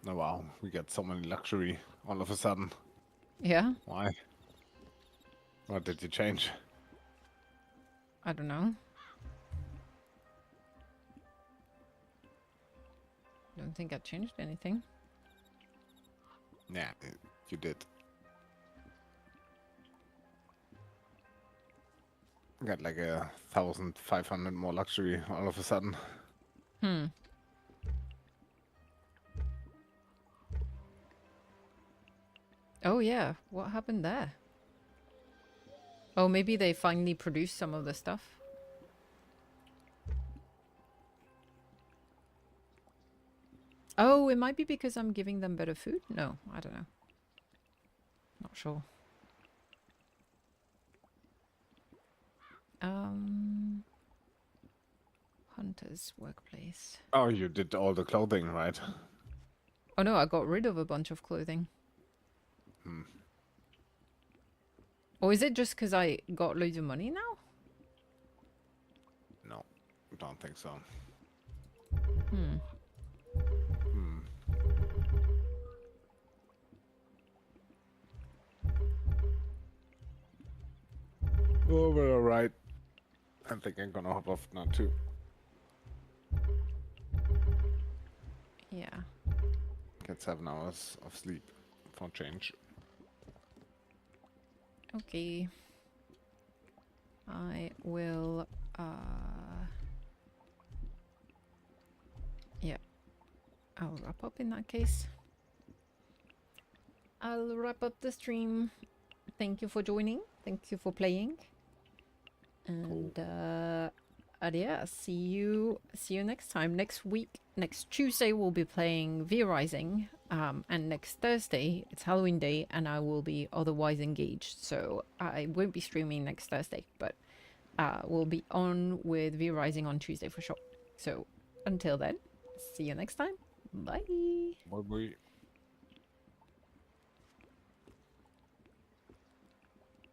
Oh wow, we get so many luxury all of a sudden. Yeah, Why? What did you change? I don't know. Don't think I changed anything. Yeah, you did. Got like 1,500 more luxury all of a sudden. Hmm. Oh yeah, what happened there? Oh, maybe they finally produced some of the stuff. Oh, it might be because I'm giving them better food? No, I don't know. Not sure. Hunter's workplace. Oh, you did all the clothing, right? Oh no, I got rid of a bunch of clothing. Or is it just because I got loads of money now? No, don't think so. Hmm. Oh, we're alright. I think I'm gonna hop off now too. Yeah. Get 7 hours of sleep for change. Okay. I will, yeah. I'll wrap up in that case. I'll wrap up the stream. Thank you for joining. Thank you for playing. And yeah, see you next time. Next week, next Tuesday we'll be playing V Rising. And next Thursday it's Halloween Day and I will be otherwise engaged. So I won't be streaming next Thursday, but we'll be on with V Rising on Tuesday for sure. So until then, see you next time. Bye. Bye bye.